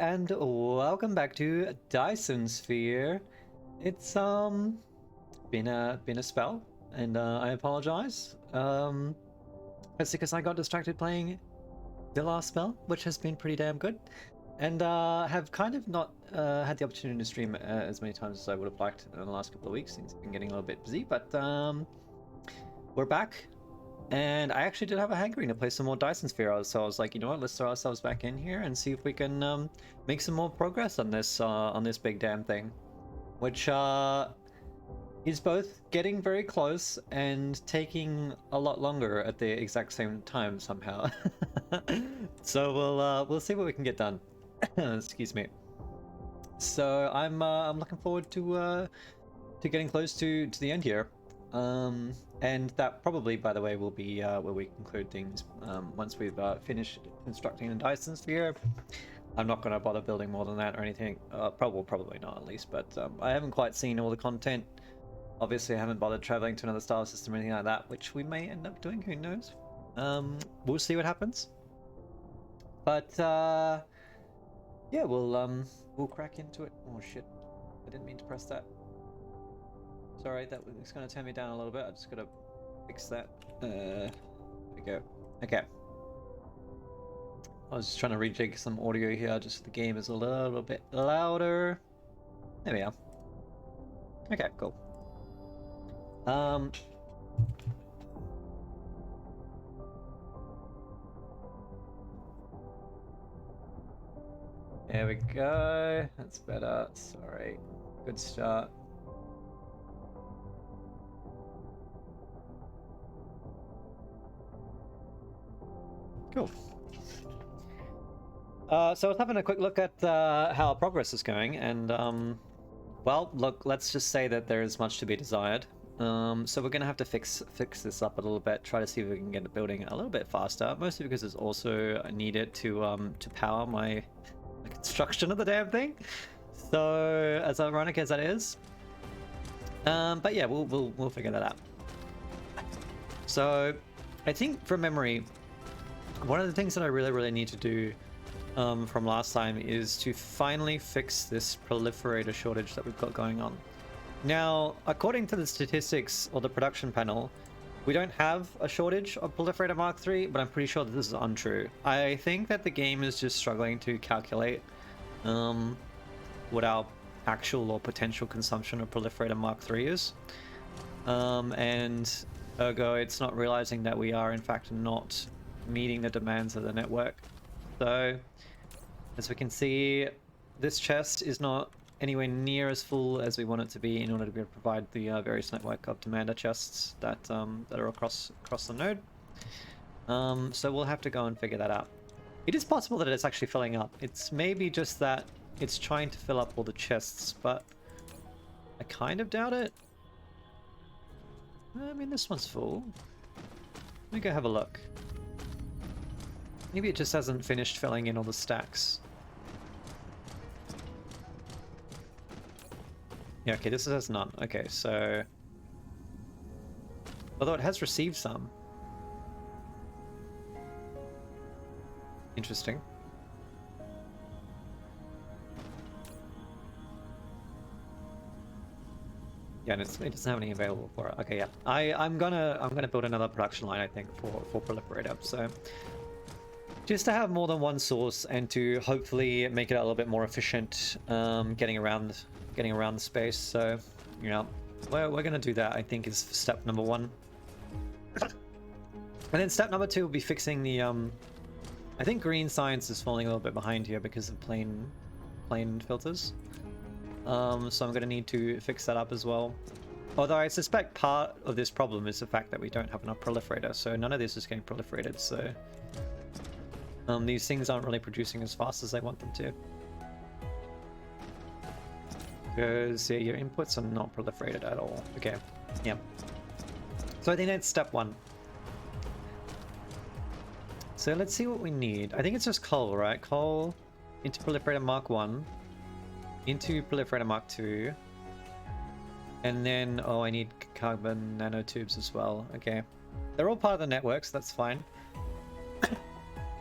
and welcome back to Dyson Sphere. It's been a spell, and I apologize. That's because I got distracted playing the last spell, which has been pretty damn good, and have kind of not had the opportunity to stream as many times as I would have liked in the last couple of weeks. Things have been getting a little bit busy, but we're back. And I actually did have a hankering to play some more Dyson Sphere, so I was like, you know what, let's throw ourselves back in here and see if we can make some more progress on this big damn thing, which is both getting very close and taking a lot longer at the exact same time somehow. So we'll see what we can get done. Excuse me. So I'm looking forward to getting close to the end here. And that probably, by the way, will be where we conclude things once we've finished constructing the Dyson Sphere. I'm not going to bother building more than that or anything. Probably not, at least. But I haven't quite seen all the content. Obviously, I haven't bothered traveling to another star system or anything like that, which we may end up doing. Who knows? We'll see what happens. But yeah, we'll crack into it. Oh shit! I didn't mean to press that. Sorry, that was going to turn me down a little bit. I just got to fix that. There we go. Okay. I was just trying to rejig some audio here, just so the game is a little bit louder. There we are. Okay, cool. There we go. That's better. Sorry. Good start. Cool. So I was having a quick look at how our progress is going, and well, look, let's just say that there is much to be desired. So we're gonna have to fix this up a little bit, try to see if we can get the building a little bit faster, mostly because it's also needed to power my construction of the damn thing. So as ironic as that is, but yeah, we'll figure that out. So I think from memory, one of the things that I really need to do from last time is to finally fix this proliferator shortage that we've got going on. Now, according to the statistics or the production panel, we don't have a shortage of Proliferator Mark III, but I'm pretty sure that this is untrue. I think that the game is just struggling to calculate what our actual or potential consumption of Proliferator Mark III is. And ergo, it's not realizing that we are in fact not meeting the demands of the network. So as we can see, this chest is not anywhere near as full as we want it to be in order to be able to provide the various network of demander chests that are across the node. So we'll have to go and figure that out. It is possible that it's actually filling up. It's maybe just that it's trying to fill up all the chests, but I kind of doubt it. I mean, this one's full. Let me go have a look. Maybe it just hasn't finished filling in all the stacks. Yeah, okay, this has none. Okay, so... although it has received some. Interesting. Yeah, and it doesn't have any available for it. Okay, yeah. I'm gonna build another production line, I think, for Proliferator, so... just to have more than one source and to hopefully make it a little bit more efficient getting around the space. So, you know, we're gonna do that, I think, is step number one. And then step number two will be fixing the I think green science is falling a little bit behind here because of plane filters. So I'm gonna need to fix that up as well. Although I suspect part of this problem is the fact that we don't have enough proliferator, so none of this is getting proliferated, so these things aren't really producing as fast as I want them to. Because yeah, your inputs are not proliferated at all. Okay, yeah. So I think that's step one. So let's see what we need. I think it's just coal, right? Coal into Proliferator Mark 1, into Proliferator Mark 2, and then, oh, I need carbon nanotubes as well. Okay. They're all part of the network, so that's fine.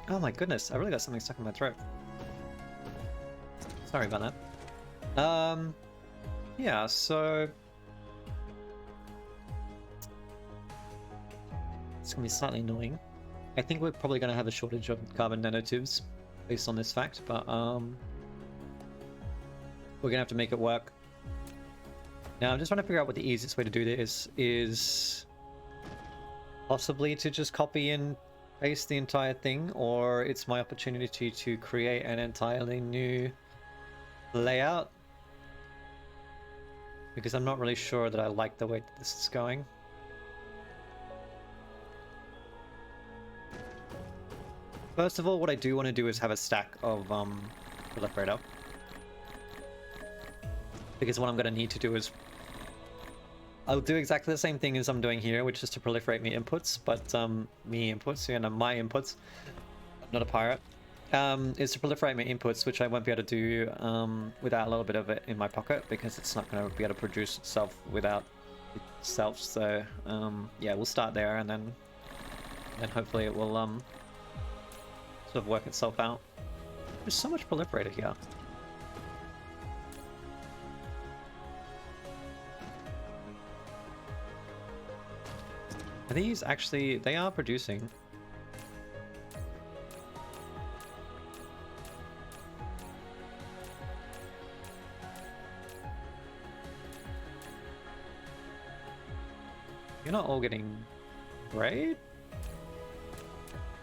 Oh my goodness, I really got something stuck in my throat. Sorry about that. Yeah, so it's gonna be slightly annoying. I think we're probably gonna have a shortage of carbon nanotubes based on this fact, but we're gonna have to make it work. Now I'm just trying to figure out what the easiest way to do this is possibly to just copy and paste the entire thing, or it's my opportunity to create an entirely new layout, because I'm not really sure that I like the way that this is going. First of all, what I do want to do is have a stack of proliferator, because what I'm going to need to do is I'll do exactly the same thing as I'm doing here, which is to proliferate my inputs, but my inputs, I'm not a pirate, is to proliferate my inputs, which I won't be able to do without a little bit of it in my pocket, because it's not going to be able to produce itself without itself. So yeah, we'll start there, and then hopefully it will sort of work itself out. There's so much proliferator here. Are these actually... they are producing. You're not all getting sprayed?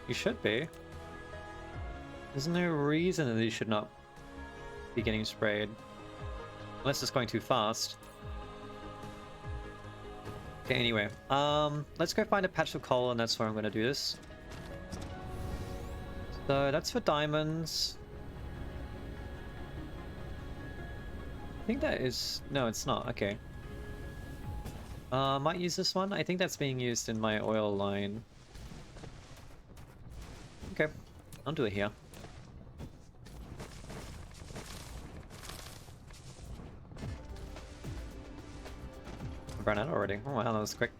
You should be. There's no reason that these should not be getting sprayed. Unless it's going too fast. Okay, anyway, let's go find a patch of coal, and that's where I'm going to do this. So that's for diamonds. I think that is... no, it's not. Okay. Might use this one. I think that's being used in my oil line. Okay, I'll do it here. Run out already. Oh wow, that was quick.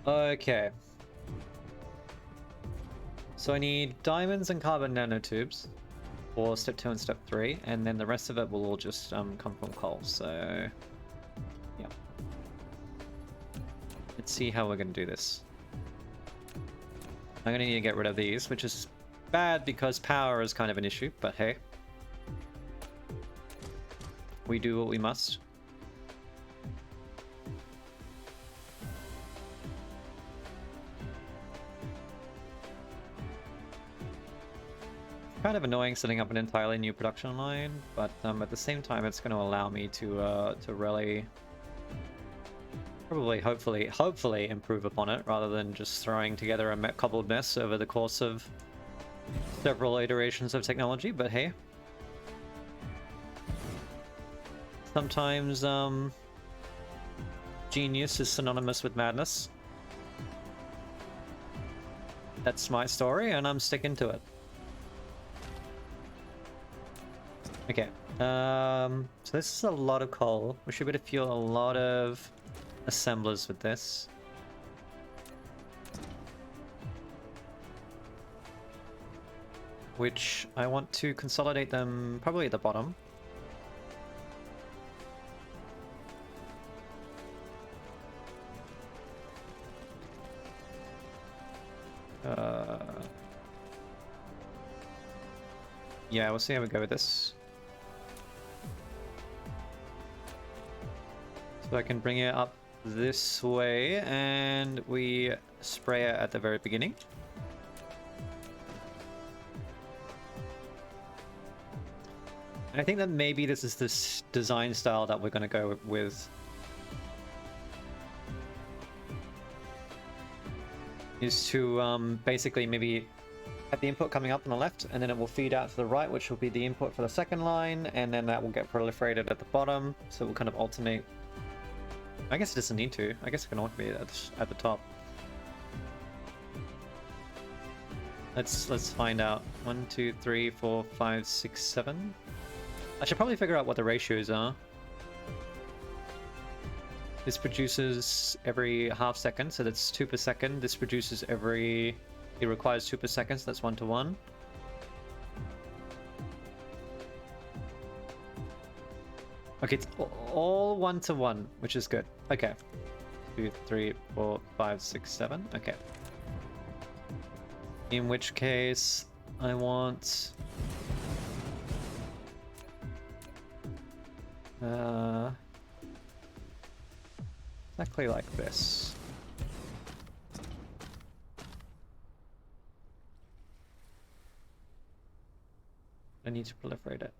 Okay. So I need diamonds and carbon nanotubes for step 2 and step 3, and then the rest of it will all just come from coal. So yeah. Let's see how we're gonna do this. I'm gonna need to get rid of these, which is bad because power is kind of an issue, but hey. We do what we must. Kind of annoying setting up an entirely new production line, but at the same time it's going to allow me to really probably hopefully improve upon it, rather than just throwing together a cobbled mess over the course of several iterations of technology. But hey, sometimes genius is synonymous with madness. That's my story, and I'm sticking to it. Okay, so this is a lot of coal. We should be able to fuel a lot of assemblers with this. Which I want to consolidate them probably at the bottom. Yeah, we'll see how we go with this. So I can bring it up this way, and we spray it at the very beginning. And I think that maybe this is this design style that we're going to go with. Is to basically maybe have the input coming up on the left, and then it will feed out to the right, which will be the input for the second line, and then that will get proliferated at the bottom, so we'll kind of alternate. I guess it doesn't need to. I guess it can all be at the top. Let's find out. 1, 2, 3, 4, 5, 6, 7. I should probably figure out what the ratios are. This produces every half second, so that's 2 per second. This produces every... it requires 2 per second, so that's 1 to 1. Okay, it's all 1-to-1, which is good. Okay. 2, 3, 4, 5, 6, 7. Okay. In which case, I want... exactly like this. I need to proliferate it.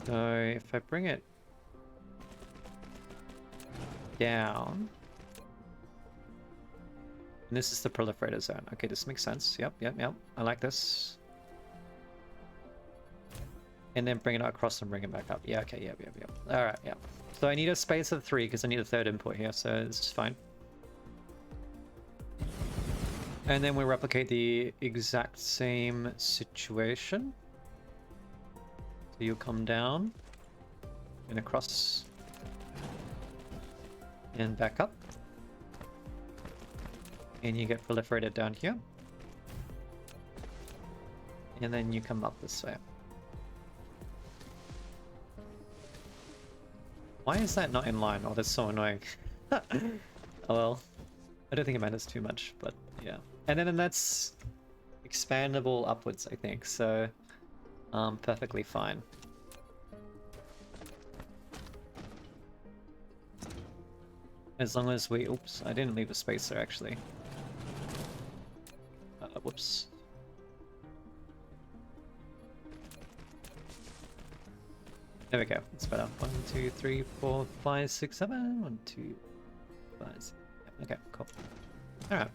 So if I bring it down, and this is the proliferator zone. Okay, this makes sense. Yep. I like this. And then bring it across and bring it back up. Yeah, okay, yep. Alright, yeah. So I need a space of 3 because I need a third input here, so this is fine. And then we replicate the exact same situation. So you'll come down and across and back up. And you get proliferated down here. And then you come up this way. Why is that not in line? Oh, that's so annoying. Oh well. I don't think it matters too much, but yeah. And then that's expandable upwards, I think, so perfectly fine. As long as we... Oops, I didn't leave a space there, actually. Whoops. There we go, it's better. 1, 2, 3, 4, 5, 6, 7. 1, 2, 5, 6. Okay, cool. Alright.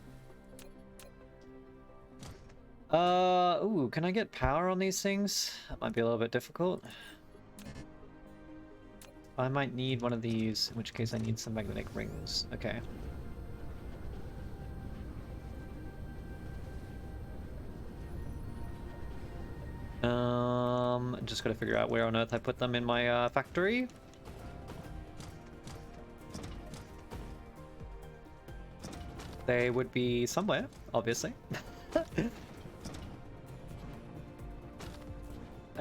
Ooh, can I get power on these things? That might be a little bit difficult. I might need one of these, in which case I need some magnetic rings. Okay. Just gotta figure out where on earth I put them in my factory. They would be somewhere, obviously. I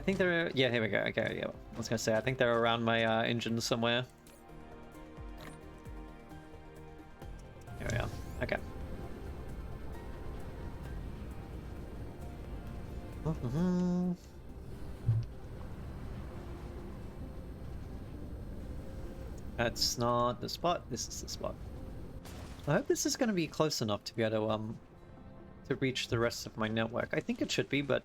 think they're... Yeah, here we go. Okay, yeah. I was gonna say, I think they're around my engine somewhere. Here we are. Okay. That's not the spot. This is the spot. I hope this is going to be close enough to be able to reach the rest of my network. I think it should be, but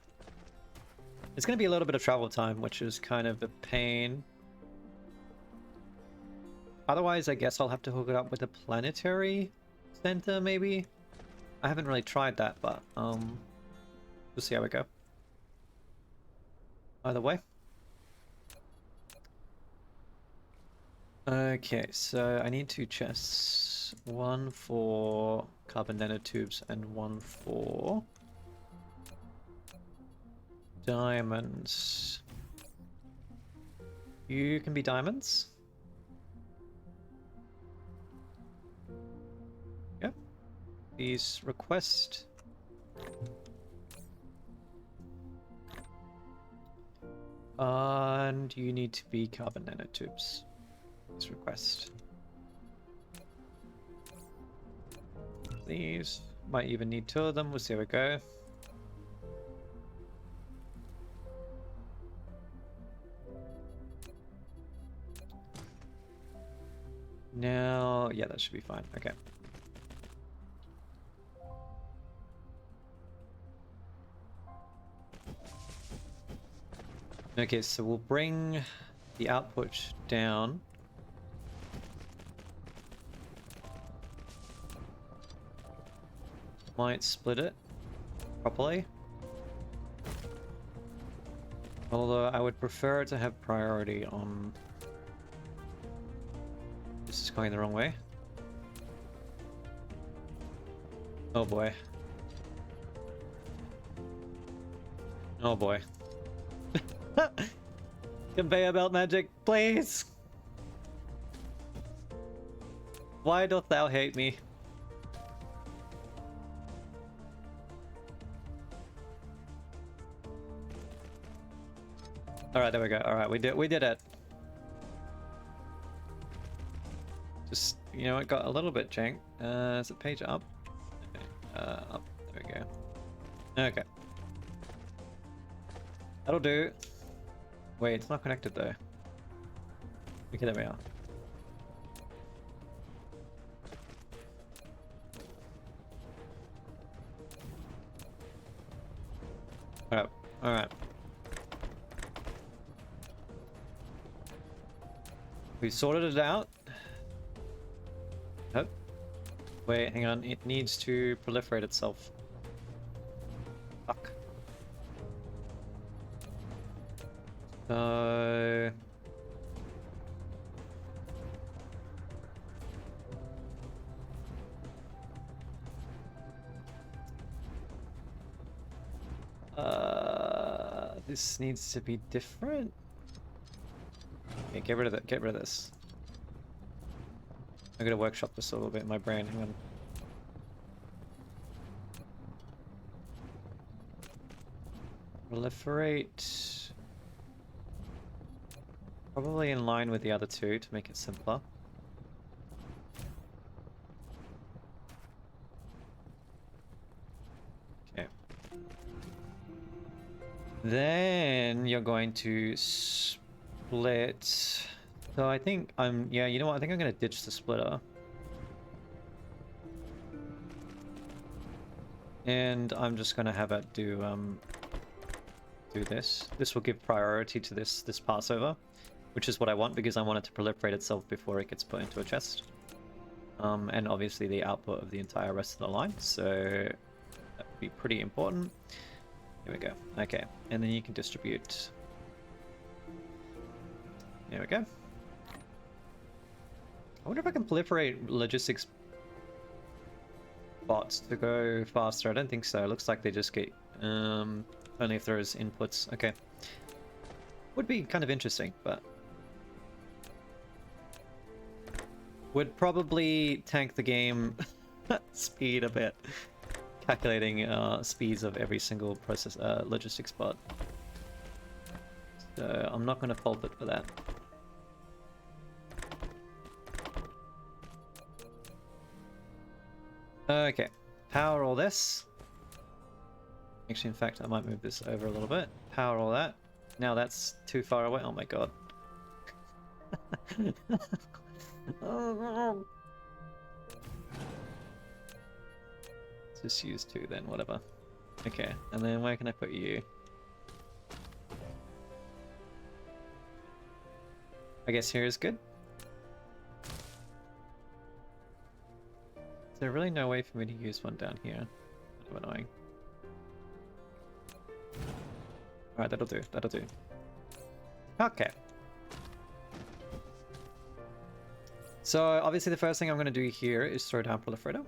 it's going to be a little bit of travel time, which is kind of a pain. Otherwise, I guess I'll have to hook it up with a planetary center, maybe? I haven't really tried that, but we'll see how we go. Either way. Okay, so I need 2 chests. One for carbon nanotubes and one for diamonds. You can be diamonds. Yep. Please request. And you need to be carbon nanotubes. Please request. These might even need 2 of them. We'll see how we go. Now, yeah, that should be fine. Okay. Okay, so we'll bring the output down. Might split it properly. Although I would prefer to have priority on... This is going the wrong way. Oh boy. Oh boy. Conveyor belt magic, please! Why doth thou hate me? Alright, there we go. Alright, we did it. Just, you know, it got a little bit jank. Is it page up? Okay. Up. There we go. Okay. That'll do. Wait, it's not connected though. Okay, there we are. Alright, alright. We sorted it out. Oh. Wait, hang on. It needs to proliferate itself. Fuck. So... this needs to be different. Okay, get rid of that. Get rid of this. I'm gonna workshop this a little bit in my brain. Hang on. Proliferate. Probably in line with the other two to make it simpler. Okay. Then you're going to split. So I think yeah, you know what? I think I'm gonna ditch the splitter. And I'm just gonna have it do this. This will give priority to this passover, which is what I want because I want it to proliferate itself before it gets put into a chest. And obviously the output of the entire rest of the line, so that would be pretty important. Here we go. Okay, and then you can distribute. There we go. I wonder if I can proliferate logistics bots to go faster. I don't think so. It looks like they just get only if there's inputs. Okay. Would be kind of interesting, but would probably tank the game speed a bit. Calculating speeds of every single process logistics bot. So I'm not going to fault it for that. Okay, power all this. Actually, in fact, I might move this over a little bit. Power all that. Now that's too far away. Oh my god. Oh. Let's just use 2 then, whatever. Okay, and then where can I put you? I guess here is good. Is there really no way for me to use one down here? Kind of annoying. Alright, that'll do, that'll do. Okay. So obviously the first thing I'm going to do here is throw down Proliferator.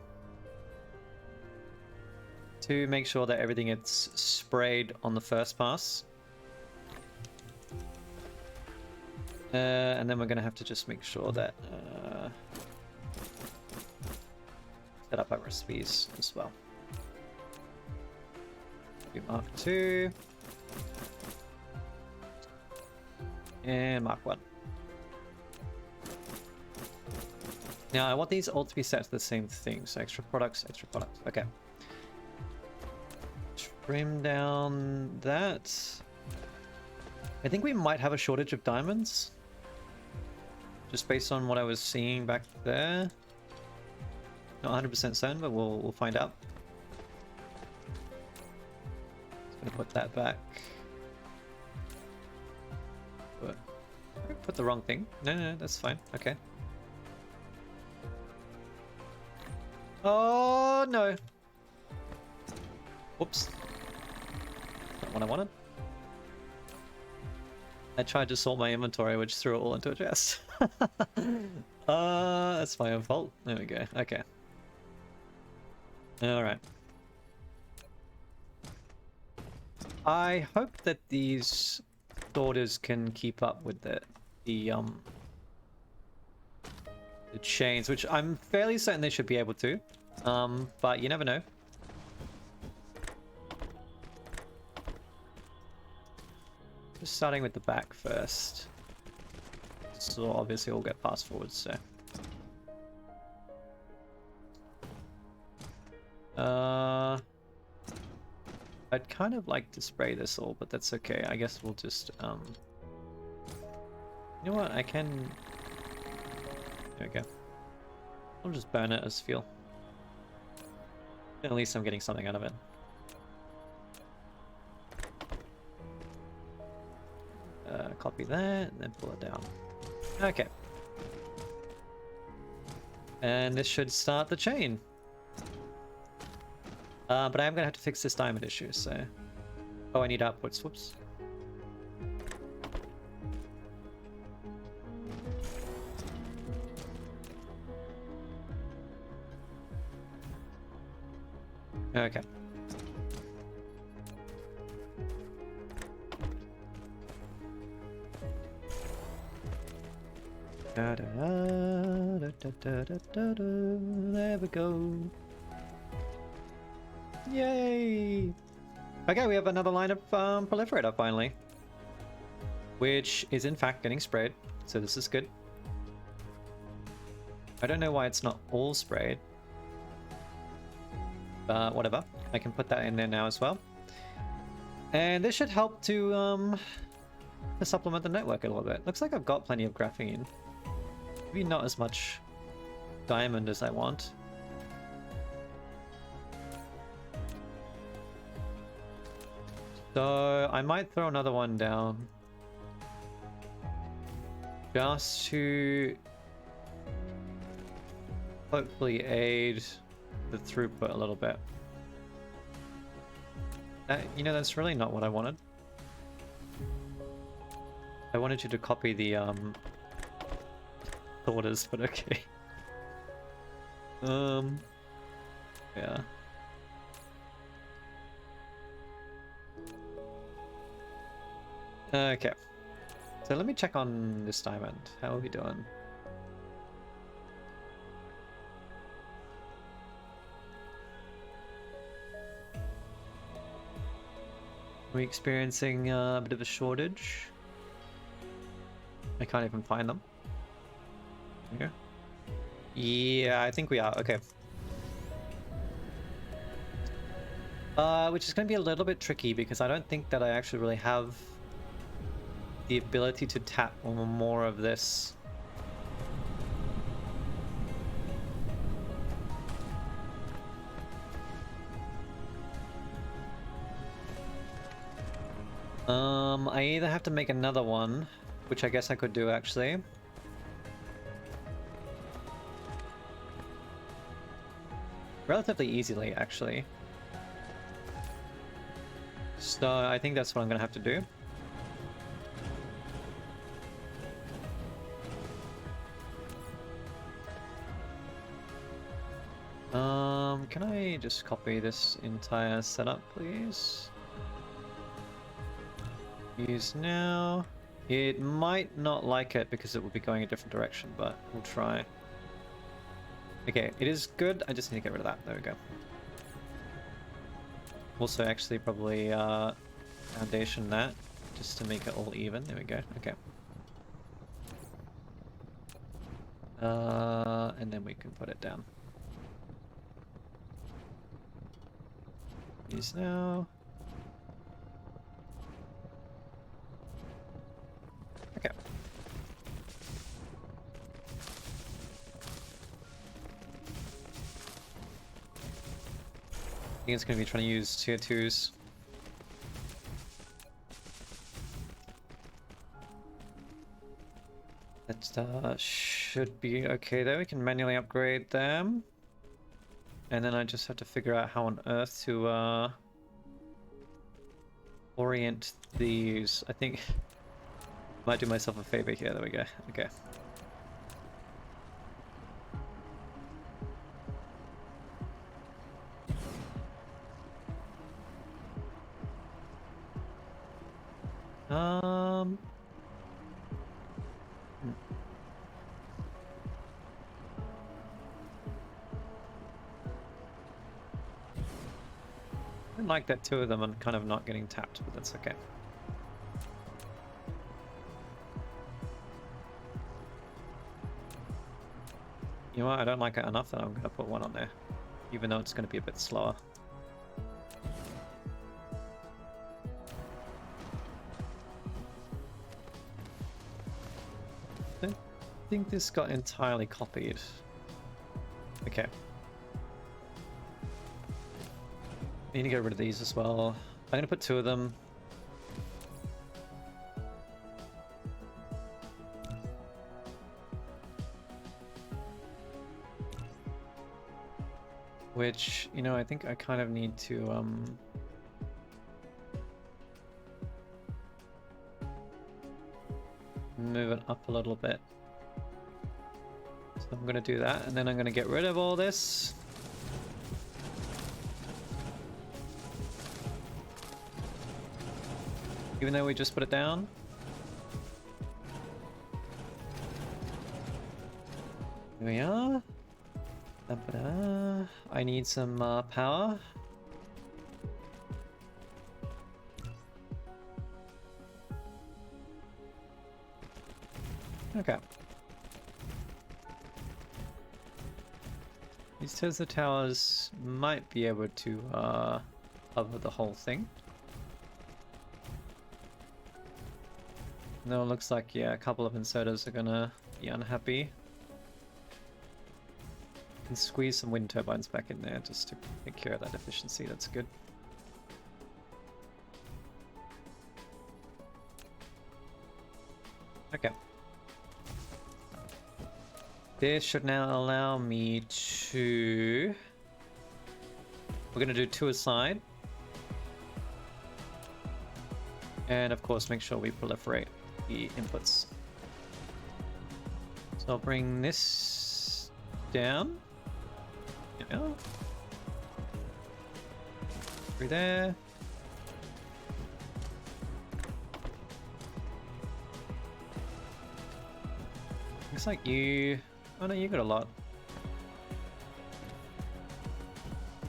To make sure that everything gets sprayed on the first pass. And then we're going to have to just make sure that set up our recipes as well. Do Mark 2 and Mark 1. Now I want these all to be set to the same thing, so extra products, okay. Trim down that. I think we might have a shortage of diamonds. Just based on what I was seeing back there. Not 100% certain, but we'll find out. Just gonna put that back. But I put the wrong thing. No, that's fine. Okay. Oh no! Whoops. Not what I wanted. I tried to sort my inventory, which threw it all into a chest. That's my own fault. There we go. Okay. Alright. I hope that these sorters can keep up with the the chains, which I'm fairly certain they should be able to. But you never know. Just starting with the back first. So obviously we'll get fast forwards, so. I'd kind of like to spray this all, but that's okay. I guess we'll just, you know what, I can... There we go. I'll just burn it as fuel. At least I'm getting something out of it. Copy that, and then pull it down. Okay. And this should start the chain. But I am going to have to fix this diamond issue, so... Oh, I need outputs. Whoops. Okay. There we go. Yay! Okay, we have another line of proliferator finally, which is in fact getting sprayed, so this is good. I don't know why it's not all sprayed, but whatever. I can put that in there now as well, and this should help to supplement the network a little bit. Looks like I've got plenty of graphene. Maybe not as much diamond as I want. So I might throw another one down just to hopefully aid the throughput a little bit. You know, that's really not what I wanted. I wanted you to copy the orders, but okay. Yeah. Okay. So let me check on this diamond. How are we doing? Are we experiencing a bit of a shortage? I can't even find them. Here? Yeah, I think we are. Okay. Which is going to be a little bit tricky because I don't think that I actually really have the ability to tap on more of this. I either have to make another one, which I guess I could do actually. Relatively easily, actually. So I think that's what I'm gonna have to do. Can I just copy this entire setup, please? Use now. It might not like it because it will be going a different direction, but we'll try. Okay, it is good. I just need to get rid of that. There we go. Also, actually, probably foundation that just to make it all even. There we go. Okay. And then we can put it down. Use now. Okay. I think it's going to be trying to use tier 2s. That should be okay there. We can manually upgrade them. And then I just have to figure out how on earth to orient these. I think might do myself a favor here. There we go. Okay. like that two of them are kind of not getting tapped, but that's okay. You know what, I don't like it enough that I'm going to put one on there, even though it's going to be a bit slower. I don't think this got entirely copied. Okay. I need to get rid of these as well. I'm going to put two of them. Which, you know, I think I kind of need to, move it up a little bit. So I'm going to do that, and then I'm going to get rid of all this. Even though we just put it down. Here we are. I need some power. Okay. These Tesla towers might be able to cover the whole thing. No, it looks like, yeah, a couple of inserters are gonna be unhappy. Can squeeze some wind turbines back in there just to take care of that efficiency. That's good. Okay. This should now allow me to... We're gonna do two aside. And of course make sure we proliferate the inputs. So I'll bring this down. There we go. Through there. Looks like you... Oh no, you got a lot.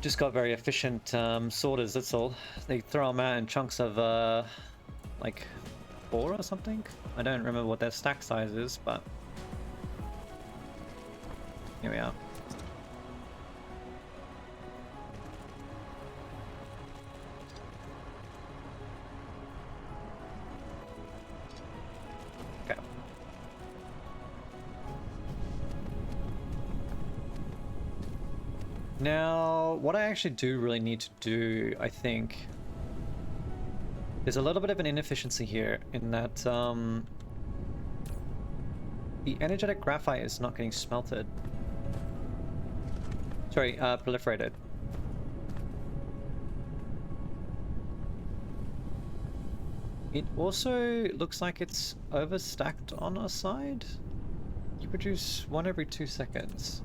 Just got very efficient sorters, that's all. They throw them out in chunks of like 4 or something. I don't remember what their stack size is, but here we are. Okay. Now, what I actually do really need to do, I think, there's a little bit of an inefficiency here in that the energetic graphite is not getting smelted. Sorry, proliferated. It also looks like it's overstacked on our side. You produce 1 every 2 seconds.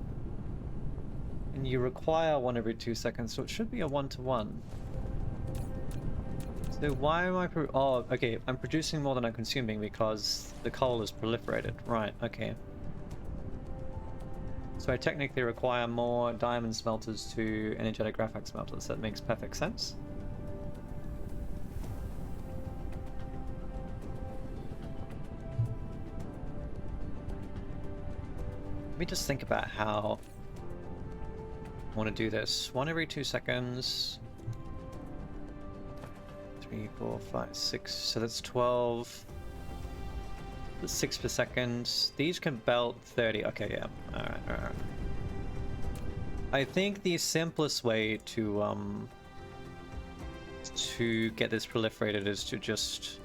And you require 1 every 2 seconds, so it should be a 1-to-1. So why am I oh, okay, I'm producing more than I'm consuming because the coal is proliferated. Right, okay. So I technically require more diamond smelters to energetic graphite smelters. That makes perfect sense. Let me just think about how I want to do this. 1 every 2 seconds. 3, 4, 5, 6. So that's 12. That's 6 per second. These can belt 30. Okay, yeah. Alright, alright. I think the simplest way to get this proliferated is to just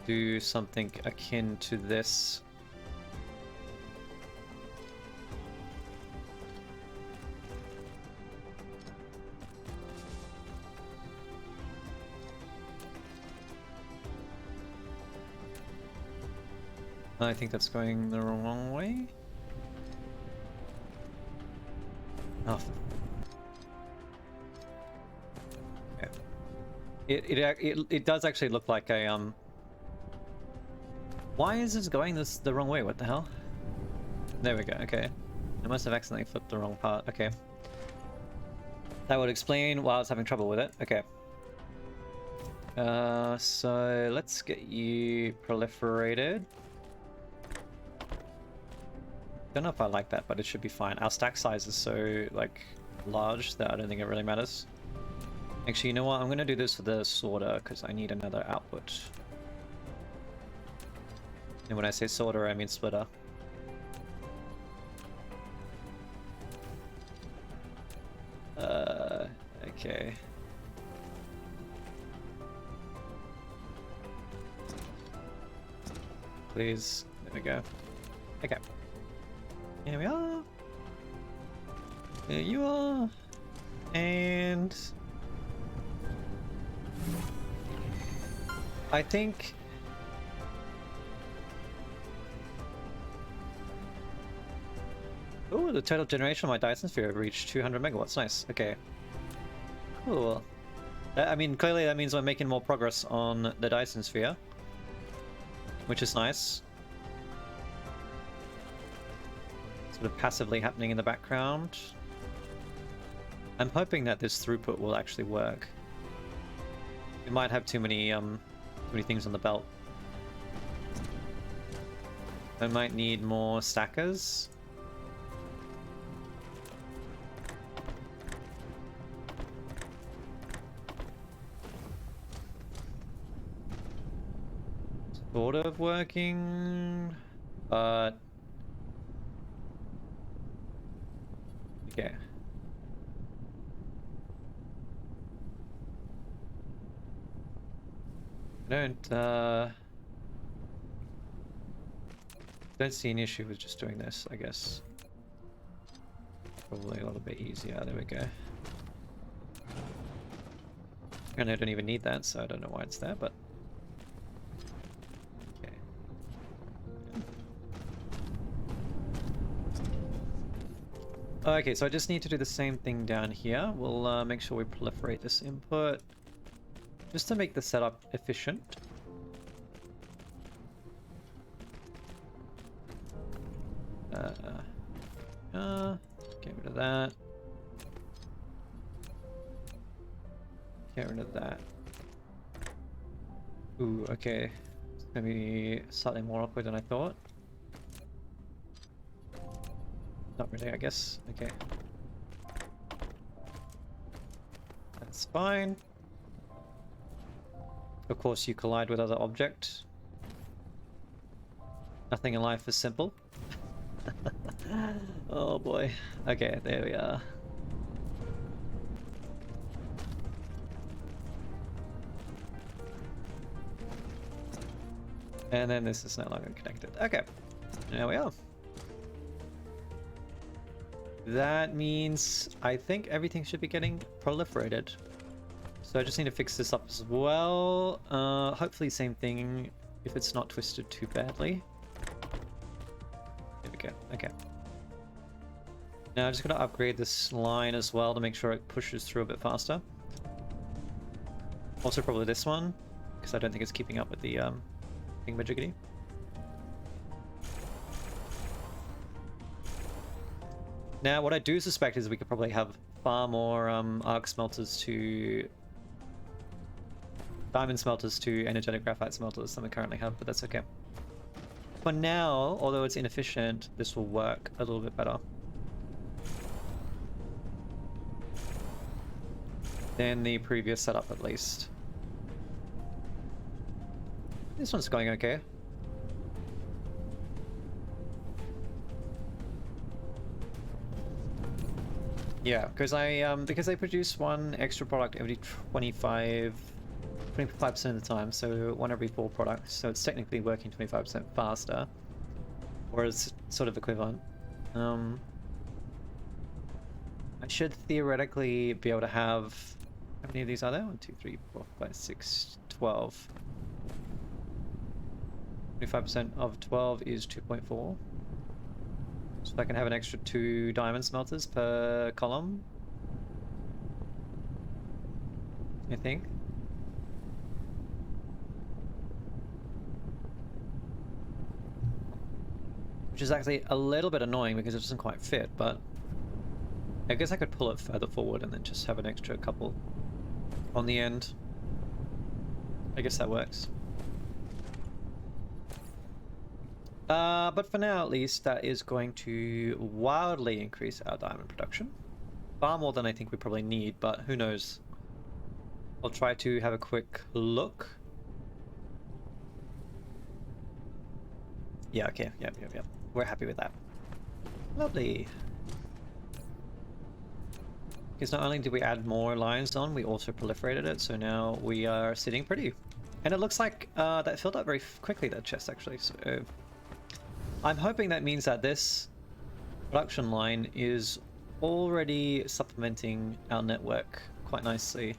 do something akin to this. I think that's going the wrong way. Oh. Okay. It does actually look like a Why is this going the wrong way? What the hell? There we go. Okay. I must have accidentally flipped the wrong part. Okay. That would explain why I was having trouble with it. Okay. So let's get you proliferated. Don't know if I like that, but it should be fine. Our stack size is so, like, large that I don't think it really matters. Actually, you know what? I'm going to do this for the sorter, because I need another output. And when I say sorter, I mean splitter. Okay. Please. There we go. Okay. Here we are. There you are. And I think oh, the total generation of my Dyson Sphere reached 200 megawatts. Nice. Okay. Cool. I mean, clearly that means we're making more progress on the Dyson Sphere, which is nice. Sort of passively happening in the background. I'm hoping that this throughput will actually work. We might have too many things on the belt. I might need more stackers. Sort of working, but okay. I don't see an issue with just doing this, I guess. Probably a little bit easier. There we go. And I don't even need that, so I don't know why it's there, but okay. Okay, so I just need to do the same thing down here. We'll make sure we proliferate this input just to make the setup efficient. Get rid of that. Get rid of that. Ooh, okay. It's gonna be slightly more awkward than I thought. Not really, I guess. Okay. That's fine. Of course, you collide with other objects. Nothing in life is simple. Oh boy. Okay, there we are. And then this is no longer connected. Okay, there we are. That means I think everything should be getting proliferated. So I just need to fix this up as well. Hopefully same thing if it's not twisted too badly. There we go. Okay. Now I'm just going to upgrade this line as well to make sure it pushes through a bit faster. Also probably this one, because I don't think it's keeping up with the thingamajiggy. Now what I do suspect is we could probably have far more arc smelters to diamond smelters to energetic graphite smelters than we currently have, but that's okay. For now, although it's inefficient, this will work a little bit better than the previous setup, at least. This one's going okay. Yeah, because I produce one extra product every 25% of the time, so one every 4 products, so it's technically working 25% faster, or it's sort of equivalent. I should theoretically be able to have, how many of these are there? 1, 2, 3, 4, 5, 6, 12. 25% of 12 is 2.4. So I can have an extra 2 diamond smelters per column, I think. Which is actually a little bit annoying because it doesn't quite fit, but I guess I could pull it further forward and then just have an extra couple on the end. I guess that works. But for now, at least, that is going to wildly increase our diamond production. Far more than I think we probably need, but who knows. I'll try to have a quick look. Yeah, okay, yep. We're happy with that. Lovely. Because not only did we add more lines on, we also proliferated it, so now we are sitting pretty. And it looks like that filled up very quickly, that chest, actually, so... I'm hoping that means that this production line is already supplementing our network quite nicely.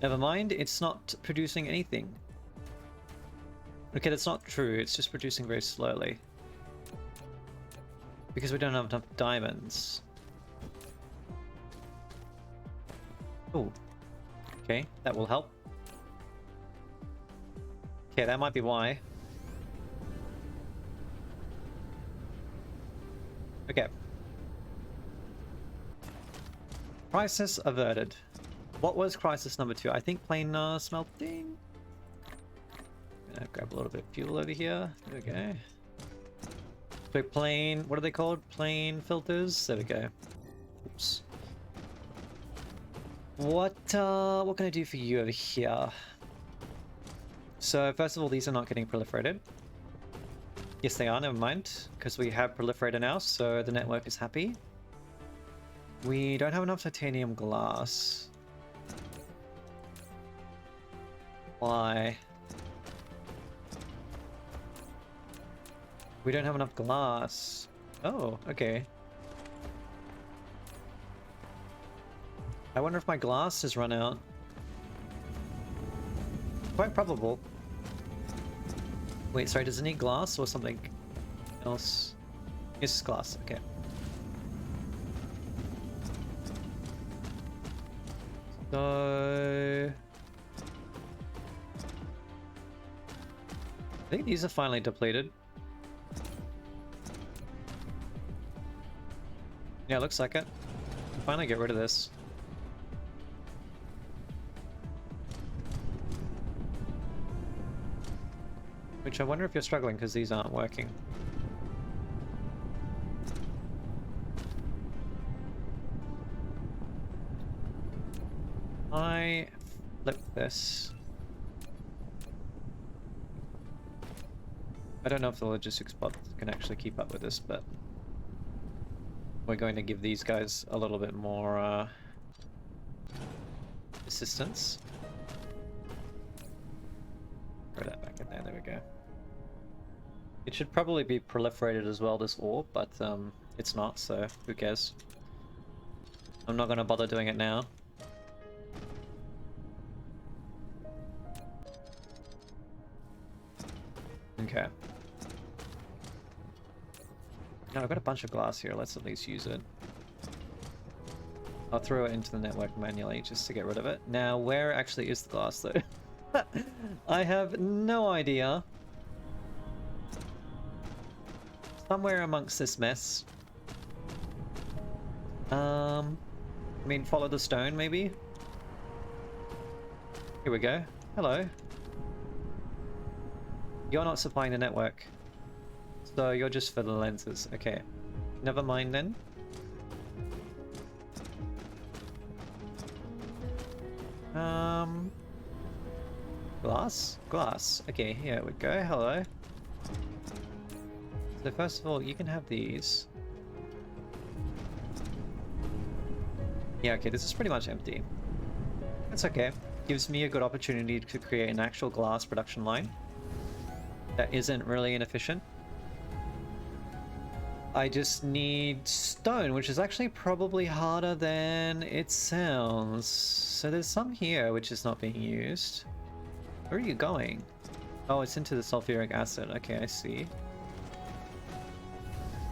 Never mind, it's not producing anything. Okay, that's not true, it's just producing very slowly. Because we don't have enough diamonds. Oh, okay, that will help. Okay, that might be why. Okay. Crisis averted. What was crisis number 2? I think plain smelting. Gonna grab a little bit of fuel over here. There we go. So plain, what are they called? Plain filters. There we go. Oops. What can I do for you over here? So first of all, these are not getting proliferated. Yes, they are, never mind, because we have proliferator now, so the network is happy. We don't have enough titanium glass. Why? We don't have enough glass. Oh, okay. I wonder if my glass has run out. Quite probable. Wait, sorry, does it need glass or something else? It's glass, okay. So... I think these are finally depleted. Yeah, looks like it. Can finally get rid of this. Which I wonder if you're struggling because these aren't working. I flip this. I don't know if the logistics bot can actually keep up with this, but we're going to give these guys a little bit more assistance. Throw that back in there, there we go. It should probably be proliferated as well, this ore, but it's not, so who cares? I'm not going to bother doing it now. Okay. Now I've got a bunch of glass here, let's at least use it. I'll throw it into the network manually just to get rid of it. Now, where actually is the glass though? I have no idea. Somewhere amongst this mess. I mean, follow the stone, maybe? Here we go. Hello. You're not supplying the network. So you're just for the lenses. Okay. Never mind then. Glass? Glass. Okay, here we go. Hello. So first of all, you can have these. Yeah, okay, this is pretty much empty. That's okay. Gives me a good opportunity to create an actual glass production line that isn't really inefficient. I just need stone, which is actually probably harder than it sounds. So there's some here which is not being used. Where are you going? Oh, it's into the sulfuric acid. Okay, I see.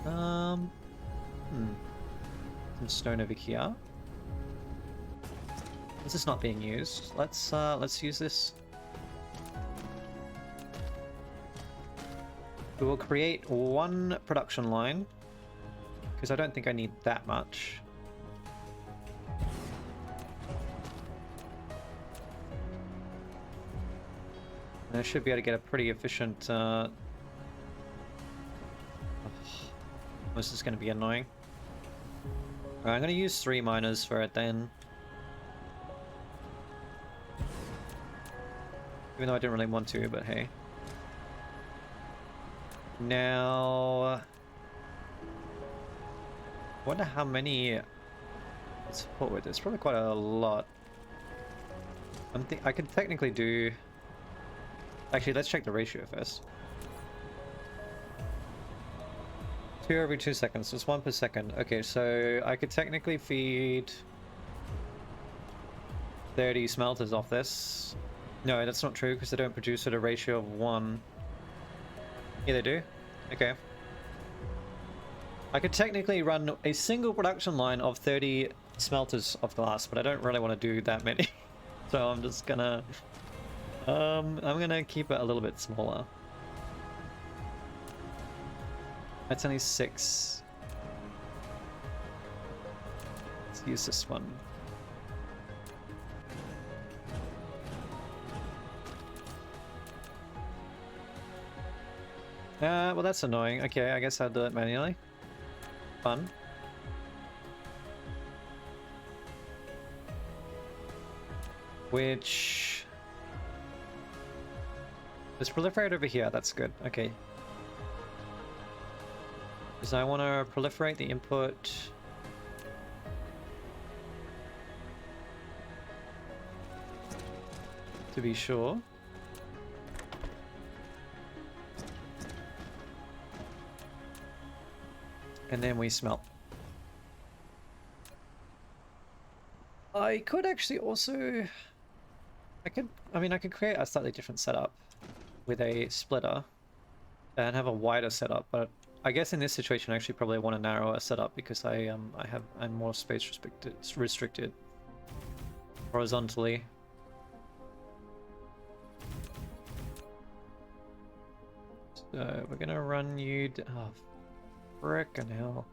Some stone over here. This is not being used. Let's use this. We will create one production line because I don't think I need that much. I should be able to get a pretty efficient... This is going to be annoying. Alright, I'm going to use 3 miners for it then. Even though I didn't really want to, but hey. Now... wonder how many... let's support with this. Probably quite a lot. I could technically do... actually, let's check the ratio first. 2 every 2 seconds, so it's 1 per second. Okay, so I could technically feed 30 smelters off this. No, that's not true because they don't produce at a ratio of 1. Yeah, they do. Okay. I could technically run a single production line of 30 smelters of glass, but I don't really want to do that many. So I'm just gonna... I'm gonna keep it a little bit smaller. That's only 6. Let's use this one. Well that's annoying. Okay, I guess I'll do it manually. Fun. Which... let's proliferate over here, that's good. Okay. Because I want to proliferate the input... to be sure. And then we smelt. I could actually also... I could create a slightly different setup with a splitter and have a wider setup, but I guess in this situation I actually probably want a narrower setup because I'm more space restricted horizontally. So we're gonna run you. Oh, frickin' hell!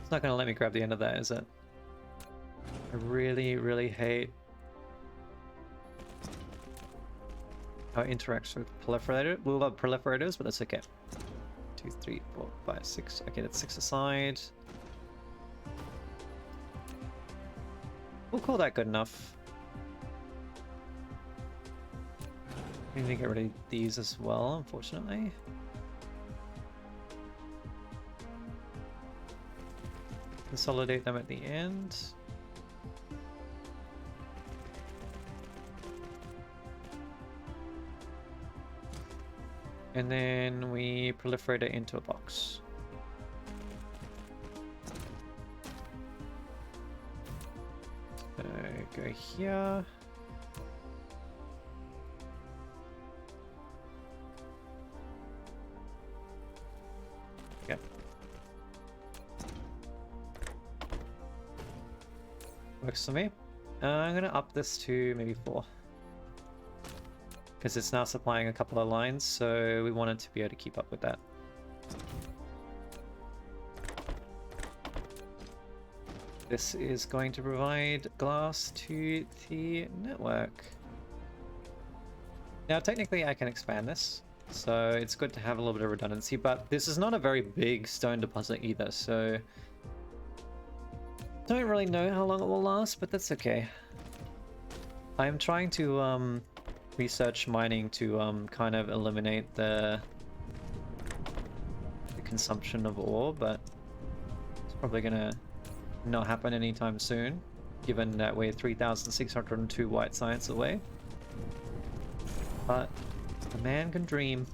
It's not gonna let me grab the end of that, is it? I really hate how it interacts with proliferator. We love proliferators, but that's okay. 2, 3, 4, 5, 6. Okay, that's 6 aside. We'll call that good enough. We need to get rid of these as well, unfortunately. Consolidate them at the end. And then we proliferate it into a box. So go here. Yep. Works for me. I'm gonna up this to maybe 4. Because it's now supplying a couple of lines, so we want it to be able to keep up with that. This is going to provide glass to the network. Now technically I can expand this, so it's good to have a little bit of redundancy, but this is not a very big stone deposit either, so don't really know how long it will last, but that's okay. I'm trying to research mining to kind of eliminate the consumption of ore, but it's probably gonna not happen anytime soon, given that we're 3,602 white science away. But a man can dream.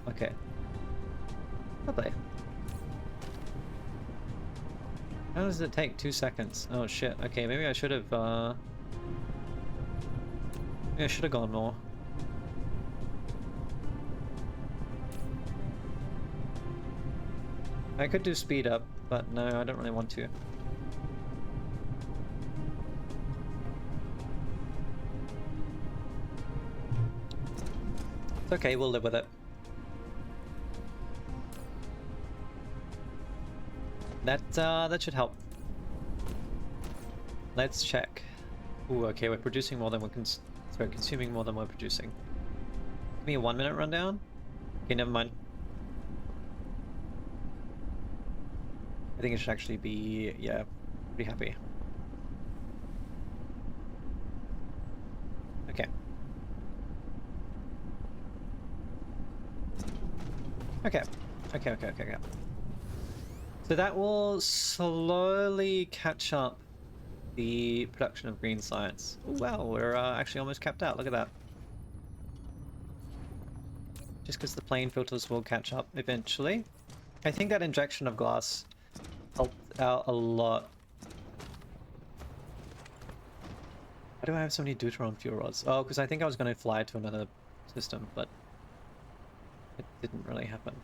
Okay. Lovely. How does it take? 2 seconds. Oh shit. Okay, maybe I should have maybe I should have gone more. I could do speed up, but no, I don't really want to. It's okay, we'll live with it. That should help. Let's check. Ooh, okay, we're producing more than we're consuming more than we're producing. Give me a 1 minute rundown. Okay, never mind. I think it should actually be, yeah, pretty happy. Okay. Okay. Okay. So that will slowly catch up the production of green science. Oh, wow, we're actually almost capped out. Look at that. Just because the plane filters will catch up eventually. I think that injection of glass helped out a lot. Why do I have so many deuteron fuel rods? Oh, because I think I was going to fly to another system, but it didn't really happen.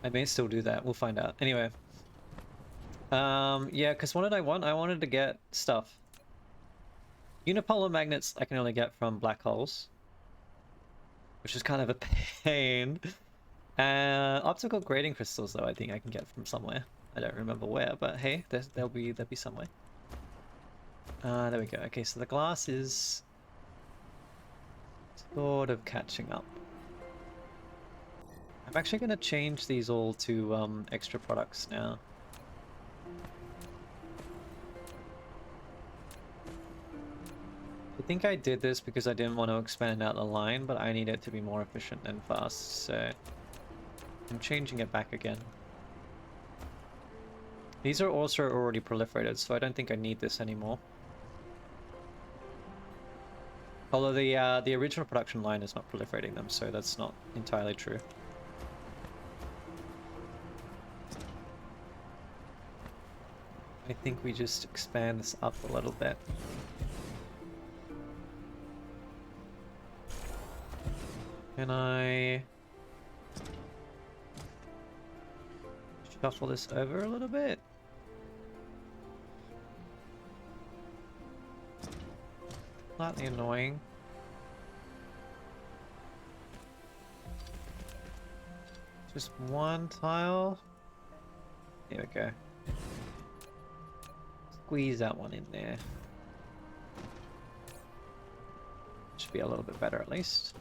I may still do that. We'll find out. Anyway. Yeah, because what did I want? I wanted to get stuff. Unipolar magnets I can only get from black holes, which is kind of a pain. Optical grading crystals, though, I think I can get from somewhere. I don't remember where, but hey, they'll be somewhere. There we go. Okay, so the glass is sort of catching up. I'm actually going to change these all to extra products now. I think I did this because I didn't want to expand out the line, but I need it to be more efficient and fast, so I'm changing it back again. These are also already proliferated, so I don't think I need this anymore. Although the original production line is not proliferating them, so that's not entirely true. I think we just expand this up a little bit. Can I shuffle this over a little bit? Slightly annoying. Just one tile. There we go. Squeeze that one in there. Should be a little bit better at least.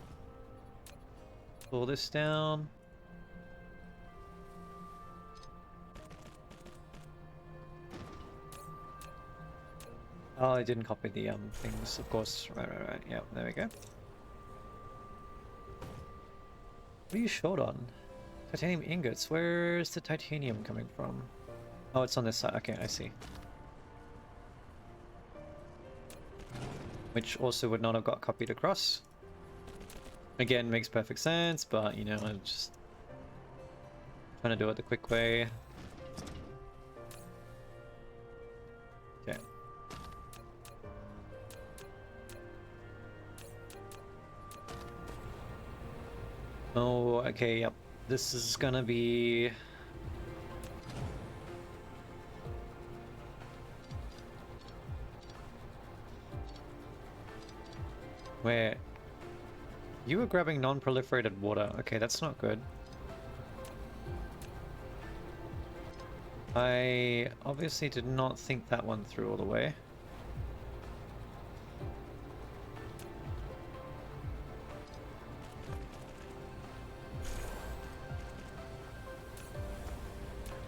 Pull this down. Oh, I didn't copy the things, of course. Right. Yeah, there we go. What are you short on? Titanium ingots. Where's the titanium coming from? Oh, it's on this side. Okay, I see. Which also would not have got copied across. Again, makes perfect sense, but you know, I'm just trying to do it the quick way. Okay. Oh, okay, yep. This is gonna be... Where? You were grabbing non-proliferated water. Okay, that's not good. I obviously did not think that one through all the way.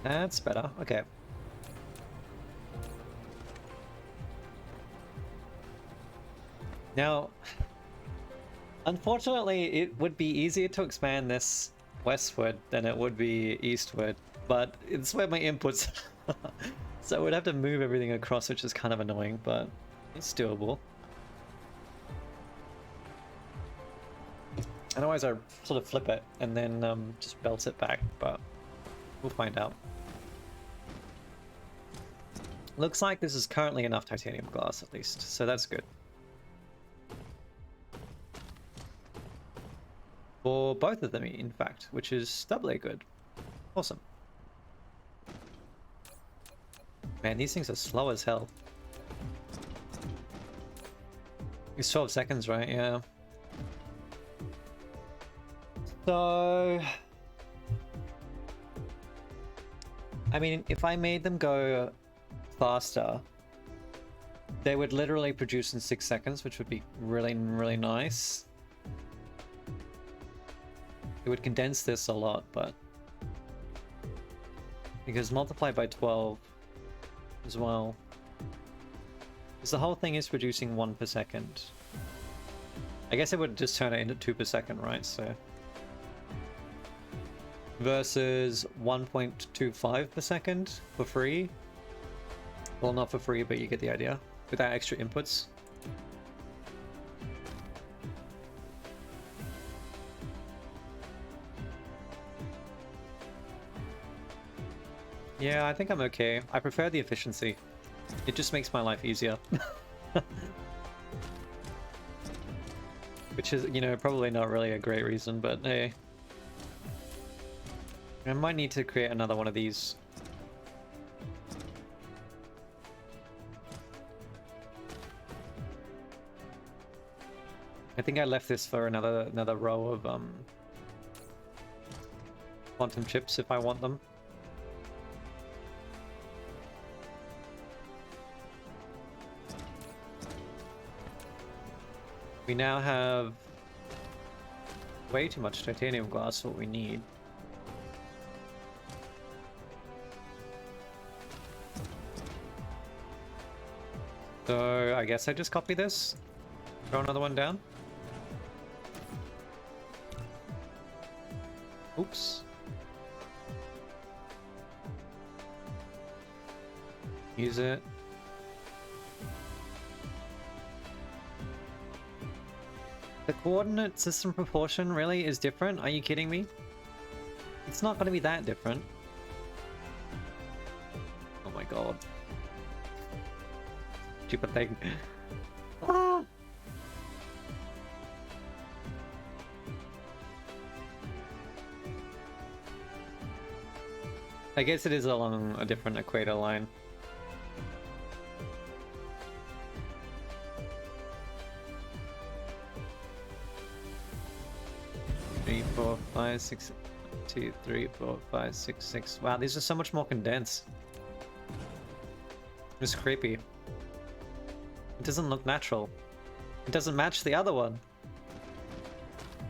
That's better. Okay. Now, unfortunately, it would be easier to expand this westward than it would be eastward, but it's where my inputs are. So I would have to move everything across, which is kind of annoying, but it's doable. Otherwise, I sort of flip it and then just belt it back, but we'll find out. Looks like this is currently enough titanium glass, at least, so that's good. For both of them, in fact, which is doubly good. Awesome. Man, these things are slow as hell. It's 12 seconds, right? Yeah. So... I mean, if I made them go faster, they would literally produce in 6 seconds, which would be really, really nice. It would condense this a lot, but... because multiplied by 12 as well. Because the whole thing is producing 1 per second. I guess it would just turn it into 2 per second, right? So... versus 1.25 per second for free. Well, not for free, but you get the idea. Without extra inputs. Yeah, I think I'm okay. I prefer the efficiency. It just makes my life easier. Which is, you know, probably not really a great reason, but hey. I might need to create another one of these. I think I left this for another row of quantum chips if I want them. We now have way too much titanium glass for what we need. So I guess I just copy this, throw another one down. Oops. Use it. The coordinate system proportion really is different? Are you kidding me? It's not going to be that different. Oh my god. Stupid thing. Ah! I guess it is along a different equator line. Three, four, five, six, 2, 3, 4, 5, 6, 6. Wow, these are so much more condensed. It's creepy. It doesn't look natural. It doesn't match the other one.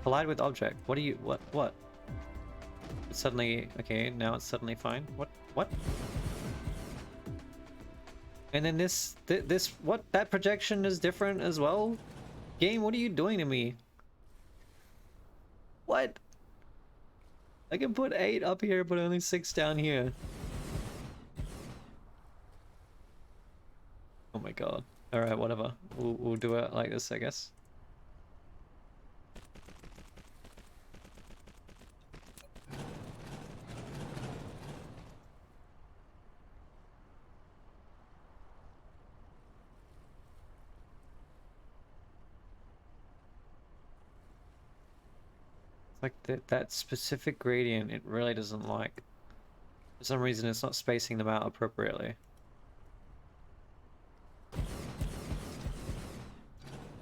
Collide with object. What do you... What? It's suddenly... okay, now it's suddenly fine. What? And then this... what? That projection is different as well? Game, what are you doing to me? What? I can put 8 up here, but only 6 down here. Oh my god. Alright, whatever. We'll do it like this, I guess. Like that specific gradient, it really doesn't like. For some reason, it's not spacing them out appropriately.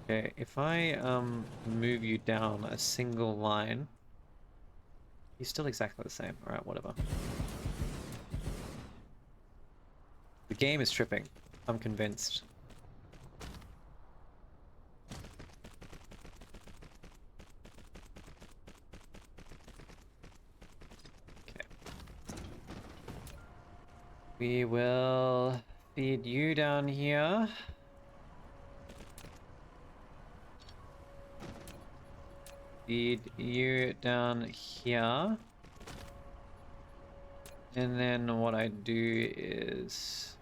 Okay, if I move you down a single line, you're still exactly the same. Alright, whatever. The game is tripping. I'm convinced. Okay. We will feed you down here. Feed you down here. And then what I do is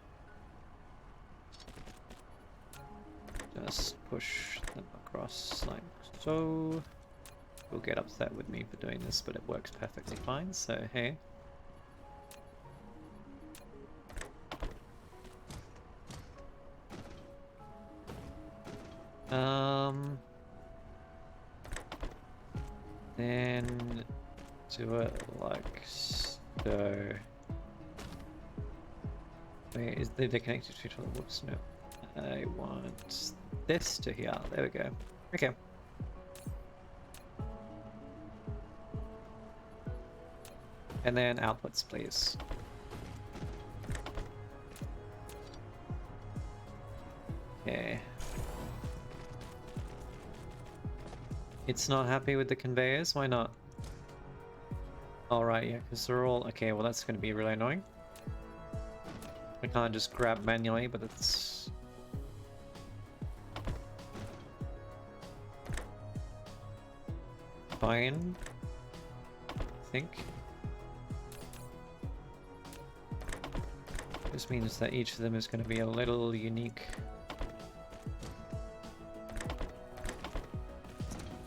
just push them across like so. We'll get upset with me for doing this, but it works perfectly fine, so hey. Then do it like so. Wait, is they connected to each other? Whoops, no. I want this to here. There we go. Okay. And then outputs, please. Okay. It's not happy with the conveyors? Why not? Alright, yeah, because they're all... Okay, well that's going to be really annoying. I can't just grab manually, but it's... fine. I think. This means that each of them is going to be a little unique.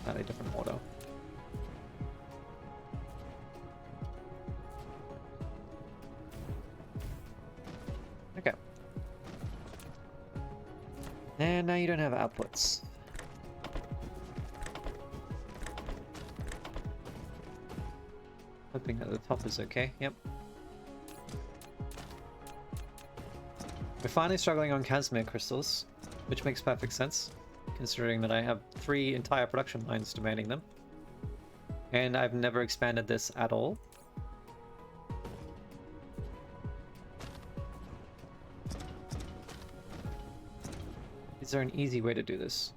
At a different order. Okay. And now you don't have outputs. Hoping that the top is okay. Yep. We're finally struggling on Casimir crystals, which makes perfect sense, considering that I have 3 entire production lines demanding them. And I've never expanded this at all. Is there an easy way to do this?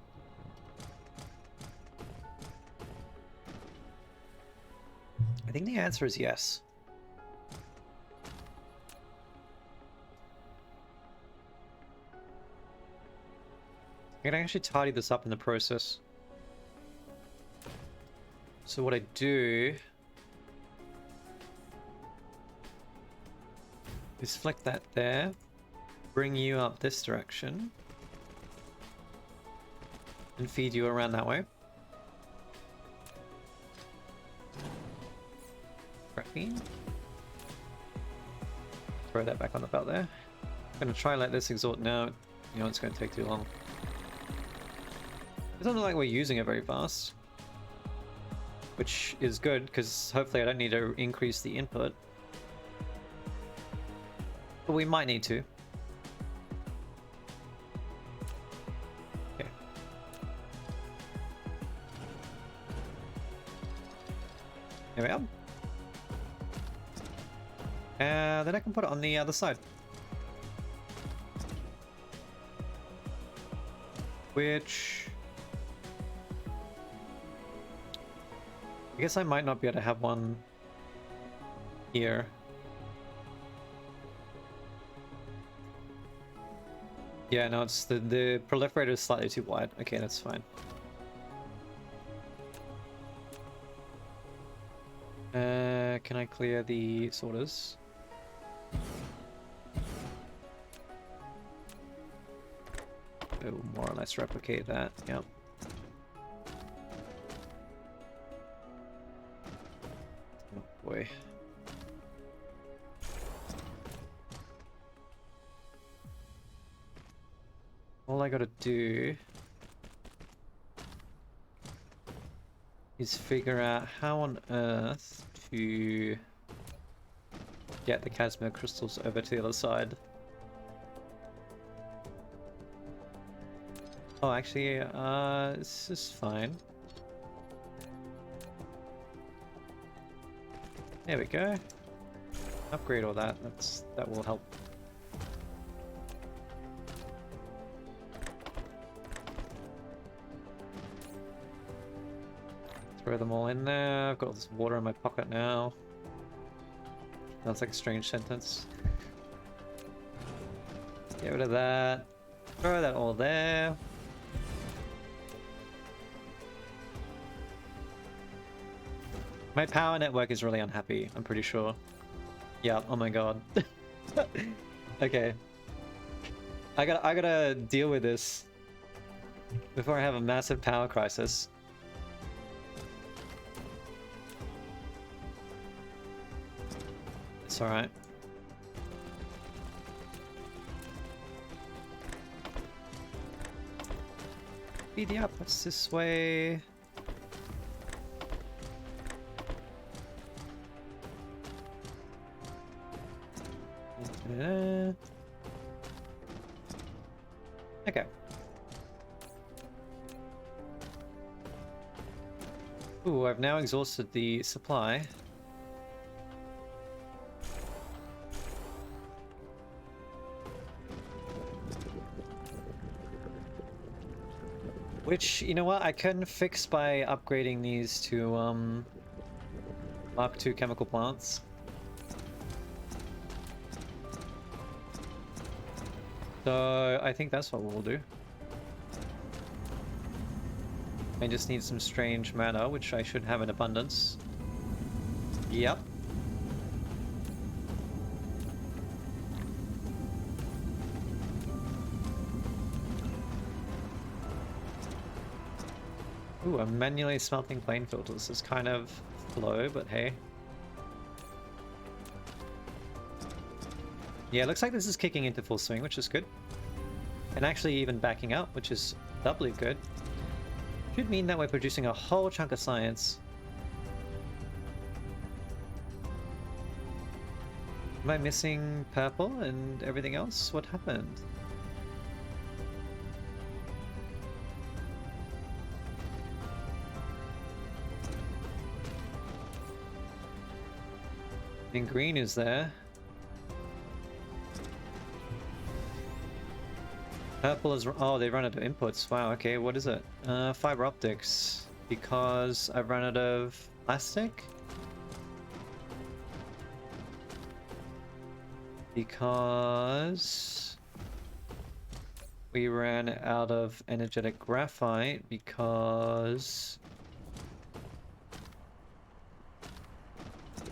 I think the answer is yes. I can actually tidy this up in the process. So what I do is flick that there, bring you up this direction, and feed you around that way. Graphene. Throw that back on the belt there. I'm gonna try let this exhaust now. You know, it's gonna take too long. It doesn't look like we're using it very fast, which is good because hopefully I don't need to increase the input, but we might need to. Okay. There we are. Then I can put it on the other side. Which... I guess I might not be able to have one here. Yeah, no, it's the proliferator is slightly too wide. Okay, that's fine. Can I clear the sorters? It'll more or less replicate that, yep. Oh boy. All I gotta do is figure out how on earth to get the Casimir crystals over to the other side. Oh, actually, this is fine. There we go. Upgrade all that. That will help. Throw them all in there. I've got all this water in my pocket now. That's like a strange sentence. Get rid of that. Throw that all there. My power network is really unhappy, I'm pretty sure. Yeah, oh my god. Okay. I gotta deal with this before I have a massive power crisis. It's alright. Speed up, what's this way? Okay. Ooh, I've now exhausted the supply. Which, you know what, I can fix by upgrading these to Mark II chemical plants. So I think that's what we'll do. I just need some strange matter, which I should have in abundance. Yep. Ooh, I'm manually smelting plane filters. It's kind of slow, but hey. Yeah, it looks like this is kicking into full swing, which is good. And actually even backing up, which is doubly good. Should mean that we're producing a whole chunk of science. Am I missing purple and everything else? What happened? And green is there. Purple is... oh, they run out of inputs. Wow, okay, what is it? Fiber optics. Because I've run out of plastic? Because we ran out of energetic graphite, because...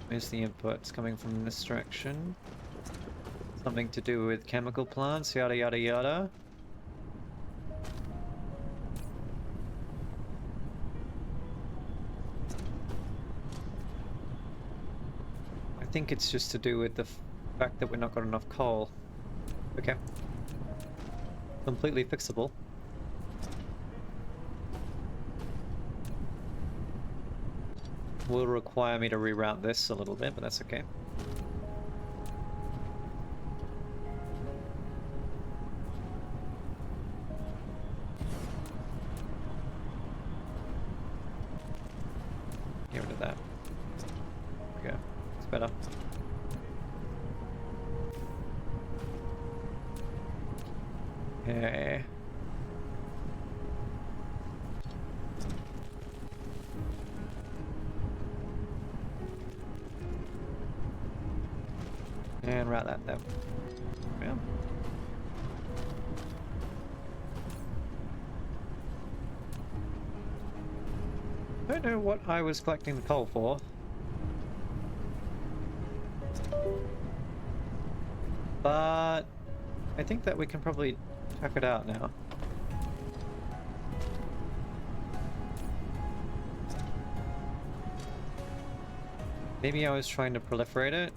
where's the input? It's coming from this direction. Something to do with chemical plants, yada yada yada. I think it's just to do with the fact that we're not got enough coal. Okay. Completely fixable. Will require me to reroute this a little bit, but that's okay. Get rid of that. Okay, it's better. Okay. And route that there. Yeah. Don't know what I was collecting the coal for. But I think that we can probably check it out now. Maybe I was trying to proliferate it.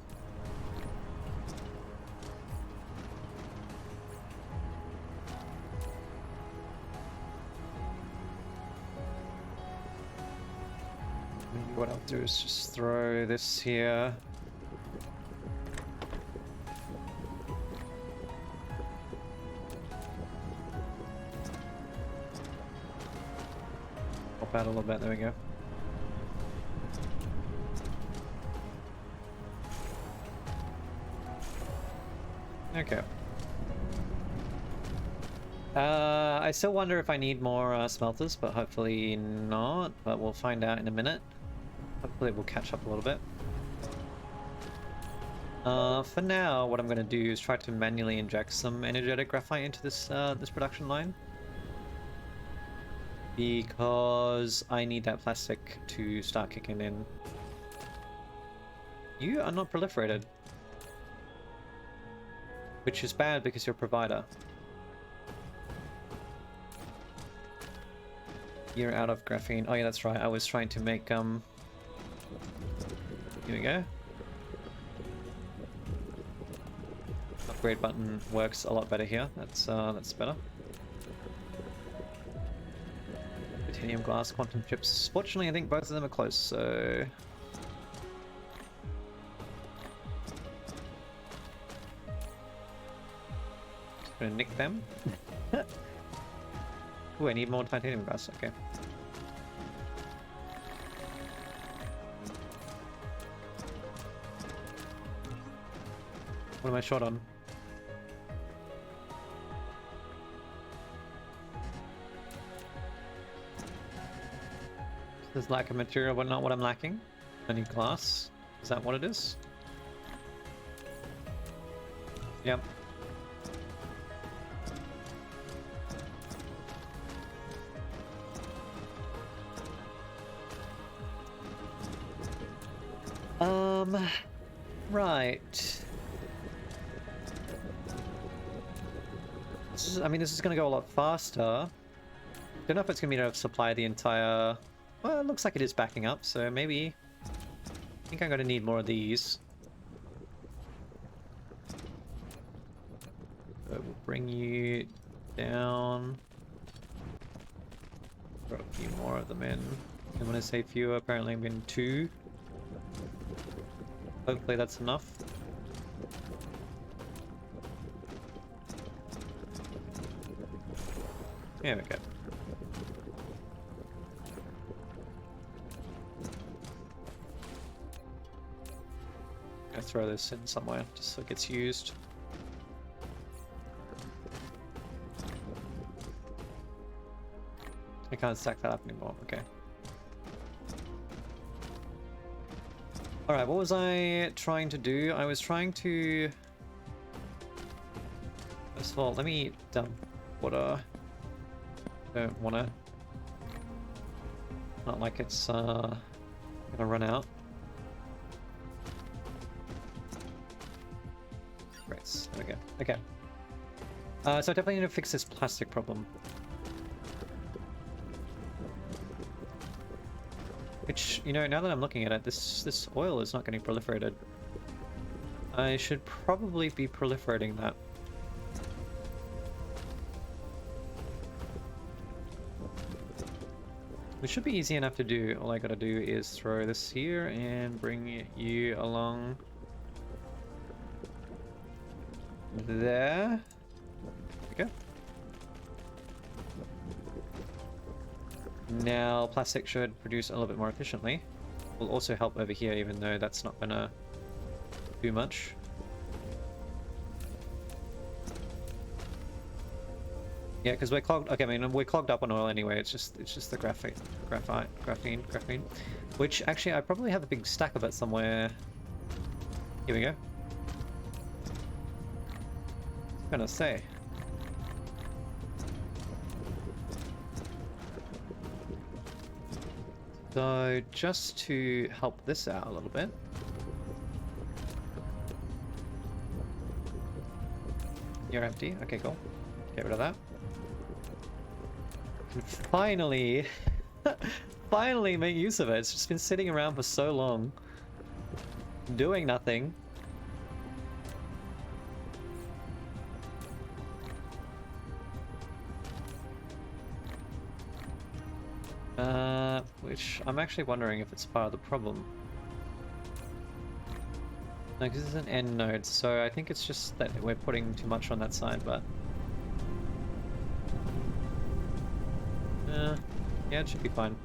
Maybe what I'll do is just throw this here. Pop out a little bit, there we go. Okay. I still wonder if I need more smelters, but hopefully not. But we'll find out in a minute. Hopefully we'll catch up a little bit. For now, what I'm going to do is try to manually inject some energetic graphite into this this production line. Because I need that plastic to start kicking in. You are not proliferated. Which is bad because you're a provider. You're out of graphene. Oh yeah, that's right. I was trying to make Here we go. Upgrade button works a lot better here. That's better. Titanium glass, quantum chips. Fortunately, I think both of them are close, so... just gonna nick them. Ooh, I need more titanium glass, okay. What am I short on? There's lack of material, but not what I'm lacking. I need glass. Is that what it is? Yep. Right. I mean, this is going to go a lot faster. Don't know if it's going to be enough to supply the entire... Well, it looks like it is backing up, so maybe... I think I'm going to need more of these. So we'll bring you down. Throw a few more of them in. And when I say fewer, apparently I'm getting 2. Hopefully that's enough. There we go. I'll throw this in somewhere just so it gets used. I can't stack that up anymore, okay. Alright, what was I trying to do? I was trying to... First of all, let me dump water. Don't wanna. Not like it's gonna run out. Right, there we go. Okay. So I definitely need to fix this plastic problem. Which, you know, now that I'm looking at it, this oil is not getting proliferated. I should probably be proliferating that. Which should be easy enough to do. All I gotta do is throw this here and bring you along there. There we go. Now plastic should produce a little bit more efficiently. Will also help over here, even though that's not gonna do much. Yeah, because we're clogged. Okay, I mean we're clogged up on oil anyway. It's just the graphene, which actually I probably have a big stack of it somewhere. Here we go. I'm gonna say. So just to help this out a little bit. You're empty. Okay, cool. Get rid of that. And finally, finally make use of it. It's just been sitting around for so long, doing nothing. Which I'm actually wondering if it's part of the problem. No, because it's an end node, so I think it's just that we're putting too much on that side, but... yeah, it should be fine.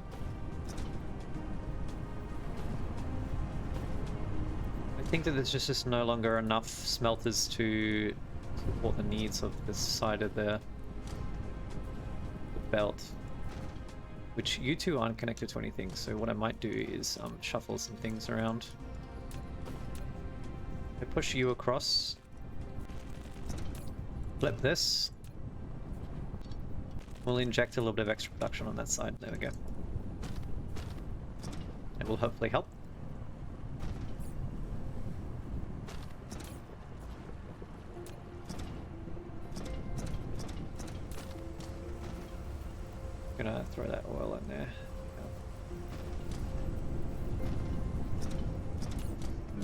I think that there's just no longer enough smelters to support the needs of this side of the belt. Which you two aren't connected to anything, so what I might do is shuffle some things around. I push you across. Flip this. We'll inject a little bit of extra production on that side. There we go. It will hopefully help. Gonna throw that oil in there.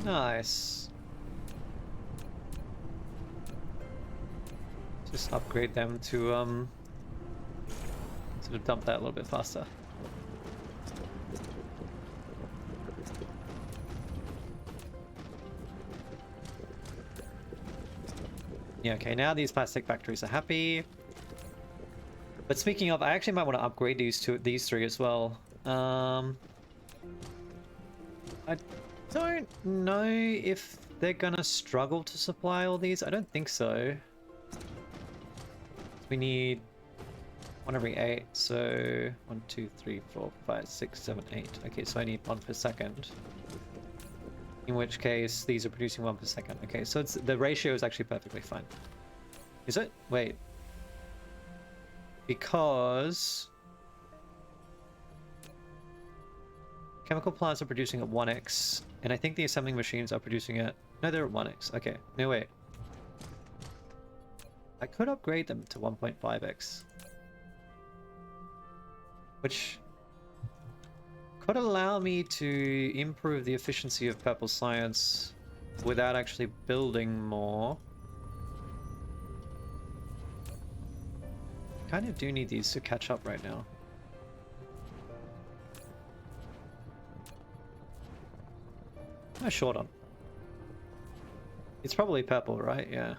Nice. Just upgrade them to sort of dump that a little bit faster. Yeah, okay, now these plastic factories are happy. But speaking of, I actually might want to upgrade these three as well. I don't know if they're gonna struggle to supply all these. I don't think so. We need One every 8, so 1, 2, 3, 4, 5, 6, 7, 8. Okay, so I need 1 per second. In which case, these are producing 1 per second. Okay, so it's the ratio is actually perfectly fine. Is it? Wait. Because chemical plants are producing at 1x, and I think the assembling machines are producing at... No, they're at 1x. Okay, no, wait. I could upgrade them to 1.5x. Which could allow me to improve the efficiency of Purple Science without actually building more. I kind of do need these to catch up right now. What am I short on? It's probably purple, right? Yeah.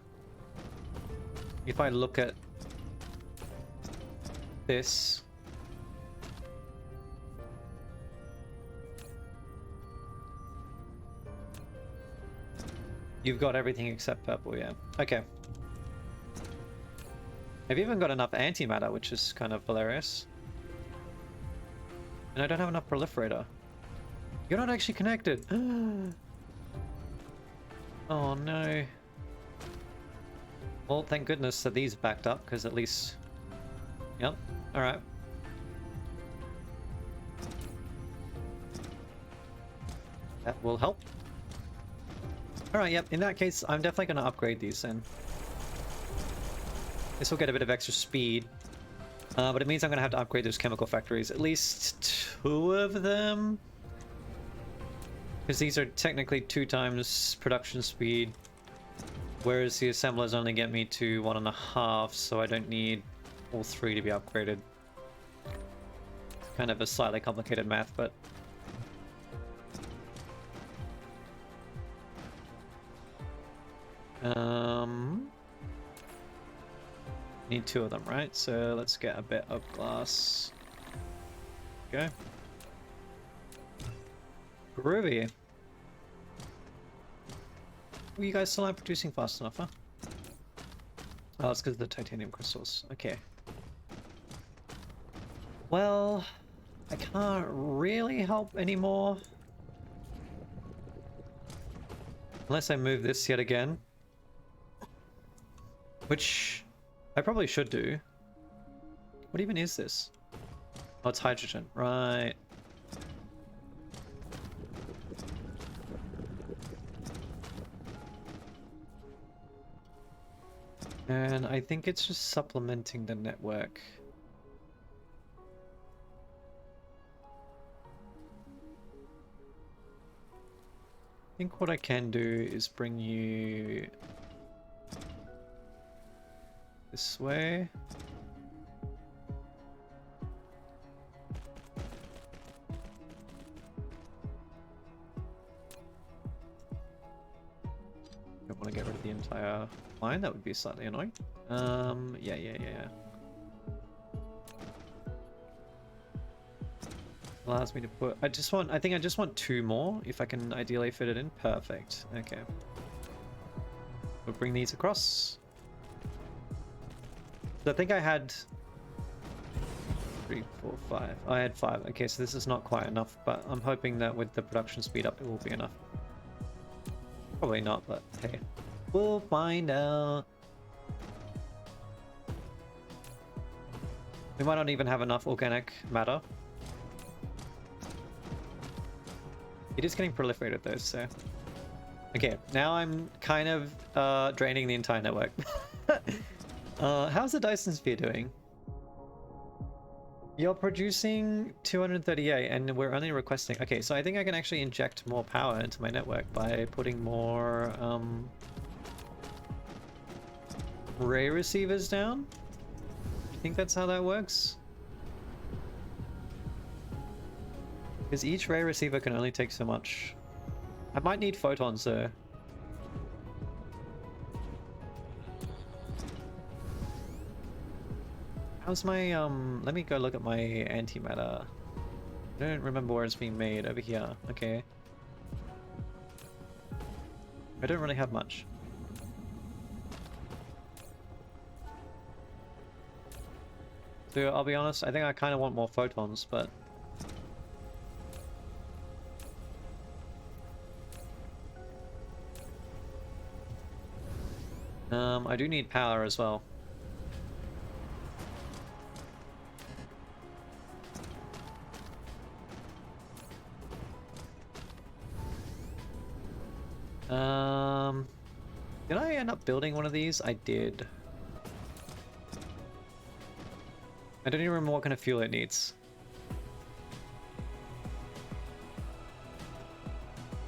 If I look at this... You've got everything except purple, yeah. Okay. I've even got enough antimatter, which is kind of hilarious. And I don't have enough proliferator. You're not actually connected! Oh no. Well, thank goodness that these backed up, because at least... Yep, alright. That will help. Alright, yep, in that case, I'm definitely going to upgrade these then. This will get a bit of extra speed. But it means I'm going to have to upgrade those chemical factories. At least 2 of them. Because these are technically 2 times production speed. Whereas the assemblers only get me to 1.5, so I don't need all 3 to be upgraded. Kind of a slightly complicated math, but... Need 2 of them, right? So let's get a bit of glass. Go. Groovy. Well, you guys still aren't producing fast enough, huh? Oh, it's because of the titanium crystals. Okay. Well, I can't really help anymore. Unless I move this yet again. Which I probably should do. What even is this? Oh, it's hydrogen. Right. And I think it's just supplementing the network. I think what I can do is bring you this way. Don't want to get rid of the entire line, that would be slightly annoying. Yeah. Allows me to put... I think I just want 2 more, if I can ideally fit it in. Perfect. Okay. We'll bring these across. So I think I had 3, 4, 5. I had 5. Okay, so this is not quite enough, but I'm hoping that with the production speed up, it will be enough. Probably not, but hey. We'll find out. We might not even have enough organic matter. It is getting proliferated though, so... Okay, now I'm kind of draining the entire network. How's the Dyson Sphere doing? You're producing 238 and we're only requesting... Okay, so I think I can actually inject more power into my network by putting more ray receivers down. I think that's how that works. Because each ray receiver can only take so much. I might need photons though. How's my, let me go look at my antimatter. I don't remember where it's being made. Over here. Okay. I don't really have much. So I'll be honest, I think I kind of want more photons, but... I do need power as well. Did I end up building one of these? I did. I don't even remember what kind of fuel it needs.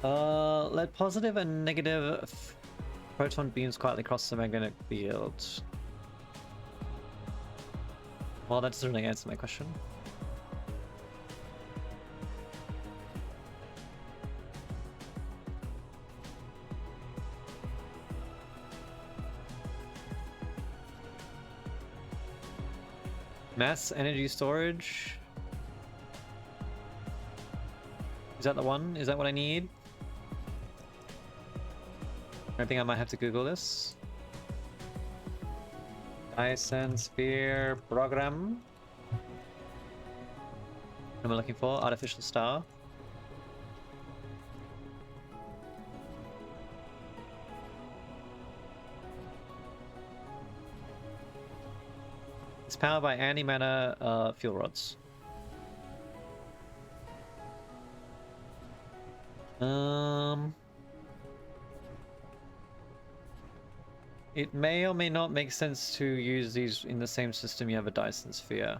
Let positive and negative proton beams quietly cross the magnetic field. Well, that doesn't really answer my question. Mass energy storage. Is that the one? Is that what I need? I think I might have to Google this. Dyson Sphere Program. What am I looking for? Artificial star. It's powered by antimatter fuel rods. It may or may not make sense to use these in the same system you have a Dyson Sphere.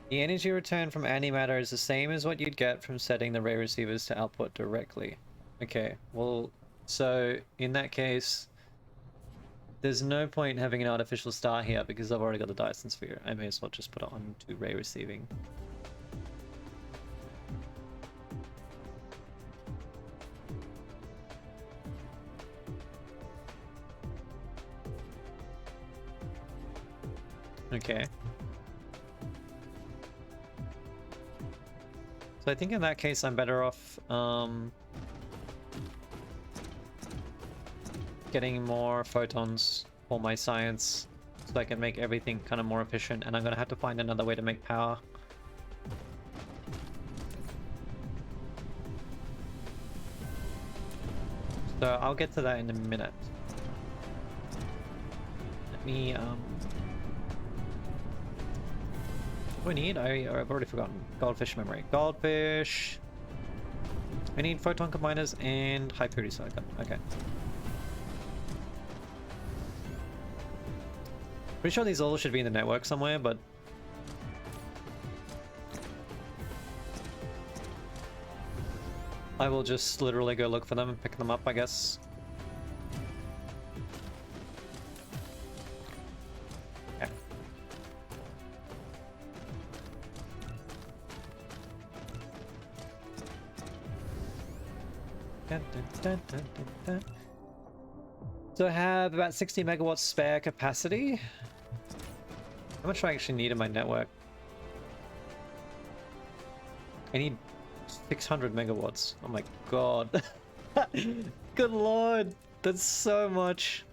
The energy return from antimatter is the same as what you'd get from setting the ray receivers to output directly. Okay, well, so in that case, there's no point having an artificial star here because I've already got a Dyson Sphere. I may as well just put it on to ray receiving. Okay. So I think in that case I'm better off getting more photons for my science so I can make everything kind of more efficient, and I'm gonna have to find another way to make power. So I'll get to that in a minute. Let me what do I need? I've already forgotten. Goldfish memory. Goldfish! I need photon combiners and high purity silicon. Okay. Pretty sure these all should be in the network somewhere, but... I will just literally go look for them and pick them up, I guess. Okay. Dun, dun, dun, dun, dun, dun. So I have about 60 megawatts spare capacity. How much do I actually need in my network? I need 600 megawatts. Oh my god. Good lord. That's so much.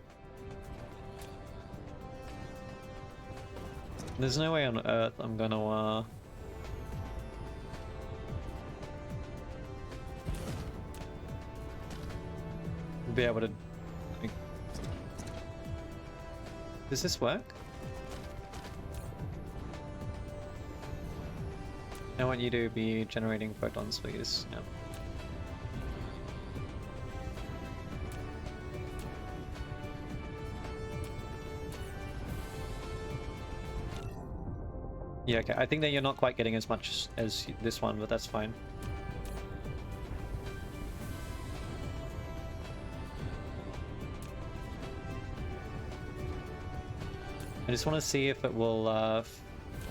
There's no way on Earth I'm gonna be able to... Does this work? I want you to be generating photons, please. Yeah. Yeah, okay. I think that you're not quite getting as much as this one, but that's fine. I just want to see if it will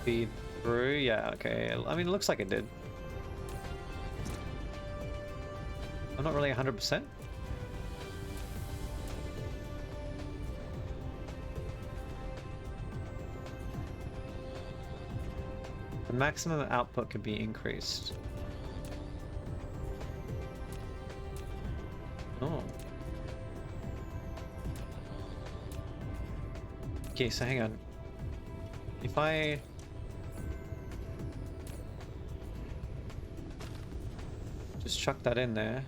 feed through. Yeah, okay. I mean, it looks like it did. I'm not really 100%. The maximum output could be increased. Oh. Okay, so hang on. If I... just chuck that in there.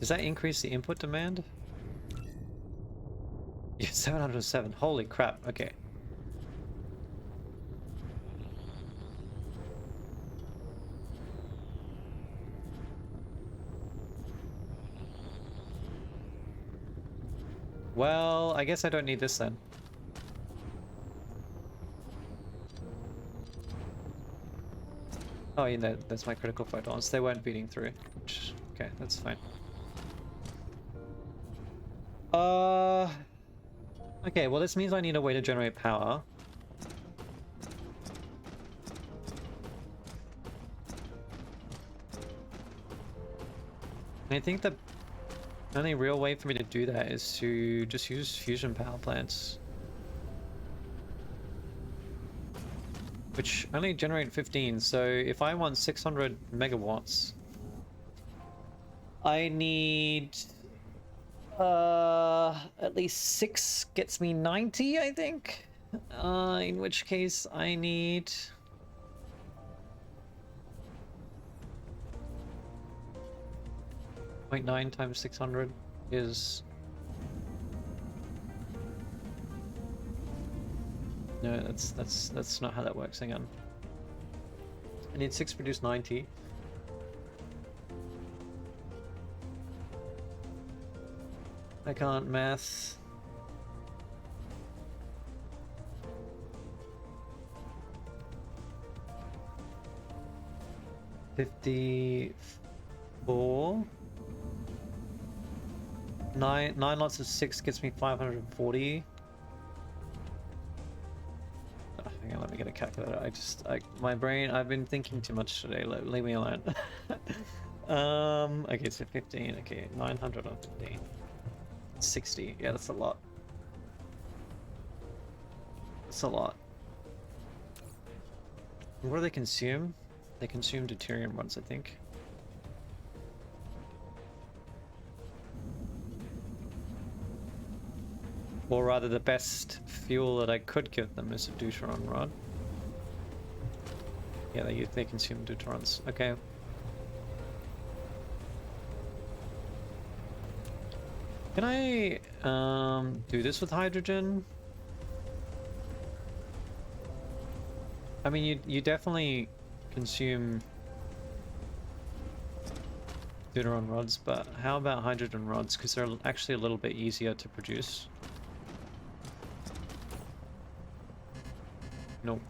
Does that increase the input demand? Yeah, 707. Holy crap. Okay. Well, I guess I don't need this then. Oh, yeah, that's my critical photons. They weren't feeding through. Which, okay, that's fine. Okay, well this means I need a way to generate power. I think the only real way for me to do that is to just use fusion power plants. Which only generate 15, so if I want 600 megawatts, I need... at least 6 gets me 90, I think? In which case I need... 0.9 times 600 is... No, that's not how that works. Hang on. I need 6 produce 90. I can't math. $54. 9 lots of 6 gets me 540. Hang on, let me get a calculator. My brain, I've been thinking too much today. Leave me alone. Okay, so 15. Okay, 915. 60. Yeah, that's a lot. That's a lot. What do they consume? They consume deuterium ones, I think. Or rather, the best fuel that I could give them is a deuteron rod. Yeah, they consume deuterons. Okay. Can I do this with hydrogen? I mean, you definitely consume deuteron rods, but how about hydrogen rods? Because they're actually a little bit easier to produce. Nope.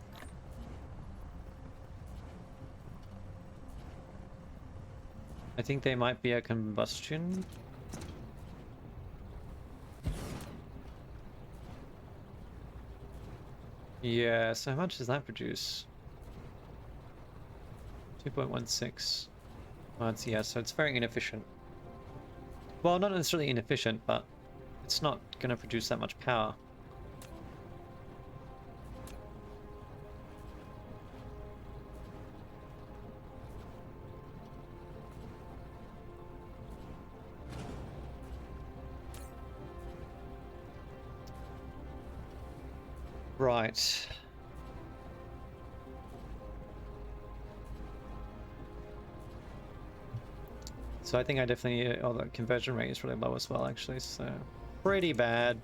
I think they might be a combustion. Yeah, so how much does that produce? 2.16. Oh, yeah, so it's very inefficient. Well, not necessarily inefficient, but it's not going to produce that much power. Right. So I think I definitely... Oh, the conversion rate is really low as well, actually, so... Pretty bad.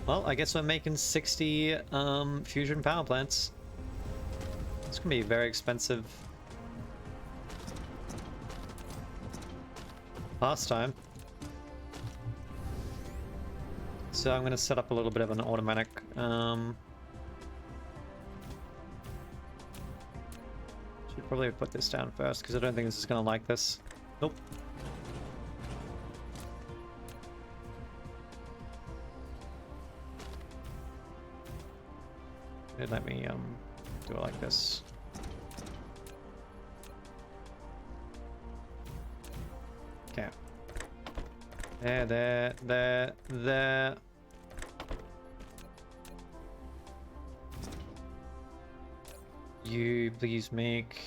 Well, I guess we're making 60 fusion power plants. It's gonna be very expensive pastime. So I'm gonna set up a little bit of an automatic should probably put this down first because I don't think this is gonna like this. Nope. Let me do it like this. Okay. There. You please make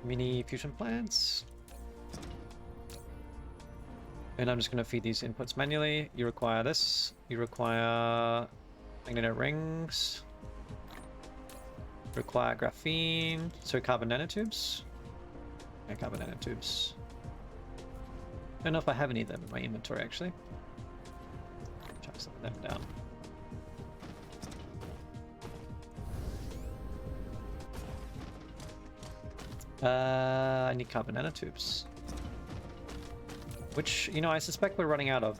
mini fusion plants. And I'm just going to feed these inputs manually. You require this. You require magnetic rings. Require graphene. So carbon nanotubes. Yeah, carbon nanotubes. I don't know if I have any of them in my inventory actually. Chuck some of them down. I need carbon nanotubes. Which, you know, I suspect we're running out of.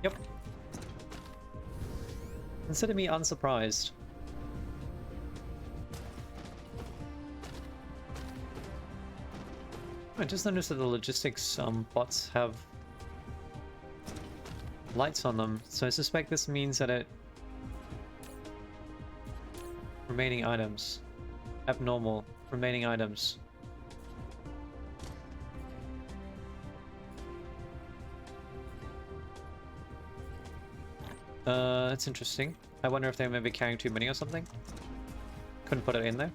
Yep. Consider me unsurprised. I just noticed that the logistics bots have lights on them, so I suspect this means that it... Remaining items. Abnormal. Remaining items. That's interesting. I wonder if they may be carrying too many or something. Couldn't put it in there.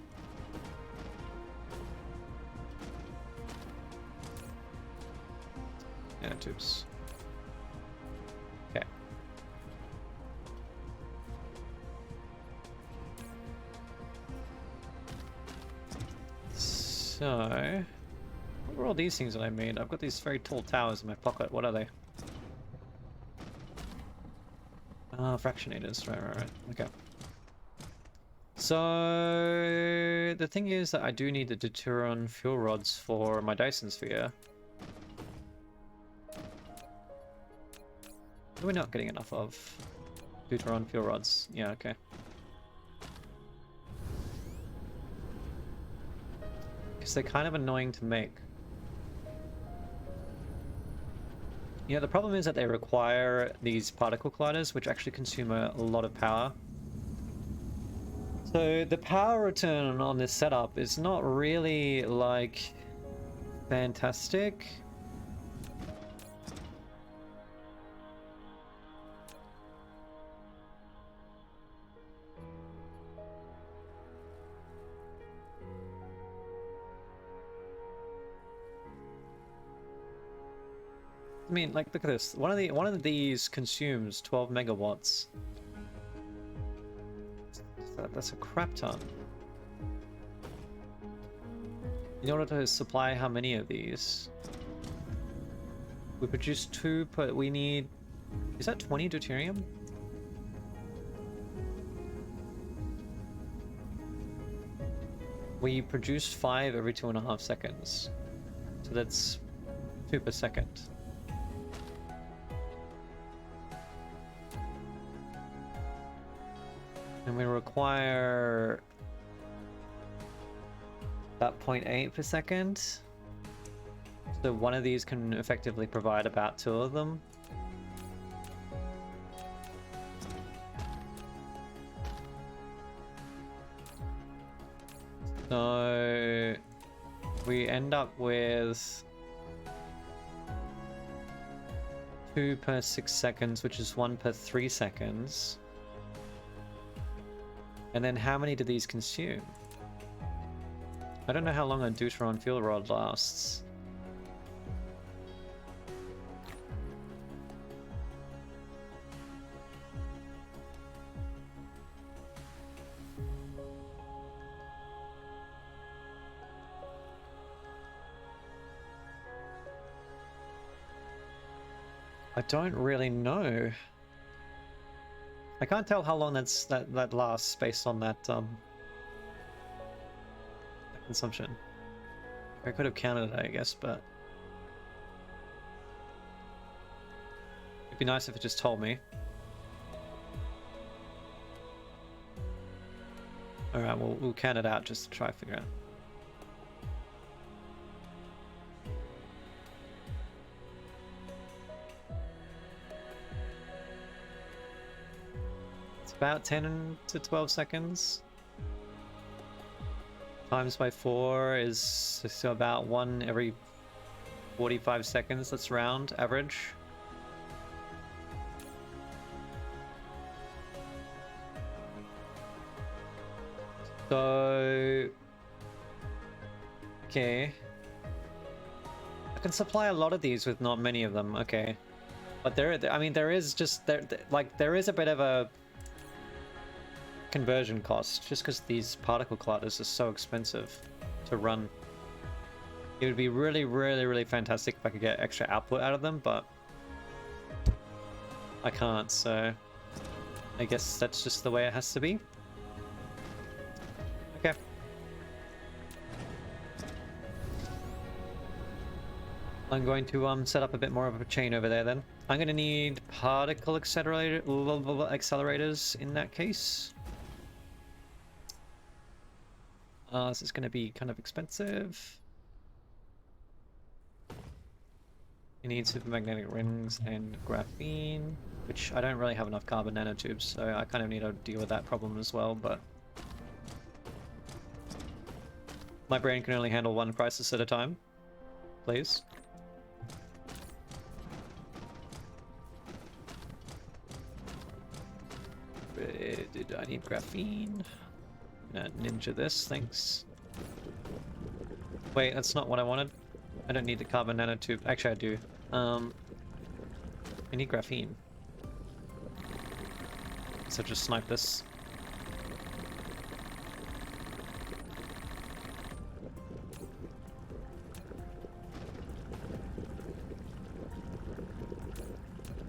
Nanotubes. Okay. So... what were all these things that I made? I've got these very tall towers in my pocket. What are they? Ah, fractionators. Right. Okay. So... the thing is that I do need the deuteron fuel rods for my Dyson Sphere. What are we not getting enough of? Deuteron fuel rods. Yeah, okay. Because they're kind of annoying to make. You know, the problem is that they require these particle colliders, which actually consume a lot of power. So the power return on this setup is not really, like, fantastic. I mean, like, look at this. One of these consumes 12 megawatts. That's a crap ton. In order to supply how many of these? We produce 2 per... we need... is that 20 deuterium? We produce 5 every 2.5 seconds. So that's 2 per second. And we require about 0.8 per second. So one of these can effectively provide about 2 of them. So we end up with 2 per 6 seconds, which is 1 per 3 seconds. And then how many do these consume? I don't know how long a deuteron fuel rod lasts. I don't really know. I can't tell how long that lasts based on that consumption. I could have counted it, I guess, but it'd be nice if it just told me. All right, we'll count it out just to try to figure out. About 10 to 12 seconds. Times by 4 is so about 1 every 45 seconds. That's round average. So Okay. I can supply a lot of these with not many of them. Okay. But I mean, there is just like there is a bit of a conversion cost just because these particle colliders are so expensive to run. It would be really, really, really fantastic if I could get extra output out of them, but I can't, so I guess that's just the way it has to be. Okay. I'm going to set up a bit more of a chain over there then. I'm going to need particle accelerators in that case. This is going to be kind of expensive. You need supermagnetic rings and graphene, which I don't really have enough carbon nanotubes, so I kind of need to deal with that problem as well, but my brain can only handle one crisis at a time. Please. Did I need graphene? Ninja this, thanks. Wait, that's not what I wanted. I don't need the carbon nanotube. Actually, I do. I need graphene. So just snipe this.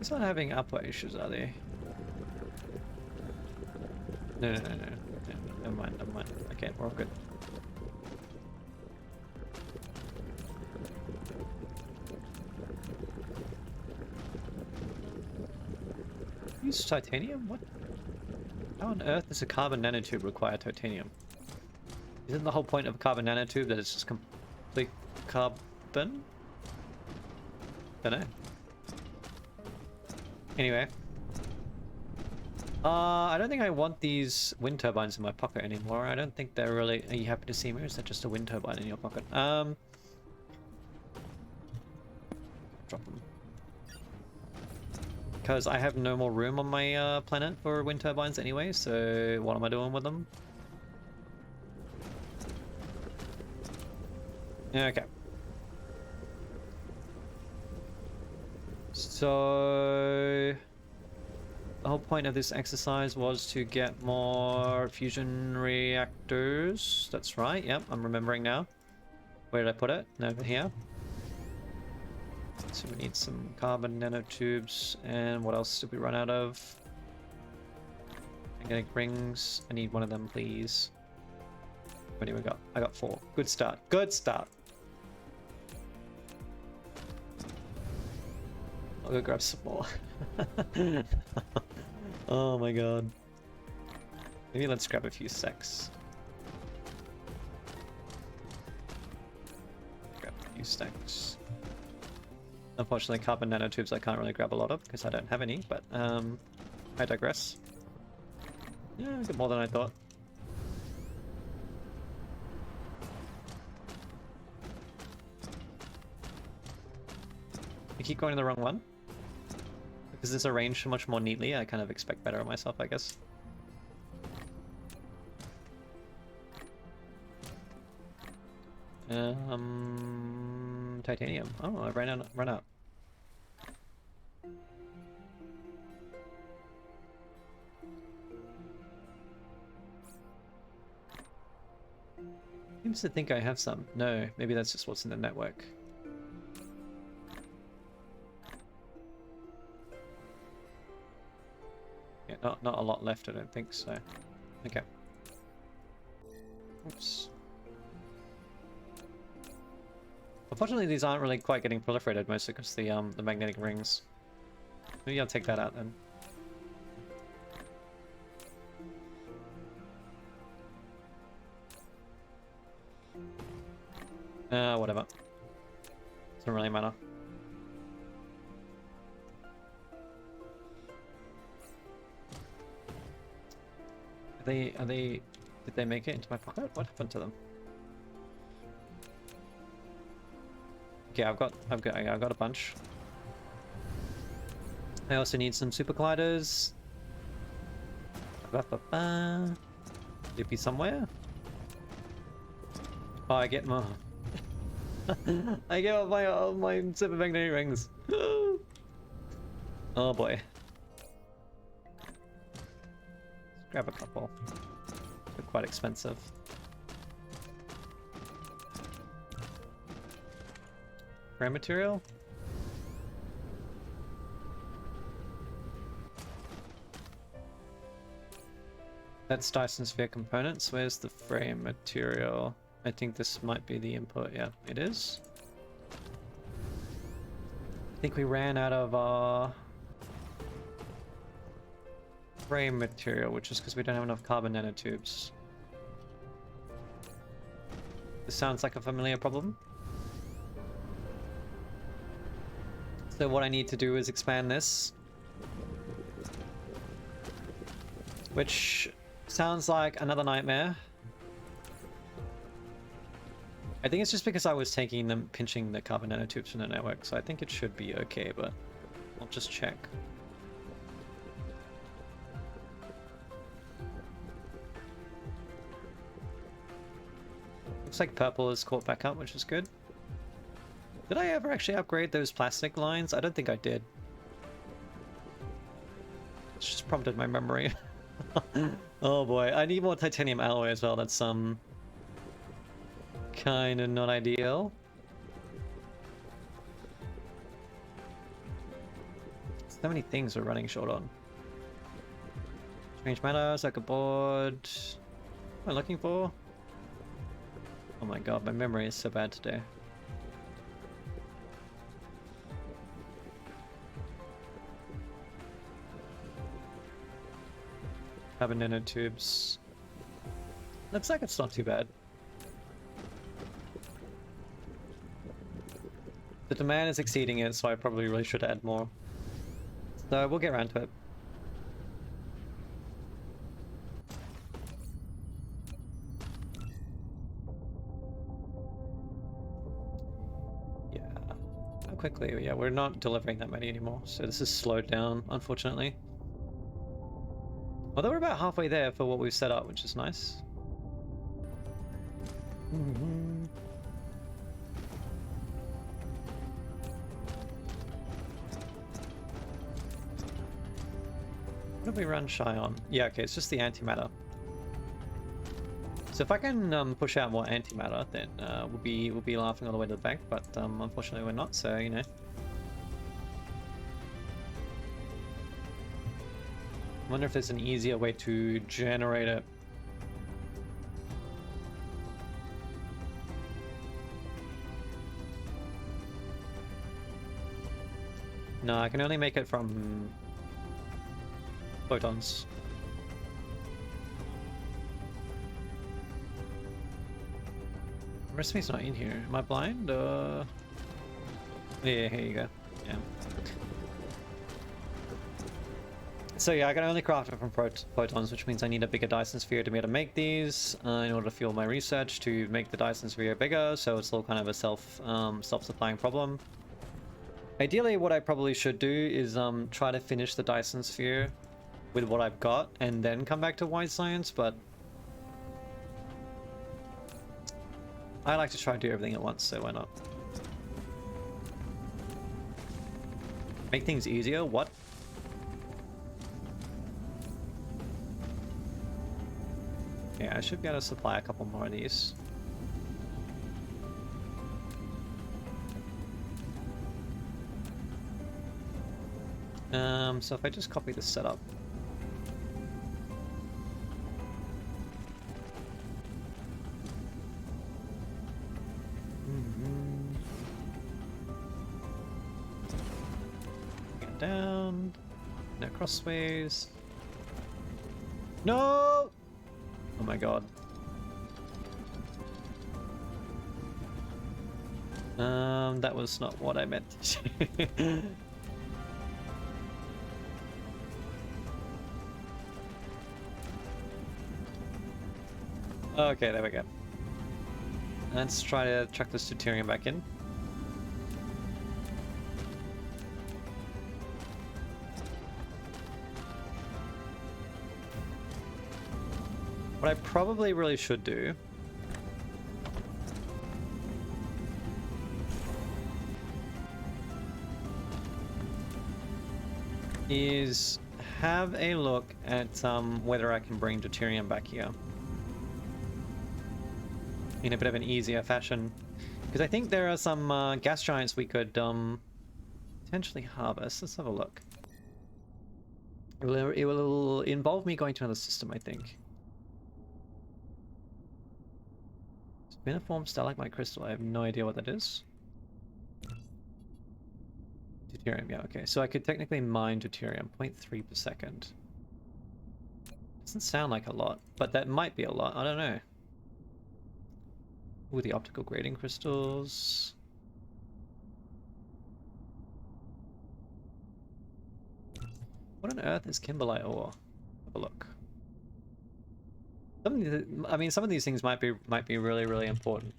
It's not having output issues, are they? No. Never mind. Okay, we're all good. Use titanium? What? How on earth does a carbon nanotube require titanium? Isn't the whole point of a carbon nanotube that it's just complete carbon? Don't know. Anyway. I don't think I want these wind turbines in my pocket anymore. I don't think they're really... Are you happy to see me, or is that just a wind turbine in your pocket? Drop them. Because I have no more room on my planet for wind turbines anyway, so what am I doing with them? Okay. So... the whole point of this exercise was to get more fusion reactors. That's right, yep, I'm remembering now. Where did I put it? Over here. So we need some carbon nanotubes, and what else did we run out of? Magnetic rings. I need one of them, please. What do we got? I got 4. Good start. Good start. I'll go grab some more. Oh my god. Maybe let's grab a few secs. Grab a few stacks. Unfortunately, carbon nanotubes I can't really grab a lot of because I don't have any, but I digress. Yeah, I got more than I thought. I keep going to the wrong one. Because it's arranged so much more neatly, I kind of expect better of myself, I guess. Titanium. Oh, I ran out. Seems to think I have some. No, maybe that's just what's in the network. Yeah, not a lot left, I don't think so. Okay. Oops. Unfortunately, these aren't really quite getting proliferated, mostly because the magnetic rings. Maybe I'll take that out then. Whatever. Doesn't really matter. Did they make it into my pocket? What happened to them? Okay, I've got a bunch. I also need some super gliders. It'd be somewhere. Oh, I get more. I gave up my super magnetic rings. Oh boy. Let's grab a couple. They're quite expensive. Frame material? That's Dyson Sphere components. Where's the frame material? I think this might be the input. Yeah, it is. I think we ran out of our frame material, which is because we don't have enough carbon nanotubes. This sounds like a familiar problem. So what I need to do is expand this, which sounds like another nightmare. I think it's just because I was pinching the carbon nanotubes from the network, so I think it should be okay, but I'll just check. Looks like purple is caught back up, which is good. Did I ever actually upgrade those plastic lines? I don't think I did. It's just prompted my memory. Oh boy, I need more titanium alloy as well. That's kind of not ideal. So many things we're running short on. Strange matter, circuit board. What am I looking for? Oh my god, my memory is so bad today. Carbon nanotubes. Looks like it's not too bad. The demand is exceeding it, so I probably really should add more. So we'll get around to it. Yeah. How quickly? Yeah, we're not delivering that many anymore, so this is slowed down, unfortunately. Although we're about halfway there for what we've set up, which is nice. What did we run shy on? Yeah, okay, it's just the antimatter. So if I can push out more antimatter, then we'll be laughing all the way to the bank. But unfortunately, we're not. So you know. I wonder if there's an easier way to generate it. No, I can only make it from photons. The recipe's not in here. Am I blind? Yeah, here you go. Yeah. So yeah, I can only craft it from photons, which means I need a bigger Dyson Sphere to be able to make these in order to fuel my research to make the Dyson Sphere bigger. So it's all kind of a self-supplying problem. Ideally, what I probably should do is try to finish the Dyson Sphere with what I've got and then come back to white science, but I like to try and do everything at once, so why not? Make things easier? What? Yeah, I should be able to supply a couple more of these. So if I just copy the setup. Get down. No crossways. No! Oh my god. That was not what I meant. Okay, there we go. Let's try to chuck this deuterium back in. What I probably really should do is have a look at whether I can bring deuterium back here in a bit of an easier fashion, because I think there are some gas giants we could potentially harvest. Let's have a look. It will involve me going to another system, I think. Spiniform stalagmite crystal. I have no idea what that is. Deuterium, yeah, okay. So I could technically mine deuterium, 0.3 per second. Doesn't sound like a lot, but that might be a lot. I don't know. Ooh, the optical grading crystals. What on earth is kimberlite ore? Have a look. I mean, some of these things might be really, really important.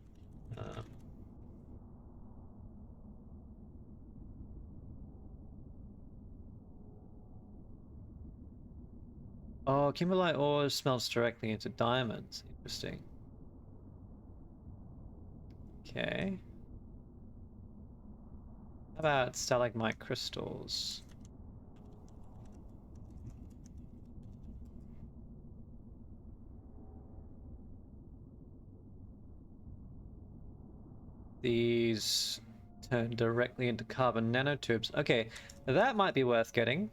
Oh, kimberlite ore smelts directly into diamonds. Interesting. Okay. How about stalagmite crystals? These turn directly into carbon nanotubes. Okay, that might be worth getting.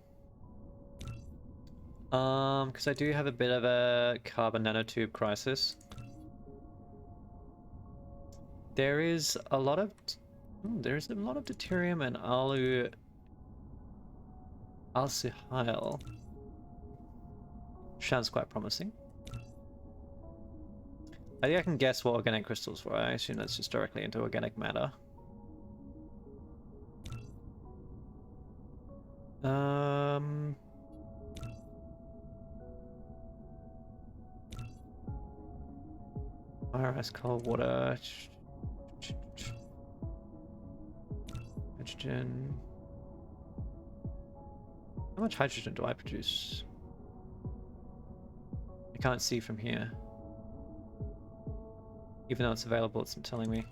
Because I do have a bit of a carbon nanotube crisis. There is a lot of deuterium and alcyhyl. Sounds quite promising. I think I can guess what organic crystals were. I assume that's just directly into organic matter. Fire, ice, cold water. Hydrogen. How much hydrogen do I produce? I can't see from here. Even though it's available, it's not telling me.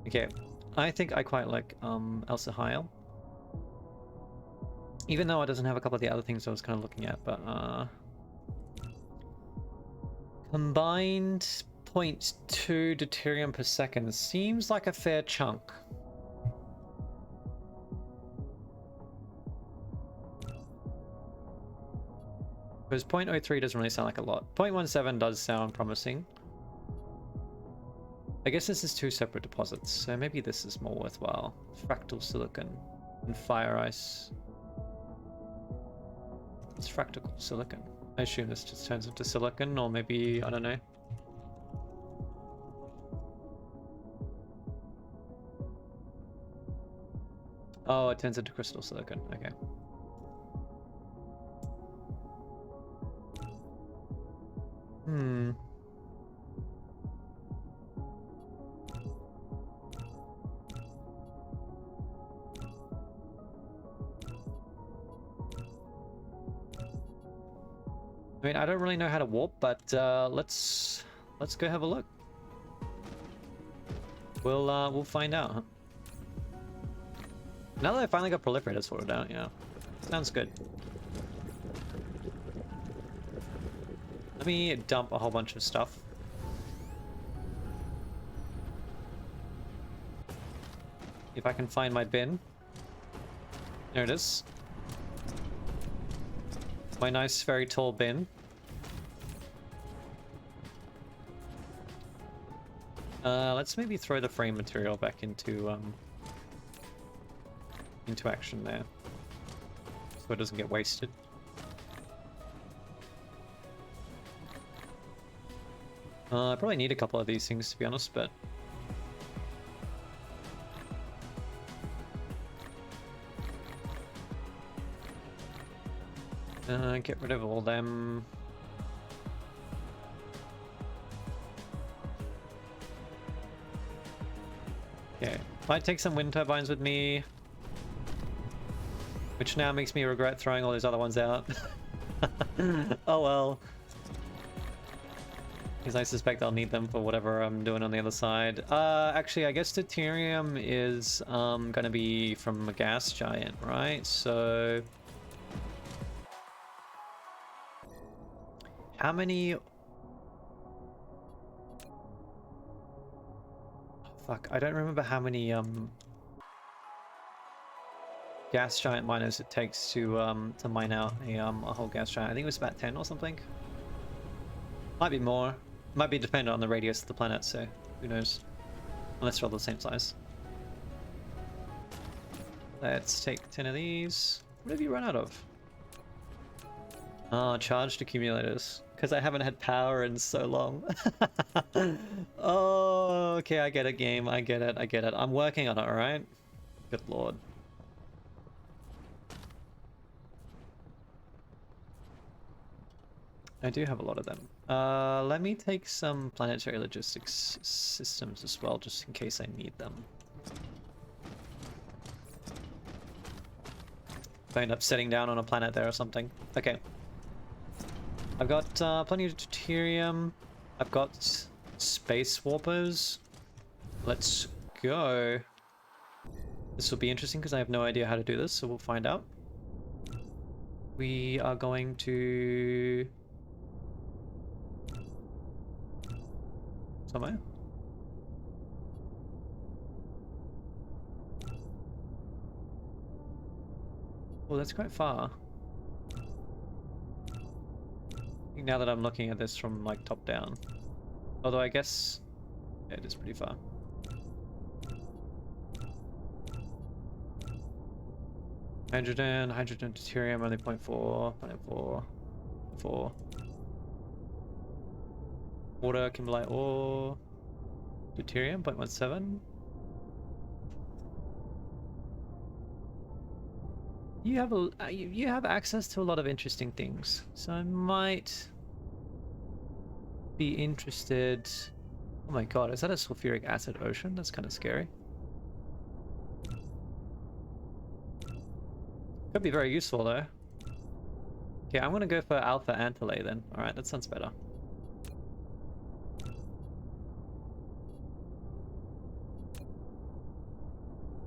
Okay, I think I quite like alcyhyl. Even though it doesn't have a couple of the other things I was kind of looking at, but combined 0.2 deuterium per second seems like a fair chunk. Because 0.03 doesn't really sound like a lot. 0.17 does sound promising. I guess this is two separate deposits, so maybe this is more worthwhile. Fractal silicon and fire ice. It's fractal silicon. I assume this just turns into silicon, or maybe, I don't know. Oh, it turns into crystal silicon. Okay. I mean, I don't really know how to warp, but let's go have a look. We'll find out. Huh? Now that I finally got proliferators sorted out, yeah, sounds good. Let me dump a whole bunch of stuff. If I can find my bin. There it is. My nice, very tall bin. Let's maybe throw the frame material back into action there, so it doesn't get wasted. I probably need a couple of these things, to be honest, but get rid of all them. Okay, might take some wind turbines with me, which now makes me regret throwing all those other ones out. Oh well. Because I suspect I'll need them for whatever I'm doing on the other side. Actually, I guess deuterium is gonna be from a gas giant, right? So how many... Oh, fuck, I don't remember how many gas giant miners it takes to mine out a whole gas giant. I think it was about 10 or something. Might be more. Might be dependent on the radius of the planet, so who knows? Unless they're all the same size. Let's take 10 of these. What have you run out of? Oh, charged accumulators. Because I haven't had power in so long. Oh, okay, I get it, game. I get it, I get it. I'm working on it, alright? Good lord. I do have a lot of them. Let me take some planetary logistics systems as well, just in case I need them. If I end up setting down on a planet there or something. Okay. I've got plenty of deuterium. I've got space warpers. Let's go. This will be interesting because I have no idea how to do this, so we'll find out. We are going to... somewhere. Oh, that's quite far. I think now that I'm looking at this from like top down. Although I guess yeah, it is pretty far. Hydrogen, deuterium, only 0.4, 0.4, 4. Water, kimberlite ore, deuterium, 0.17. You have you have access to a lot of interesting things, so I might be interested. Oh my god, is that a sulfuric acid ocean? That's kind of scary. Could be very useful though. Okay, I'm gonna go for alpha antile then. All right, that sounds better.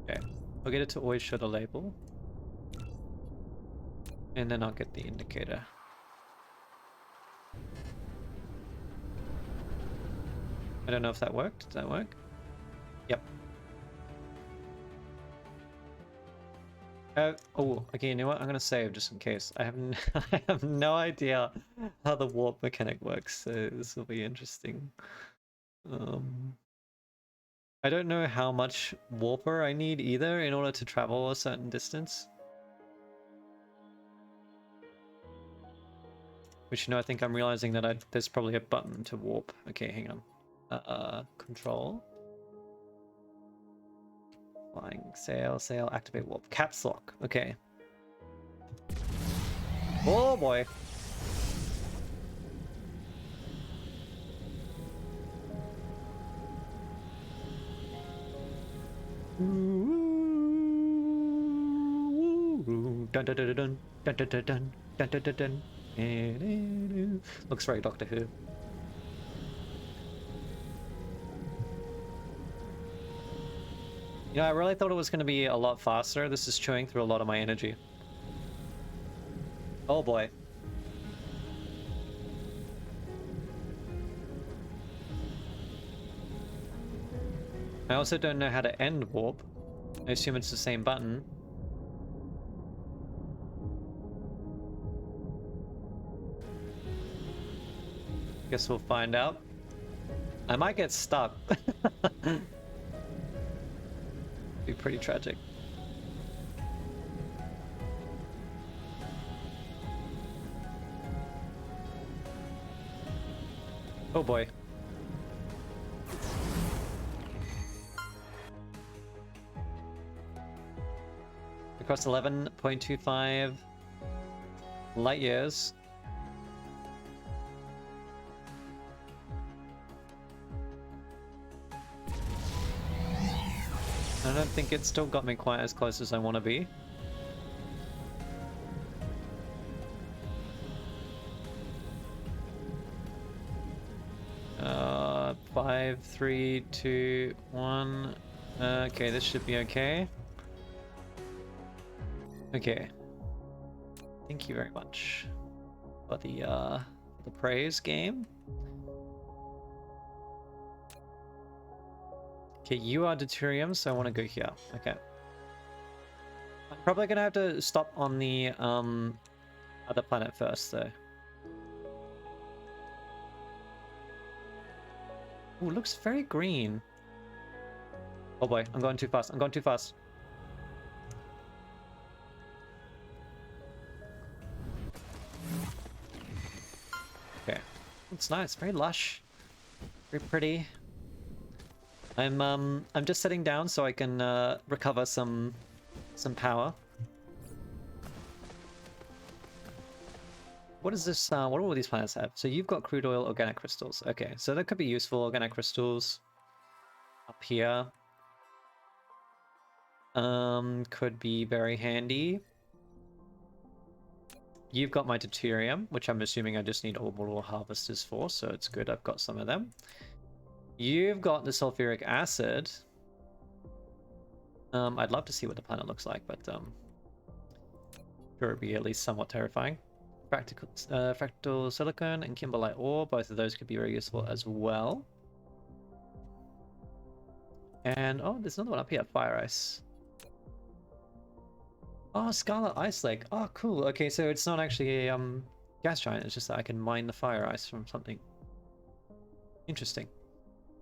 Okay, I'll get it to always show the label. And then I'll get the indicator. I don't know if that worked. Did that work? Yep. Oh, okay, you know what? I'm gonna save just in case. I have no idea how the warp mechanic works, so this will be interesting. I don't know how much warper I need either in order to travel a certain distance. Which, you know, I think I'm realizing that there's probably a button to warp. Okay, hang on. Control. Flying, sail, activate warp. Caps lock. Okay. Oh boy. Dun dun dun dun dun dun dun dun dun dun dun dun. Looks very Doctor Who. Yeah, I really thought it was going to be a lot faster. This is chewing through a lot of my energy. Oh boy. I also don't know how to end warp. I assume it's the same button. Guess we'll find out. I might get stuck. Be pretty tragic. Oh boy. Across 11.25 light years. I don't think it's still got me quite as close as I want to be. 5, 3, 2, 1. Okay, this should be okay. Okay. Thank you very much for the praise, game. Okay, you are deuterium, so I want to go here. Okay. I'm probably gonna have to stop on the other planet first, though. Ooh, looks very green. Oh boy, I'm going too fast. I'm going too fast. Okay. It's nice, very lush. Very pretty. I'm just sitting down so I can recover some power. What is this? What do all these planets have? So you've got crude oil, organic crystals. Okay, so that could be useful. Organic crystals up here. Could be very handy. You've got my deuterium, which I'm assuming I just need orbital harvesters for, so it's good I've got some of them. You've got the sulfuric acid. I'd love to see what the planet looks like, but sure it'd be at least somewhat terrifying. Fractal silicon and kimberlite ore, both of those could be very useful as well. And oh, there's another one up here, fire ice. Oh, Scarlet Ice Lake. Oh, cool. Okay, so it's not actually a gas giant, it's just that I can mine the fire ice from something. Interesting.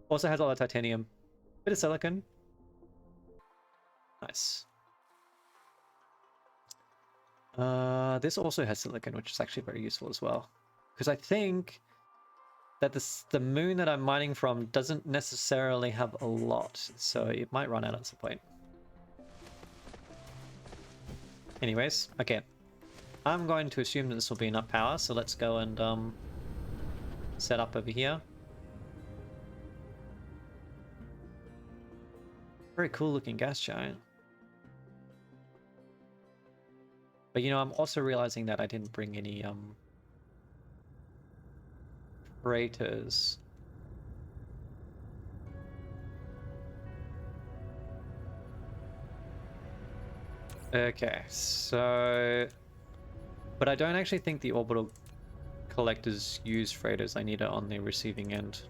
Also has a lot of titanium. Bit of silicon. Nice. This also has silicon, which is actually very useful as well. Because I think that the moon that I'm mining from doesn't necessarily have a lot, so it might run out at some point. Anyways, okay. I'm going to assume that this will be enough power, so let's go and set up over here. Very cool looking gas giant. But you know, I'm also realizing that I didn't bring any freighters. Okay, so... But I don't actually think the orbital collectors use freighters. I need it on the receiving end.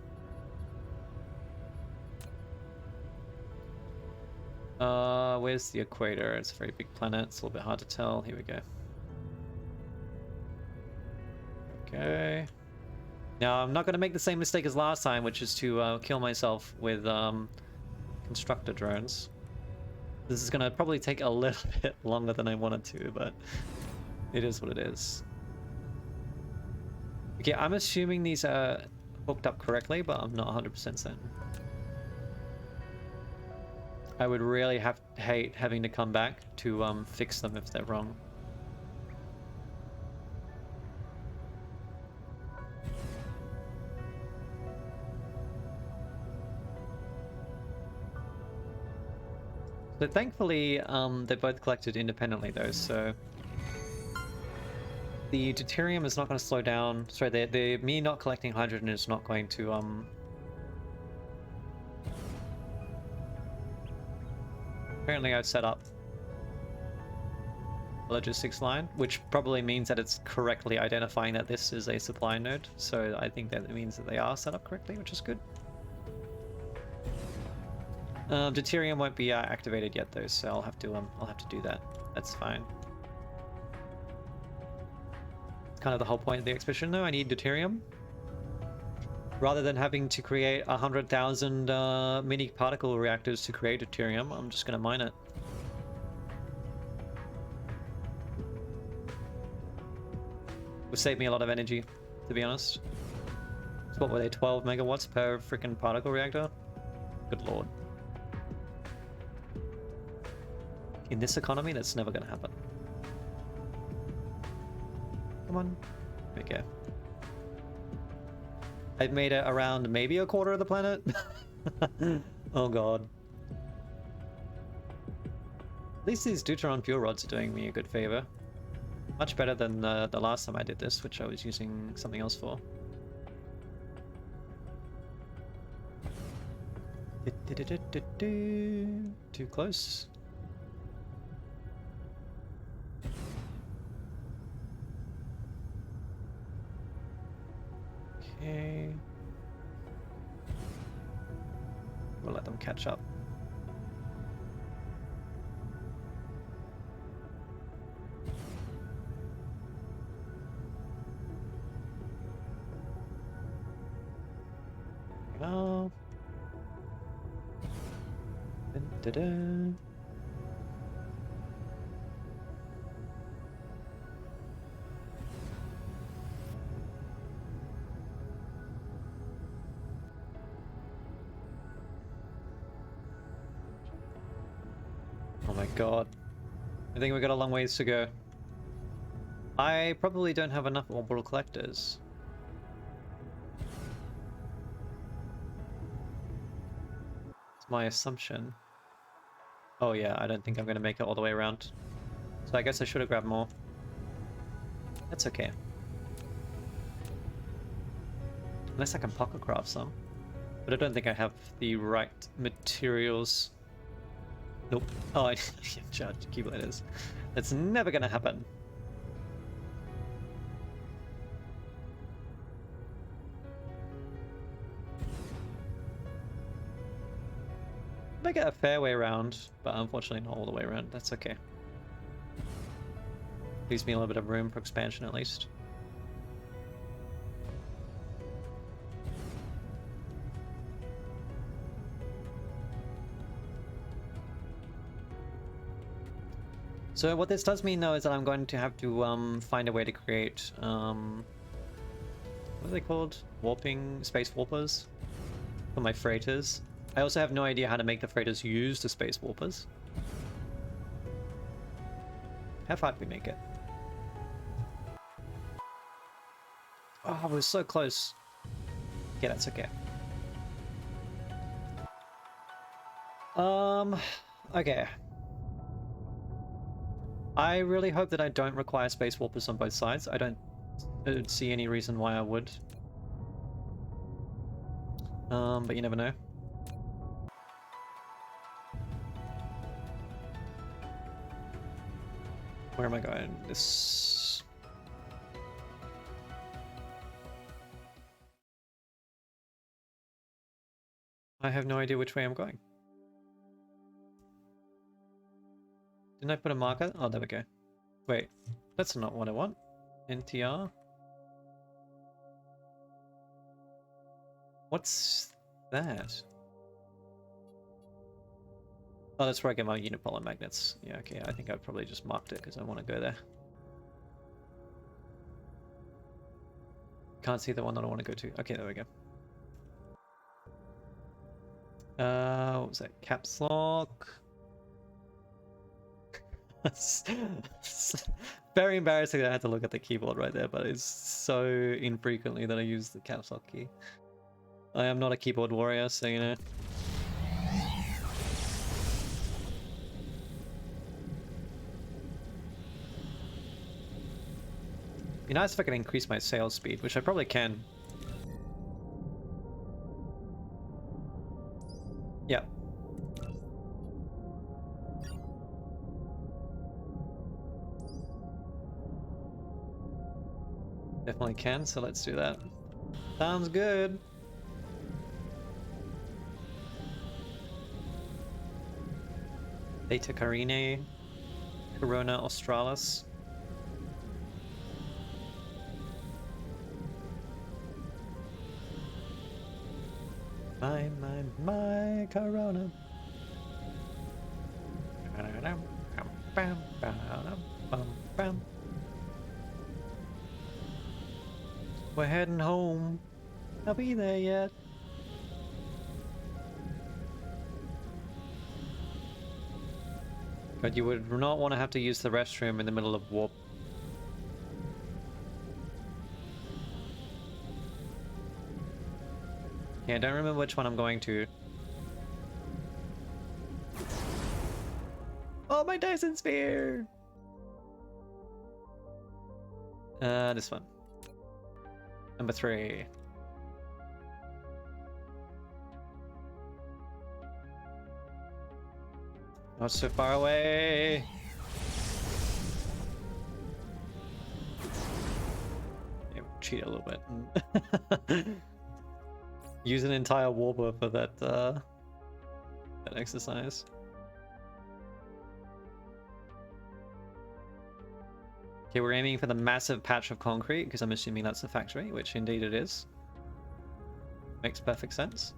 Where's the equator? It's a very big planet. It's a little bit hard to tell. Here we go. Okay. Now, I'm not going to make the same mistake as last time, which is to kill myself with constructor drones. This is going to probably take a little bit longer than I wanted to, but it is what it is. Okay, I'm assuming these are hooked up correctly, but I'm not 100% certain. I would really hate having to come back to fix them if they're wrong. So thankfully, they're both collected independently though, so... The deuterium is not going to slow down. Sorry, me not collecting hydrogen is not going to, Apparently I've set up a logistics line, which probably means that it's correctly identifying that this is a supply node. So I think that means that they are set up correctly, which is good. Deuterium won't be activated yet though, so I'll have to do that. That's fine. It's kind of the whole point of the expedition though. I need deuterium. Rather than having to create 100,000 mini particle reactors to create deuterium, I'm just going to mine it. Would save me a lot of energy, to be honest. So what were they, 12 megawatts per freaking particle reactor? Good lord. In this economy, that's never going to happen. Come on. Okay. I've made it around maybe a quarter of the planet. Oh god. At least these deuteron fuel rods are doing me a good favor. Much better than the last time I did this, which I was using something else for. Too close. Okay. We'll let them catch up. Oh. Dun-dun-dun. Oh my god. I think we've got a long ways to go. I probably don't have enough orbital collectors. It's my assumption. Oh yeah, I don't think I'm going to make it all the way around. So I guess I should have grabbed more. That's okay. Unless I can pocket craft some. But I don't think I have the right materials. Nope. Oh, I charged accumulators. That's never going to happen. Make it a fair way around, but unfortunately not all the way around. That's okay. Leaves me a little bit of room for expansion at least. So what this does mean though is that I'm going to have to find a way to create what are they called? Warping space warpers for my freighters. I also have no idea how to make the freighters use the space warpers. How far did we make it? Oh, we're so close. Yeah, that's okay. Okay. I really hope that I don't require space warpers on both sides. I don't see any reason why I would. But you never know. Where am I going? This... I have no idea which way I'm going. Didn't I put a marker? Oh, there we go. Wait, that's not what I want. NTR? What's that? Oh, that's where I get my unipolar magnets. Yeah, okay, I think I probably just marked it because I want to go there. Can't see the one that I want to go to. Okay, there we go. What was that? Caps lock. It's very embarrassing that I had to look at the keyboard right there, but it's so infrequently that I use the caps lock key. I am not a keyboard warrior, so you know. Be nice if I could increase my sales speed, which I probably can. Yeah. Definitely can, so let's do that. Sounds good. Beta Carine, Corona Australis. My Corona. We're heading home. I'll be there yet. But you would not want to have to use the restroom in the middle of warp. Yeah, I don't remember which one I'm going to. Oh, my Dyson Sphere! This one. Number 3. Not so far away. Yeah, cheat a little bit. Use an entire warper for that that exercise. Okay, we're aiming for the massive patch of concrete because I'm assuming that's the factory, which indeed it is. Makes perfect sense.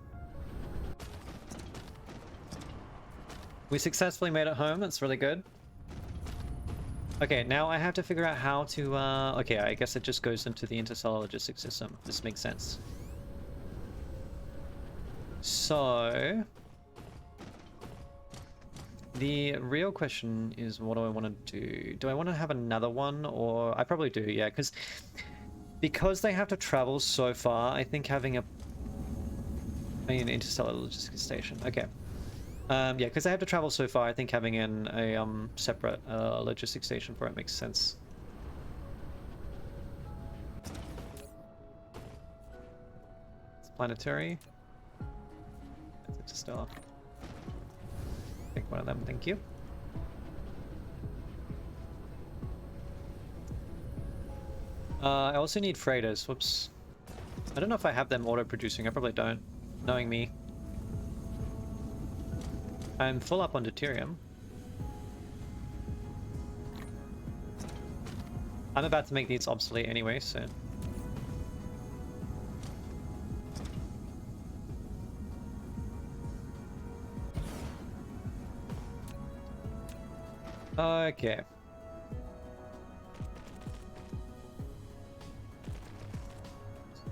We successfully made it home. That's really good. Okay, now I have to figure out how to... okay, I guess it just goes into the interstellar logistics system. This makes sense. So... the real question is, what do I want to do? Do I want to have another one? Or... I probably do, yeah, because they have to travel so far, I think having a... I mean, interstellar logistics station. Okay. Yeah, because they have to travel so far, I think having a separate logistics station for it makes sense. It's planetary. That's interstellar. Pick one of them, thank you. I also need freighters. Whoops. I don't know if I have them auto-producing. I probably don't, knowing me. I'm full up on deuterium. I'm about to make these obsolete anyway, so... okay.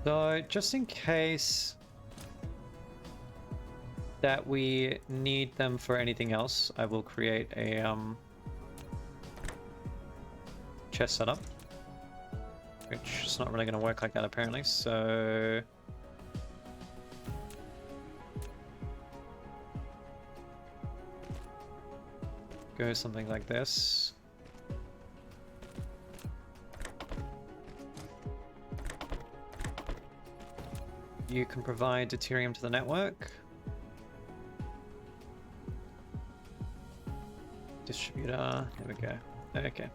So, just in case that we need them for anything else, I will create a chest setup, which is not really going to work like that apparently, so... go something like this. You can provide deuterium to the network. Distributor, there we go. Okay.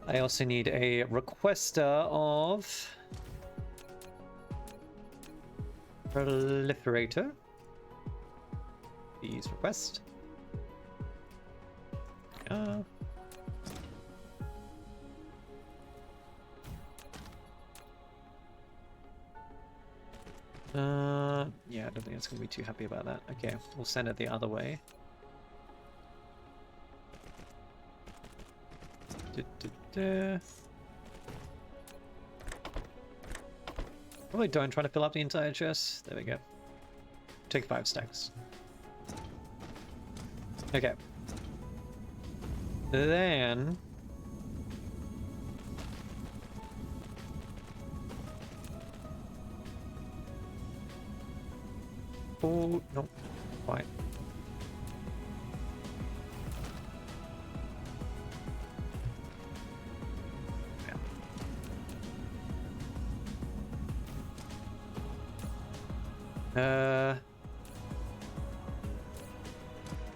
I also need a requester of proliferator. Please request. Yeah, I don't think it's going to be too happy about that. Okay, we'll send it the other way. Probably don't try to fill up the entire chest. There we go. Take 5 stacks. Okay. Then... oh, no. Fine.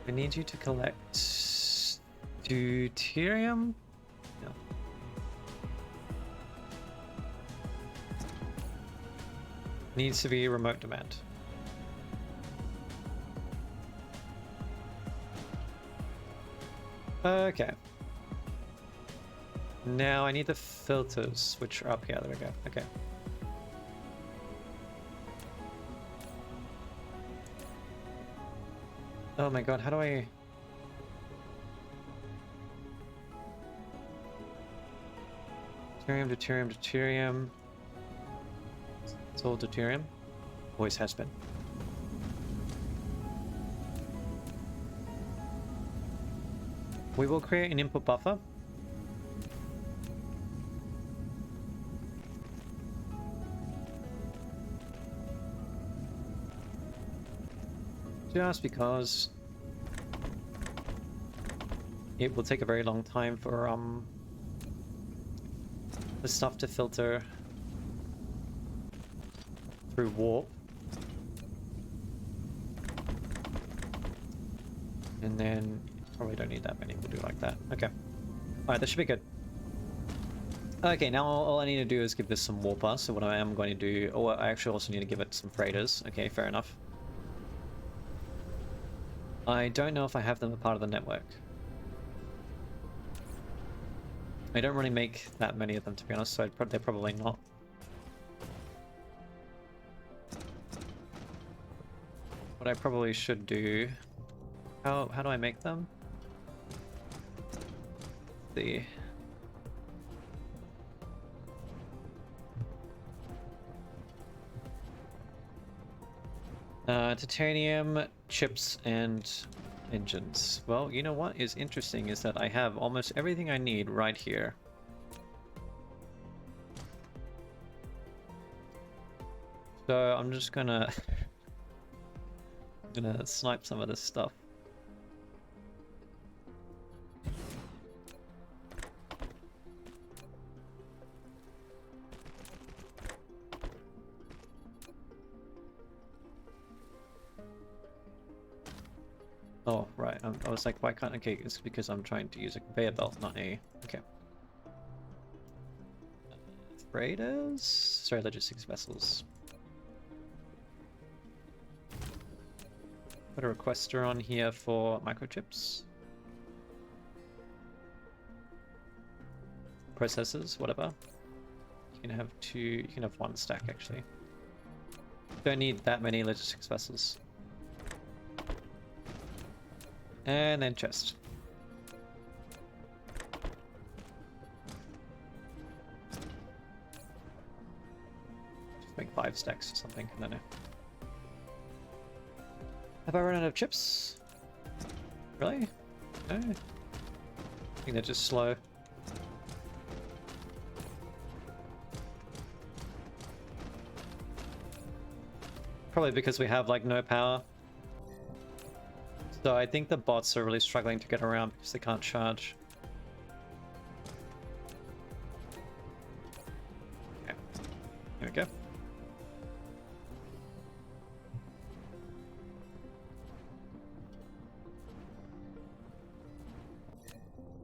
I need you to collect deuterium? No. Needs to be remote demand. Okay. Now I need the filters, which are up here. There we go. Okay. Oh my god, how do I... deuterium. It's all deuterium. Always has been. We will create an input buffer. Just because it will take a very long time for the stuff to filter through warp. And then probably don't need that many. We'll do it like that. Okay. Alright, that should be good. Okay, now all I need to do is give this some warper. So what I am going to do... Oh, I actually also need to give it some freighters. Okay, fair enough. I don't know if I have them a part of the network. I don't really make that many of them, to be honest, so they're probably not. What I probably should do... How do I make them? The... titanium, chips, and engines. Well, you know what is interesting is that I have almost everything I need right here. So I'm just gonna... I'm gonna snipe some of this stuff. Oh, right. I was like, why can't... Okay, it's because I'm trying to use a conveyor belt, not a... Okay. Freighters? Sorry, logistics vessels. Put a requester on here for microchips. Processors, whatever. You can have two... You can have one stack, actually. Don't need that many logistics vessels. And then chest. Just make 5 stacks or something, I don't know. Have I run out of chips? Really? No? I think they're just slow. Probably because we have like no power. So I think the bots are really struggling to get around because they can't charge. Okay. Here we go.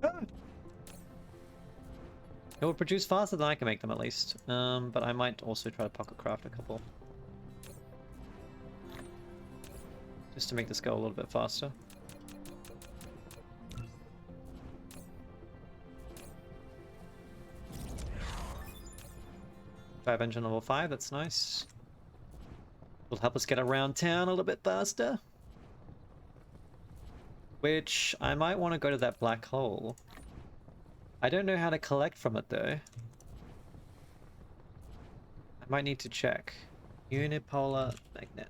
Ah! It will produce faster than I can make them at least. But I might also try to pocket craft a couple. Just to make this go a little bit faster. Drive engine level 5, that's nice. Will help us get around town a little bit faster. Which, I might want to go to that black hole. I don't know how to collect from it though. I might need to check. Unipolar magnet.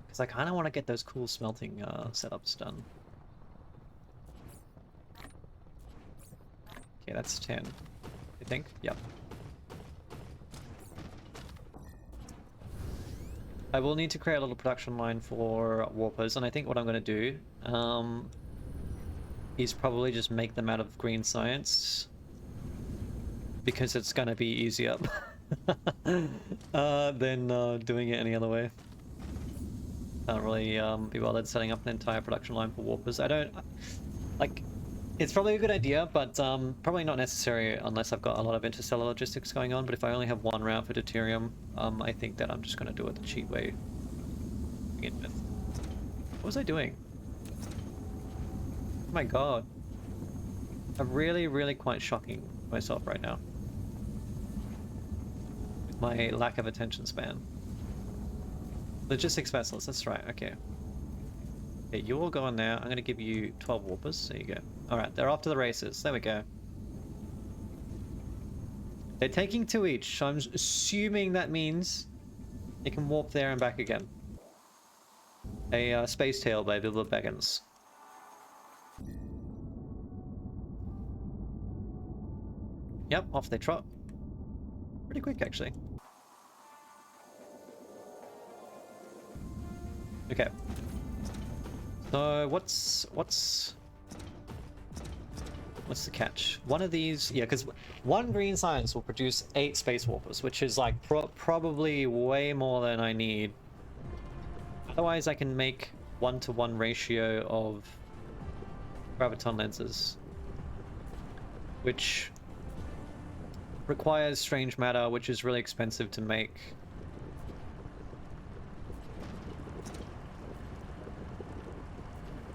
Because I kind of want to get those cool smelting setups done. Okay, that's 10. I think? Yep. I will need to create a little production line for warpers, and I think what I'm going to do is probably just make them out of green science. Because it's going to be easier than doing it any other way. Can't really be bothered setting up an entire production line for warpers. I don't... Like, it's probably a good idea, but probably not necessary unless I've got a lot of interstellar logistics going on. But if I only have one route for deuterium, I think that I'm just going to do it the cheap way to begin with. What was I doing? Oh my god. I'm really quite shocking myself right now. With my lack of attention span. Logistics vessels, that's right, okay. Okay, you all go on now. I'm going to give you 12 warpers. There you go. Alright, they're off to the races. There we go. They're taking 2 each. So I'm assuming that means they can warp there and back again. A space tail by Bilbo Baggins. Yep, off they trot. Pretty quick, actually. Okay. So what's the catch? One of these, yeah, because one green science will produce 8 space warpers, which is like probably way more than I need Otherwise, I can make 1-to-1 ratio of graviton lenses, which requires strange matter, which is really expensive to make.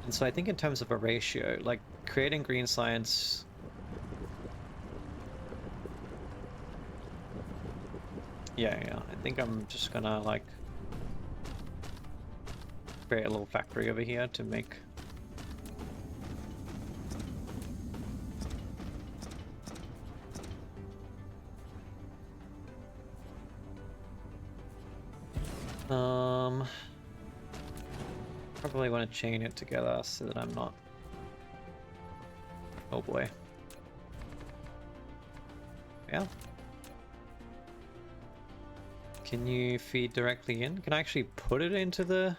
And so I think in terms of a ratio, like creating green science, yeah, I think I'm just gonna like create a little factory over here to make probably want to chain it together so that I'm not, oh boy, yeah. Can you feed directly in? Can I actually put it into the...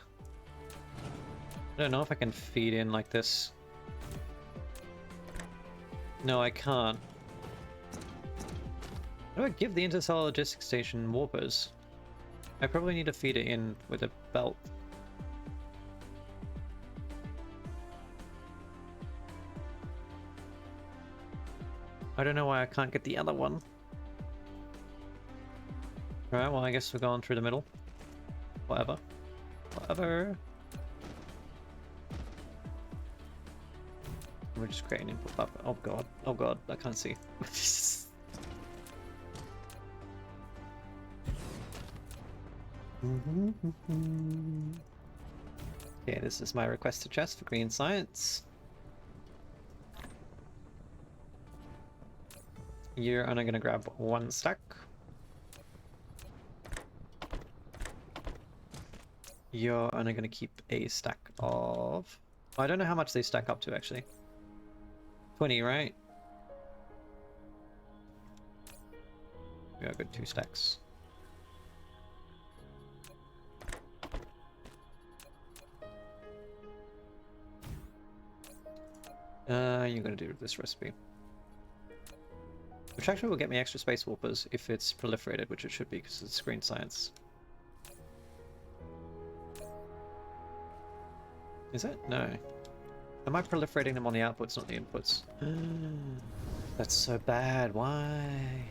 I don't know if I can feed in like this. No, I can't. How do I give the interstellar logistics station warpers? I probably need to feed it in with a belt. I don't know why I can't get the other one. Alright, well I guess we're going through the middle. Whatever. Whatever. We're just creating input buffer. Oh god. Oh god, I can't see. Okay, this is my requested chest for green science. You're only gonna grab 1 stack. You're only gonna keep a stack of... I don't know how much they stack up to actually. 20, right? We got good 2 stacks. You're gonna do this recipe. Which actually will get me extra space warpers if it's proliferated, which it should be because it's green science. Is it? No. Am I proliferating them on the outputs, not the inputs? That's so bad. Why?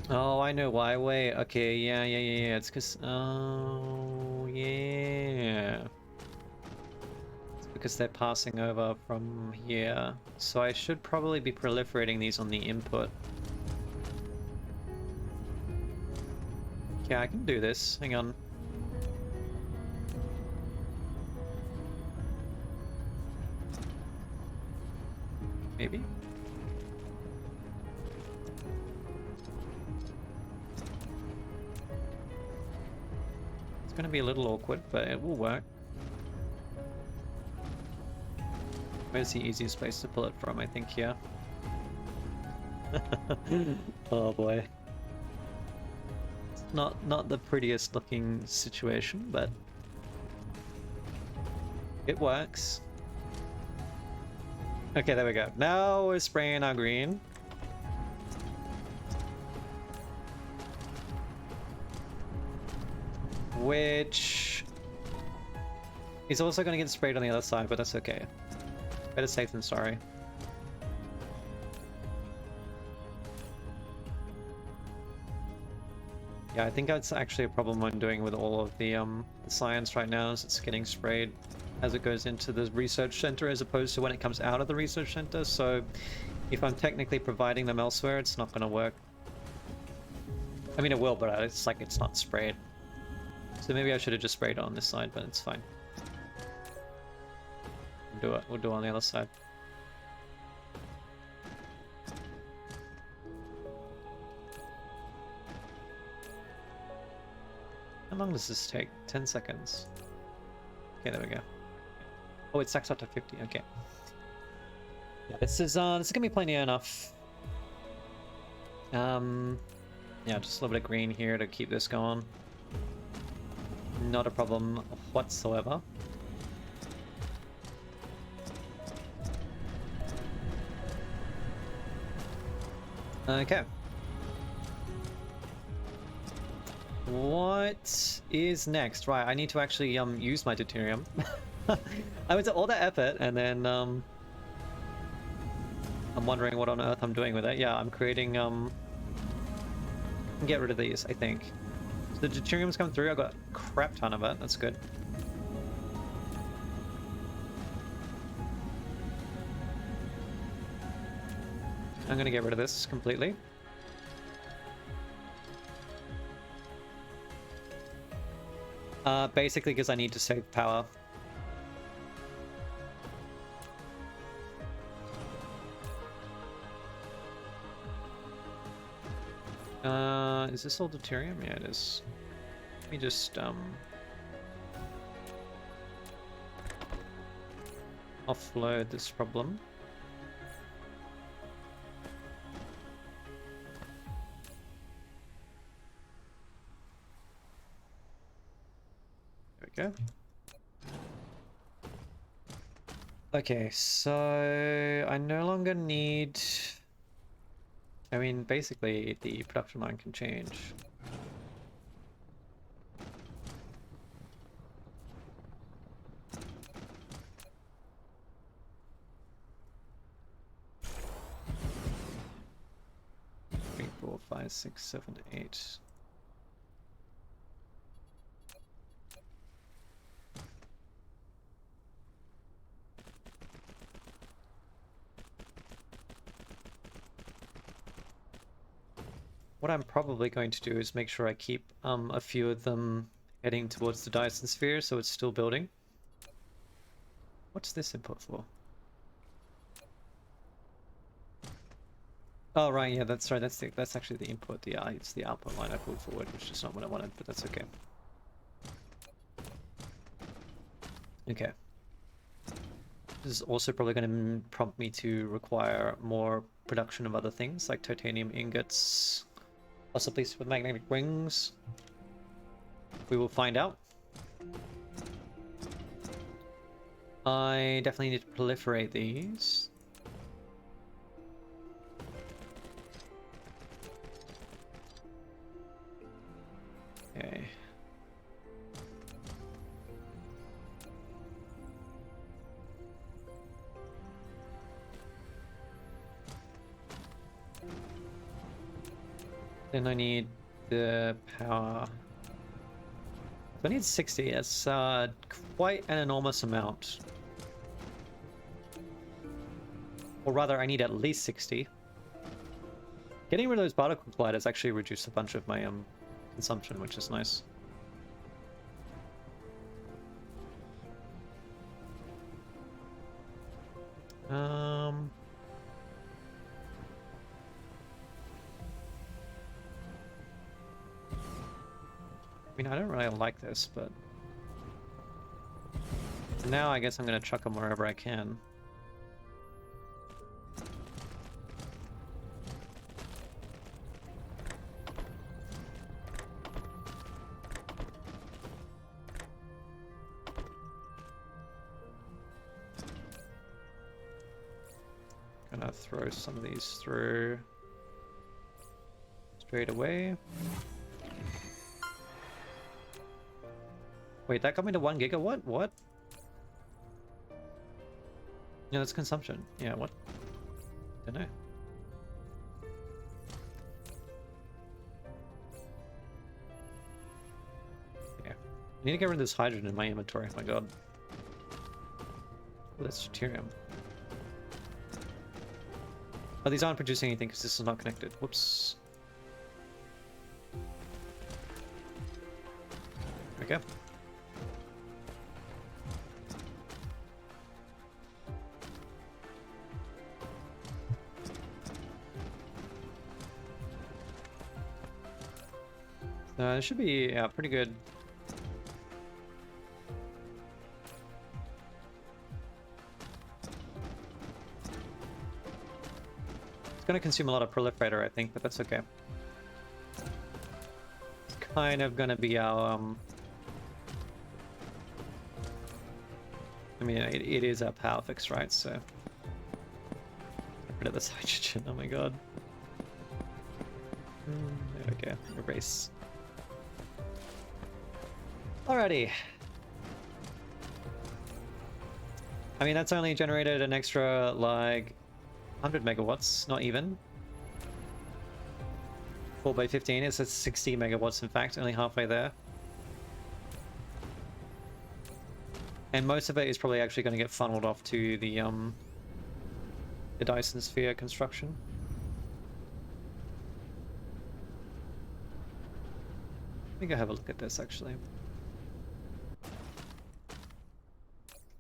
Oh, I know why. Wait. Okay. Yeah. It's because... Oh, yeah. It's because they're passing over from here. So I should probably be proliferating these on the input. Yeah, I can do this. Hang on. Maybe? It's gonna be a little awkward, but it will work. Where's the easiest place to pull it from? I think here. Oh boy. It's not the prettiest looking situation, but it works. Okay, there we go. Now we're spraying our green. Which is also going to get sprayed on the other side, but that's okay. Better safe than sorry. Yeah, I think that's actually a problem I'm doing with all of the science right now, is it's getting sprayed as it goes into the research center as opposed to when it comes out of the research center. So if I'm technically providing them elsewhere, it's not going to work. I mean, it will, but it's like it's not sprayed. So maybe I should have just sprayed it on this side, but it's fine. We'll do it on the other side. How long does this take? 10 seconds. Okay, there we go. Oh, it stacks up to 50. Okay. Yeah, this is gonna be plenty enough. Yeah, just a little bit of green here to keep this going. Not a problem whatsoever. Okay. What is next? Right, I need to actually use my deuterium. I went to all that effort and then I'm wondering what on earth I'm doing with it. Yeah, I'm creating get rid of these, I think. So the deuterium's come through, I got a crap ton of it, that's good. I'm gonna get rid of this completely. Basically because I need to save power. Is this all deuterium? Yeah, it is. Let me just, offload this problem. There we go. Okay, so I no longer need... I mean, basically, the production line can change. Three, 4, 5, 6, 7, 8. What I'm probably going to do is make sure I keep a few of them heading towards the Dyson Sphere, so it's still building. What's this input for? Oh right, yeah, that's right. That's actually the input. Yeah, it's the output line I pulled forward, which is not what I wanted, but that's okay. Okay. This is also probably going to prompt me to require more production of other things, like titanium ingots, possibly with magnetic rings. We will find out. I definitely need to proliferate these. Okay. Then I need the power. I need 60. It's quite an enormous amount. Or rather, I need at least 60. Getting rid of those particle colliders actually reduced a bunch of my consumption, which is nice. I mean, I don't really like this, but now I guess I'm gonna chuck them wherever I can. Gonna throw some of these through straight away. Wait, that got me to 1 gigawatt? What? Yeah, that's consumption. Yeah, what? Don't know. Yeah. I need to get rid of this hydrogen in my inventory. Oh my god. Oh, that's deuterium. Oh, these aren't producing anything because this is not connected. Whoops. There we go. It should be, yeah, pretty good. It's gonna consume a lot of proliferator, I think, but that's okay. It's kind of gonna be our, I mean, it is our power fix, right? So, get rid of this hydrogen, oh my god. There we go, erase. Alrighty. I mean, that's only generated an extra, like, 100 megawatts, not even. 4 by 15, it's at 60 megawatts, in fact, only halfway there. And most of it is probably actually going to get funneled off to the Dyson Sphere construction. Let me go have a look at this, actually.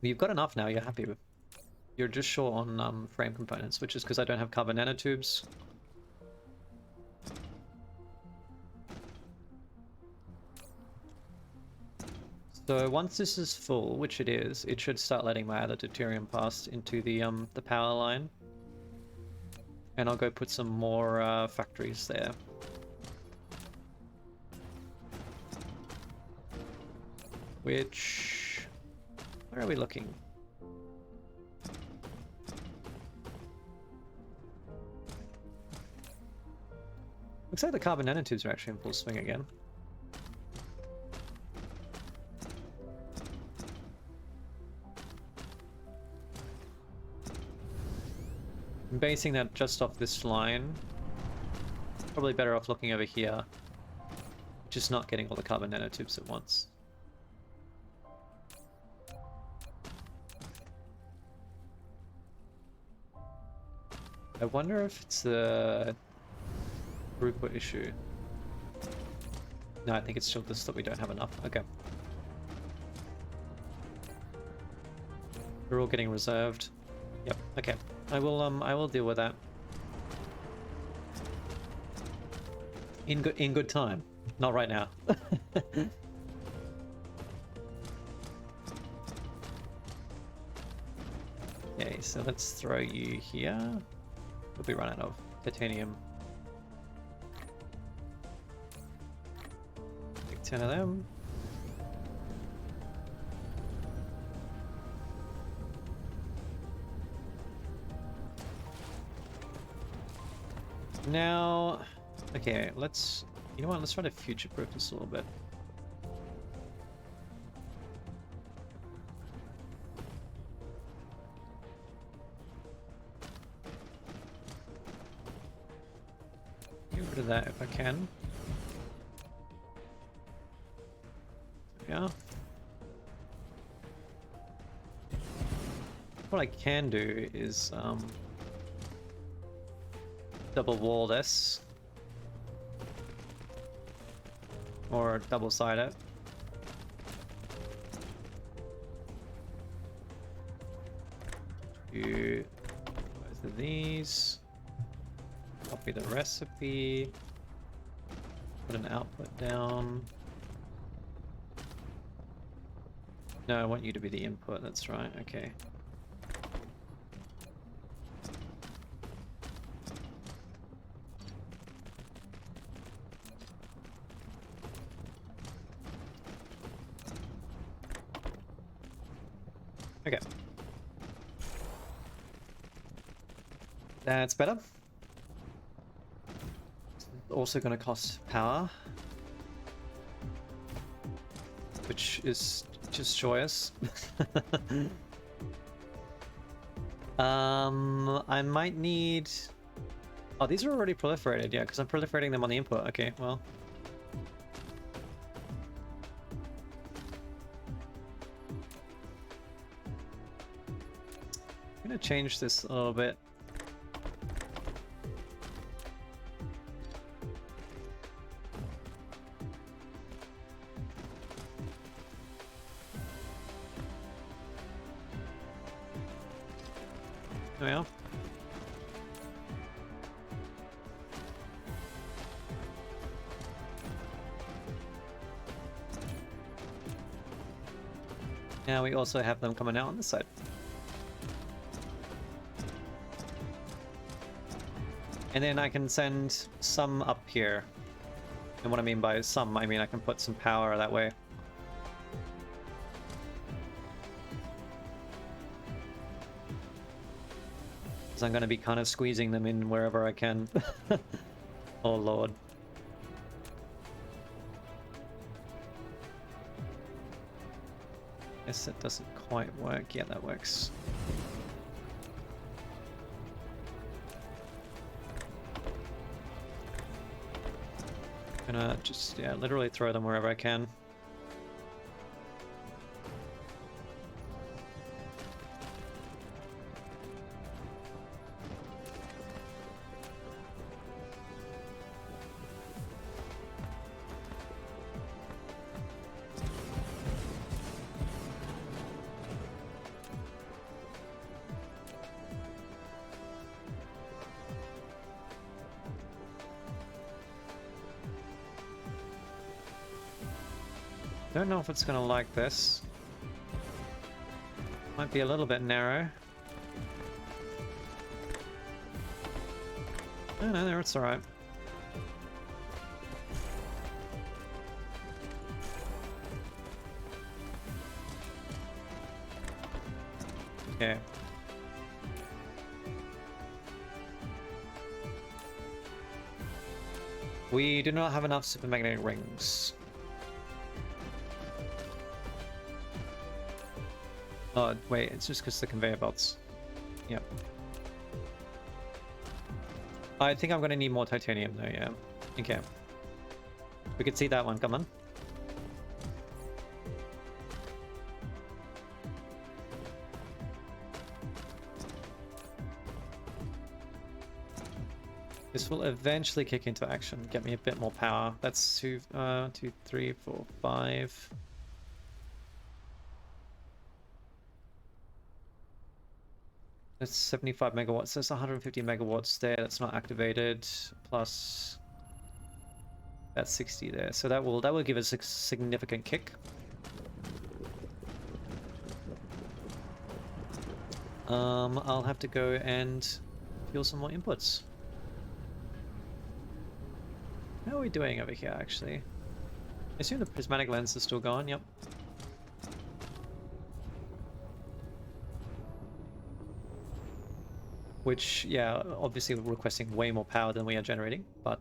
You've got enough now, you're happy with. You're just short on frame components, which is because I don't have carbon nanotubes. So once this is full, which it is, it should start letting my other deuterium pass into the power line. And I'll go put some more factories there. Which... where are we looking? Looks like the carbon nanotubes are actually in full swing again. I'm basing that just off this line. Probably better off looking over here. Just not getting all the carbon nanotubes at once. I wonder if it's a throughput issue. No, I think it's still just that we don't have enough. Okay. We're all getting reserved. Yep, okay. I will deal with that. In good time. Not right now. Okay, so let's throw you here. We'll be running out of titanium. Take 10 of them. Now, okay, let's, you know what, let's try to future-proof this a little bit. Get rid of that if I can. Yeah. What I can do is, double wall this. Or double side it. Do both of these. Copy the recipe. Put an output down. No, I want you to be the input, that's right, okay. Okay. That's better. Also going to cost power, which is just joyous. I might need... oh, these are already proliferated, yeah, because I'm proliferating them on the input. Okay, well... I'm gonna change this a little bit. Oh yeah. Now we also have them coming out on this side. And then I can send some up here. And what I mean by some, I mean I can put some power that way. Because I'm going to be kind of squeezing them in wherever I can. Oh lord. Guess that doesn't quite work. Yeah, that works. Gonna just, yeah, literally throw them wherever I can. Don't know if it's gonna like this. Might be a little bit narrow. No, there, it's alright. Okay. We do not have enough supermagnetic rings. Oh, wait, it's just because the conveyor belts. Yep. I think I'm gonna need more titanium though, yeah. Okay. We could see that one, come on. This will eventually kick into action, get me a bit more power. That's 2, 3, 4, 5. That's 75 megawatts. There's 150 megawatts there. That's not activated. Plus, that's 60 there. So that will give us a significant kick. I'll have to go and fuel some more inputs. How are we doing over here, actually? I assume the prismatic lens is still gone. Yep. Which, yeah, obviously we're requesting way more power than we are generating, but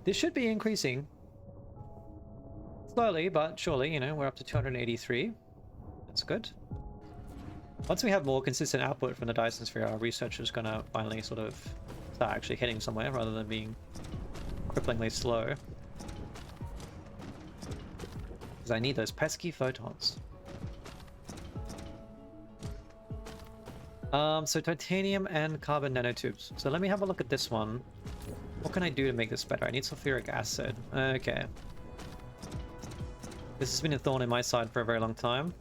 this should be increasing slowly, but surely. You know, we're up to 283. That's good. Once we have more consistent output from the Dyson Sphere, our research is gonna finally sort of start actually heading somewhere rather than being cripplingly slow. Because I need those pesky photons. So titanium and carbon nanotubes. So let me have a look at this one. What can I do to make this better? I need sulfuric acid. Okay. This has been a thorn in my side for a very long time.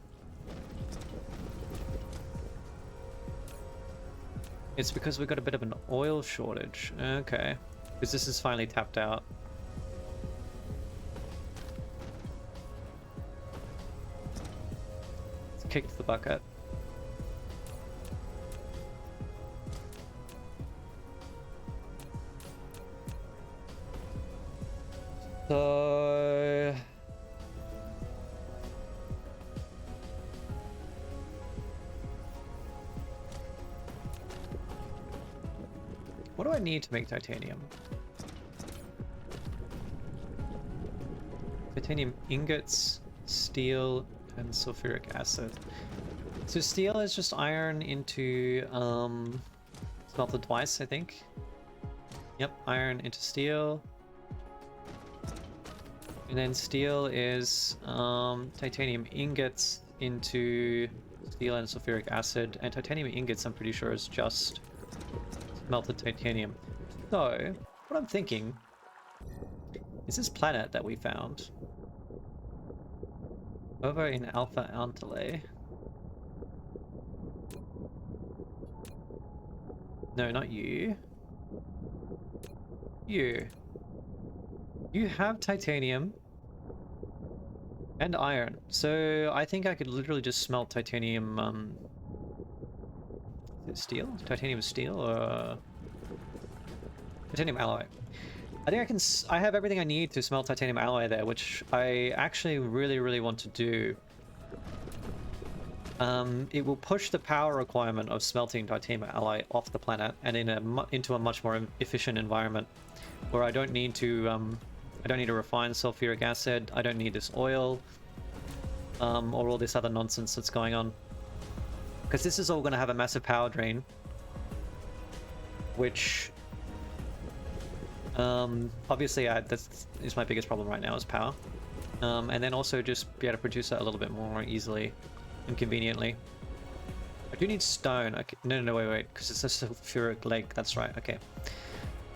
It's because we've got a bit of an oil shortage. Okay. Because this is finally tapped out. It's kicked the bucket. So... what do I need to make titanium? Titanium ingots, steel, and sulfuric acid. So steel is just iron into smelted twice, I think. Yep, iron into steel. And then steel is titanium ingots into steel and sulfuric acid. And titanium ingots, I'm pretty sure, is just melted titanium. So, what I'm thinking is this planet that we found over in Alpha Antilles. No, not you. You. You have titanium and iron, so I think I could literally just smelt titanium, is it steel? Titanium steel or titanium alloy? I think I have everything I need to smelt titanium alloy there, which I actually really want to do. It will push the power requirement of smelting titanium alloy off the planet and into a much more efficient environment where I don't need to refine sulfuric acid. I don't need this oil. or all this other nonsense that's going on. Because this is all going to have a massive power drain, which obviously that is my biggest problem right now, is power. And then also just be able to produce it a little bit more easily and conveniently. I do need stone. Okay. No, wait, because it's a sulfuric lake. That's right. Okay.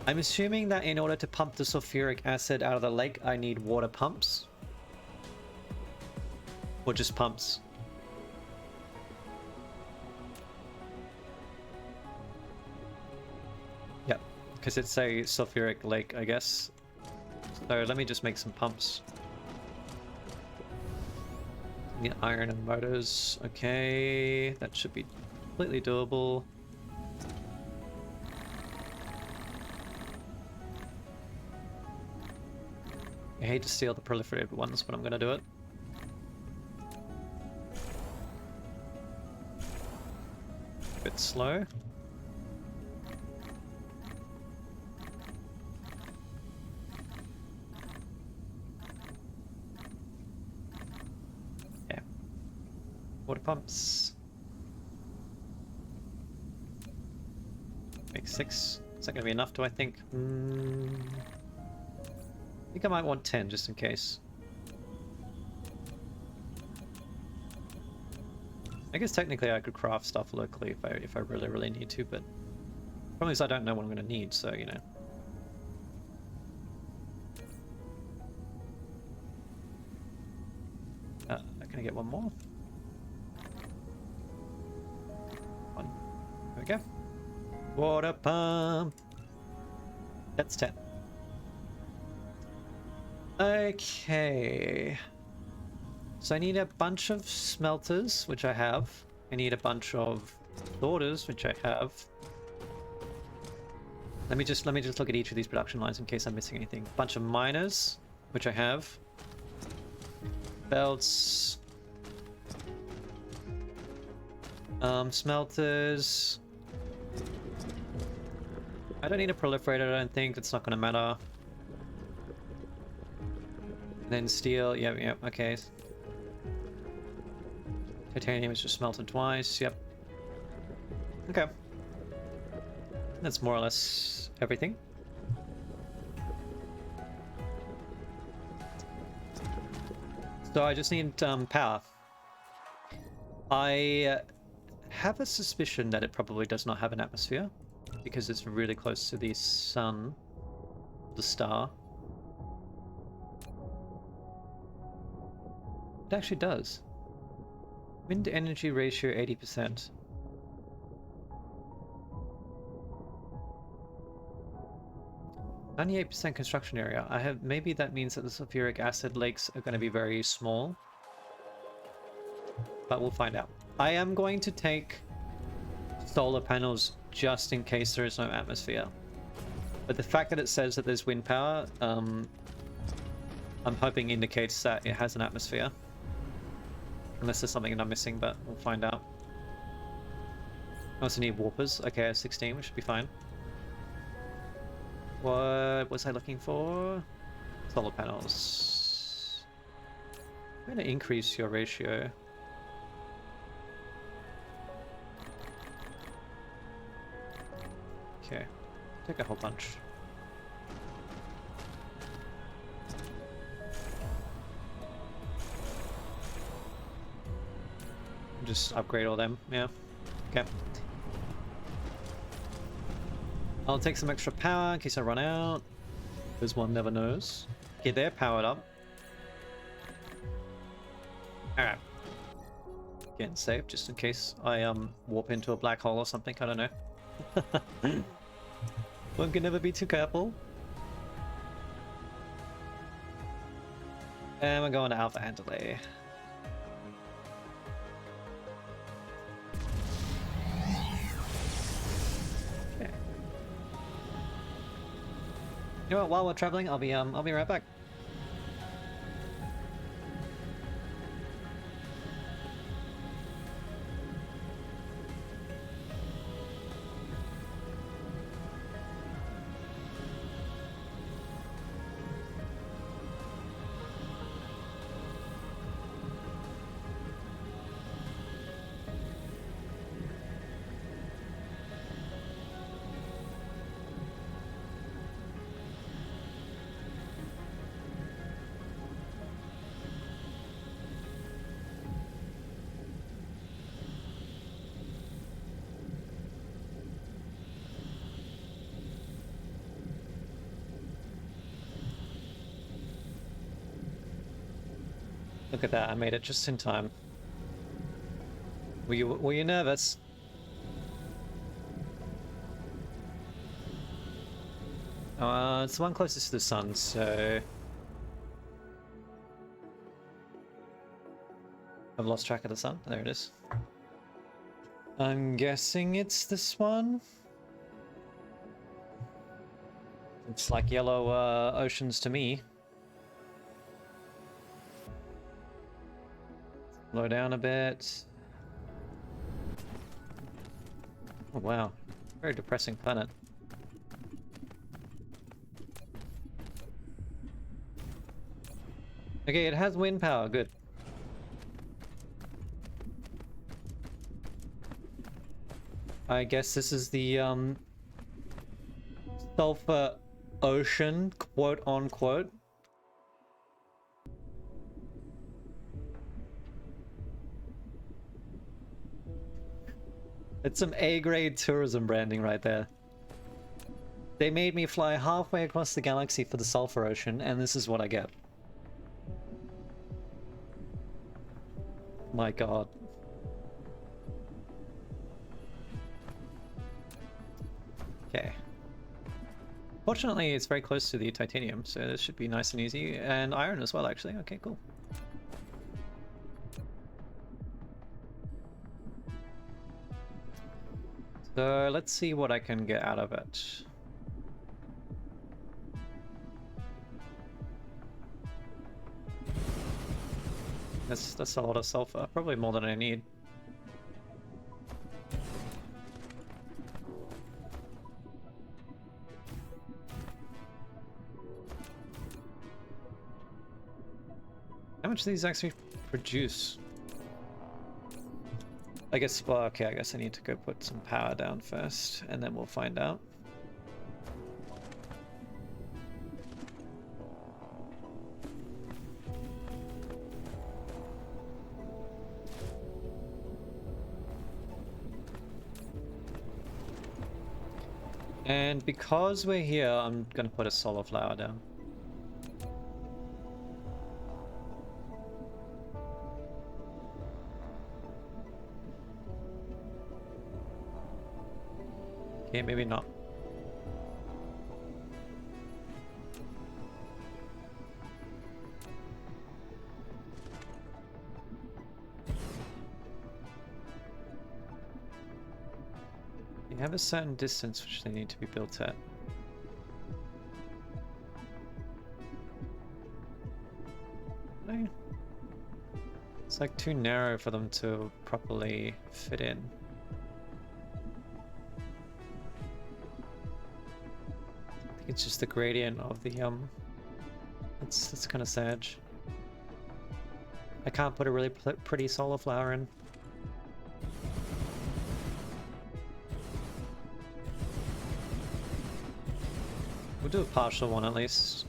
I'm assuming that in order to pump the sulfuric acid out of the lake, I need water pumps. Or just pumps. Yep, because it's a sulfuric lake, I guess. So let me just make some pumps. Need iron and motors. Okay, that should be completely doable. I hate to steal the proliferated ones, but I'm gonna do it. Bit slow. Yeah. Water pumps. Make 6. Is that gonna be enough, do I think? I think I might want 10 just in case. I guess technically I could craft stuff locally if I really need to, but the problem is I don't know what I'm going to need, so you know. Can I get one more? One. There we go. Water pump. That's 10. Okay. So I need a bunch of smelters, which I have. I need a bunch of sorters, which I have. Let me just look at each of these production lines in case I'm missing anything. Bunch of miners, which I have. Belts. Smelters. I don't need a proliferator, I don't think. It's not going to matter. And then steel. Yep, okay. Titanium is just smelted twice. Yep. Okay. That's more or less everything. So I just need power. I have a suspicion that it probably does not have an atmosphere because it's really close to the sun, the star. It actually does. Wind energy ratio 80%. %98% construction area. Maybe that means that the sulfuric acid lakes are going to be very small. But we'll find out. I am going to take solar panels just in case there is no atmosphere. But the fact that it says that there's wind power, I'm hoping indicates that it has an atmosphere. Unless there's something that I'm missing, but we'll find out. I also need warpers. Okay, I have 16, which should be fine. What was I looking for? Solar panels. I'm going to increase your ratio. Okay, take a whole bunch. Just upgrade all them, yeah. Okay. I'll take some extra power in case I run out. Because one never knows. Okay, they're powered up. Alright. Getting safe just in case I warp into a black hole or something, I don't know. One can never be too careful. And we're going to Alpha Andalay. You know what, while we're traveling, I'll be right back. Look at that, I made it just in time. Were you nervous? It's the one closest to the sun, so... I've lost track of the sun. There it is. I'm guessing it's this one? It's like yellow oceans to me. Slow down a bit. Oh wow, very depressing planet. Okay, it has wind power, good. I guess this is the sulfur ocean, quote unquote. It's some A-grade tourism branding right there. They made me fly halfway across the galaxy for the sulfur ocean, and this is what I get. My god. Okay. Fortunately, it's very close to the titanium, so this should be nice and easy. And iron as well, actually. Okay, cool. So let's see what I can get out of it. That's a lot of sulfur, probably more than I need. How much do these actually produce? I guess, well, okay, I guess I need to go put some power down first, and then we'll find out. And because we're here, I'm gonna put a solar flower down. Okay, maybe not. They have a certain distance which they need to be built at. No. It's like too narrow for them to properly fit in. I think it's just the gradient of the that's kind of sad. I can't put a really pretty solar flower in. We'll do a partial one at least.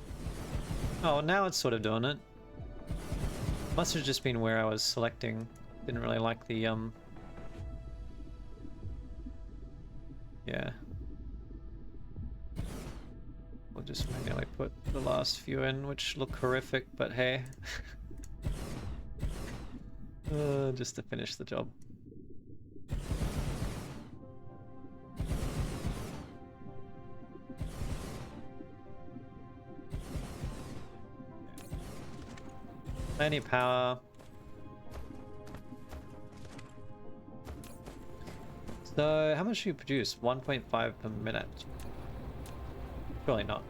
Oh, now it's sort of doing it. Must have just been where I was selecting. Didn't really like the yeah. We'll just manually put the last few in, which look horrific, but hey. Just to finish the job. Plenty power. So, how much do you produce? 1.5 per minute. Surely not.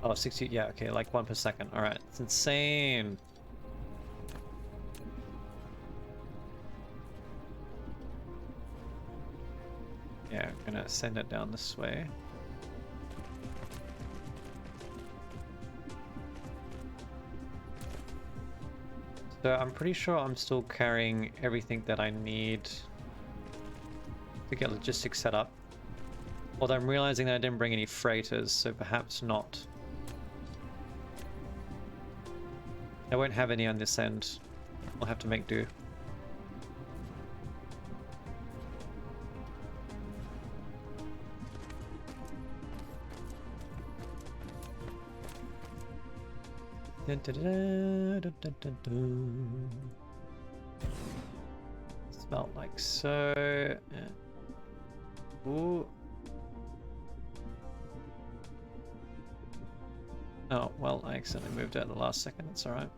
Oh, 60, yeah, okay, like 1 per second. Alright, it's insane. Yeah, I'm gonna send it down this way. So I'm pretty sure I'm still carrying everything that I need to get logistics set up. Although I'm realizing that I didn't bring any freighters, so perhaps not. I won't have any on this end. I'll have to make do. Dun, dun, dun, dun, dun, dun, dun. Smelt like so. Ooh. Oh, well, I accidentally moved out at the last second. It's alright.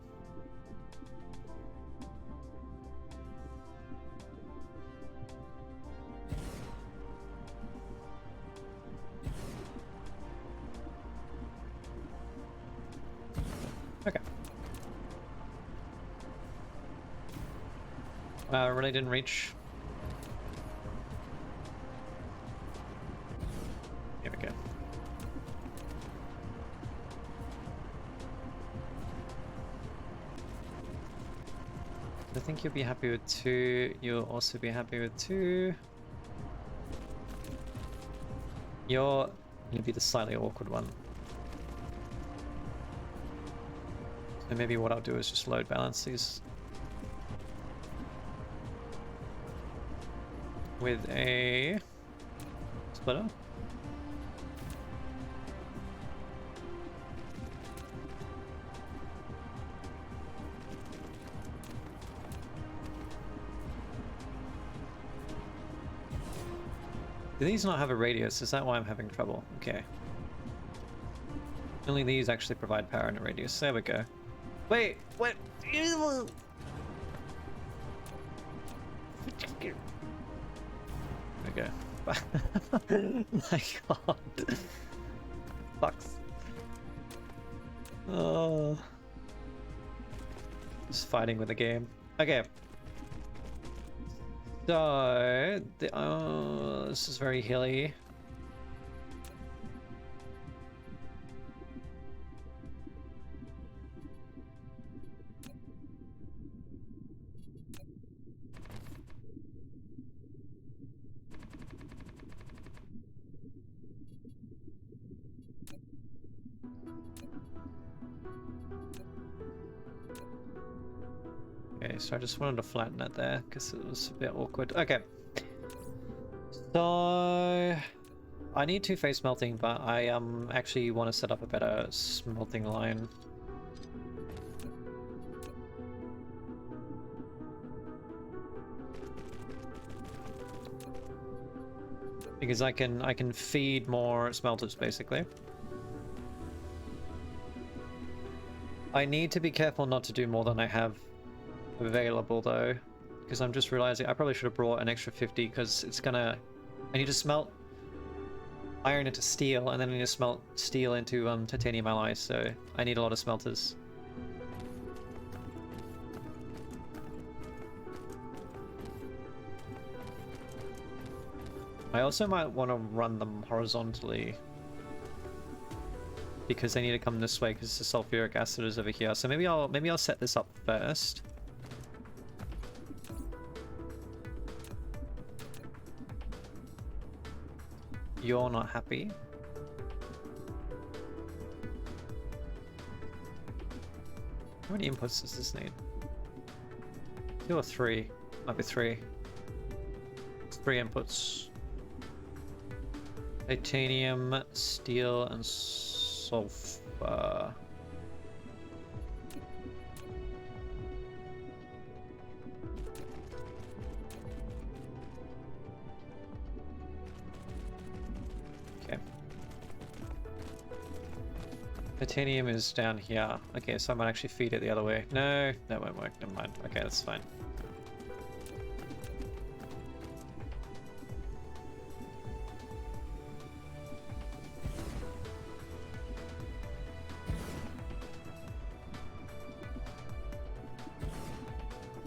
Okay. Really didn't reach. Here we go. I think you'll be happy with 2. You'll also be happy with 2. You're gonna be the slightly awkward one. So maybe what I'll do is just load balance these with a splitter. Do these not have a radius? Is that why I'm having trouble? Okay. Only these actually provide power and a radius. There we go. Wait, what? Okay. My god. Sucks. Oh. Just fighting with the game. Okay. So, this is very hilly. Okay, so I just wanted to flatten it there because it was a bit awkward. Okay. So I need 2-phase smelting, but I actually want to set up a better smelting line. Because I can feed more smelters basically. I need to be careful not to do more than I have available though, because I'm just realizing I probably should have brought an extra 50 because it's gonna... I need to smelt iron into steel, and then I need to smelt steel into titanium alloys, so I need a lot of smelters. I also might want to run them horizontally because they need to come this way because the sulfuric acid is over here. So maybe I'll set this up first. You're not happy. How many inputs does this need? 2 or 3? Might be 3. It's 3 inputs. Titanium, steel, and sulfur. Okay. Titanium is down here. Okay, so I might actually feed it the other way. No, that won't work. Never mind. Okay, that's fine.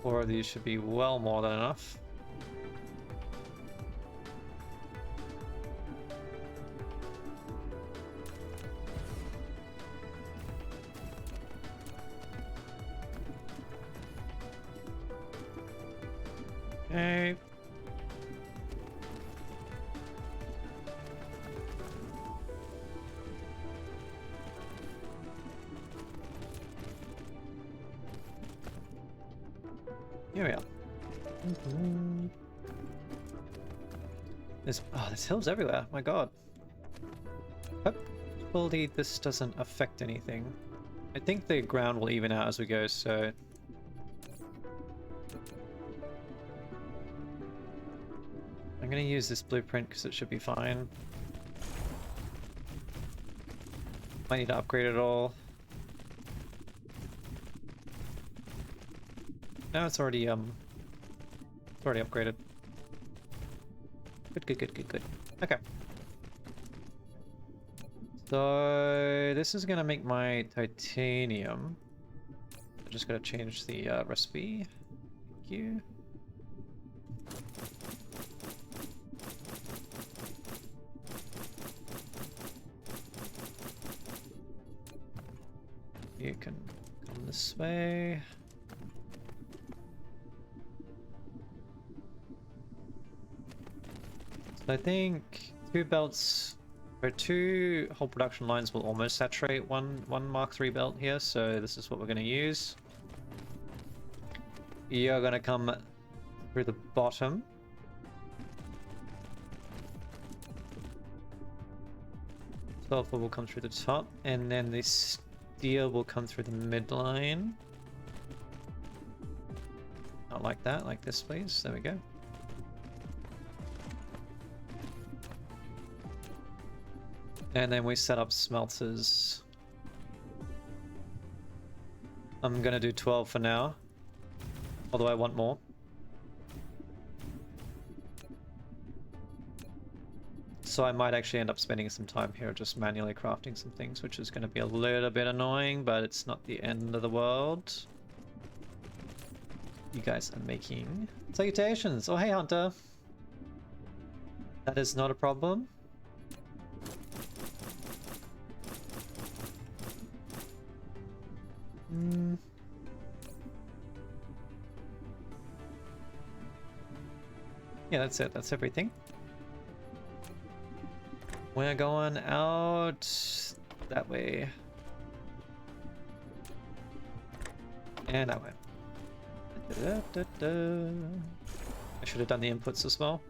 Four of these should be well more than enough. Okay. Here we are. There's hills everywhere. My god. Hopefully this doesn't affect anything. I think the ground will even out as we go, so... I'm gonna use this blueprint because it should be fine. Might need to upgrade it all. No, it's already upgraded. Good, good, good, good, good. Okay. So this is gonna make my titanium. I just gotta change the recipe. Thank you. You can come this way. So I think 2 belts or 2 whole production lines will almost saturate one Mark III belt here, so this is what we're going to use. You're going to come through the bottom. Sulfur will come through the top, and then this steel will come through the midline. Not like that, like this please. There we go. And then we set up smelters. I'm gonna do 12 for now, although I want more. So I might actually end up spending some time here just manually crafting some things, which is going to be a little bit annoying, but it's not the end of the world. You guys are making salutations. Oh, hey, Hunter. That is not a problem. Yeah, that's it. That's everything. We're going out that way. And that way. I should have done the inputs as well.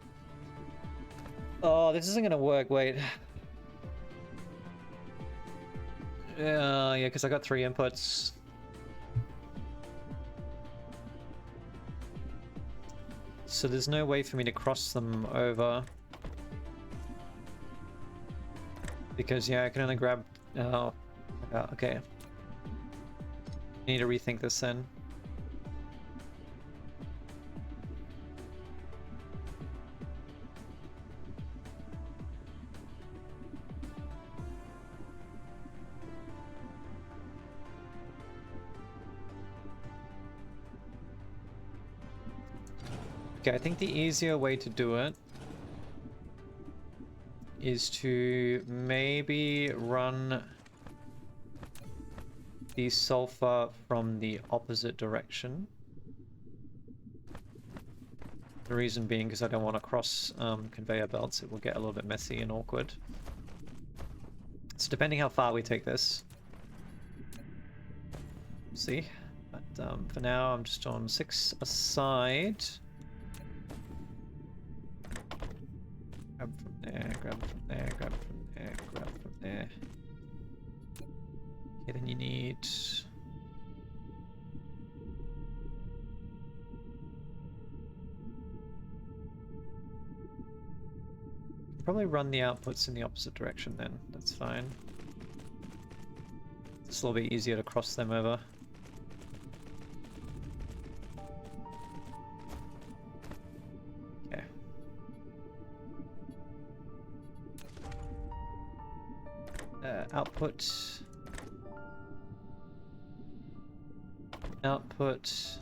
Oh, this isn't gonna work. Wait. Yeah, because I got 3 inputs. So there's no way for me to cross them over. Because, yeah, I can only grab... Oh, okay. Need to rethink this then. Okay, I think the easier way to do it is to maybe run the sulfur from the opposite direction. The reason being because I don't want to cross conveyor belts. It will get a little bit messy and awkward. So depending how far we take this. See? But for now I'm just on 6 aside. Grab from there, grab from there, grab from there, grab from there. Okay, then you need... Probably run the outputs in the opposite direction then, that's fine. It's a little bit easier to cross them over. Output,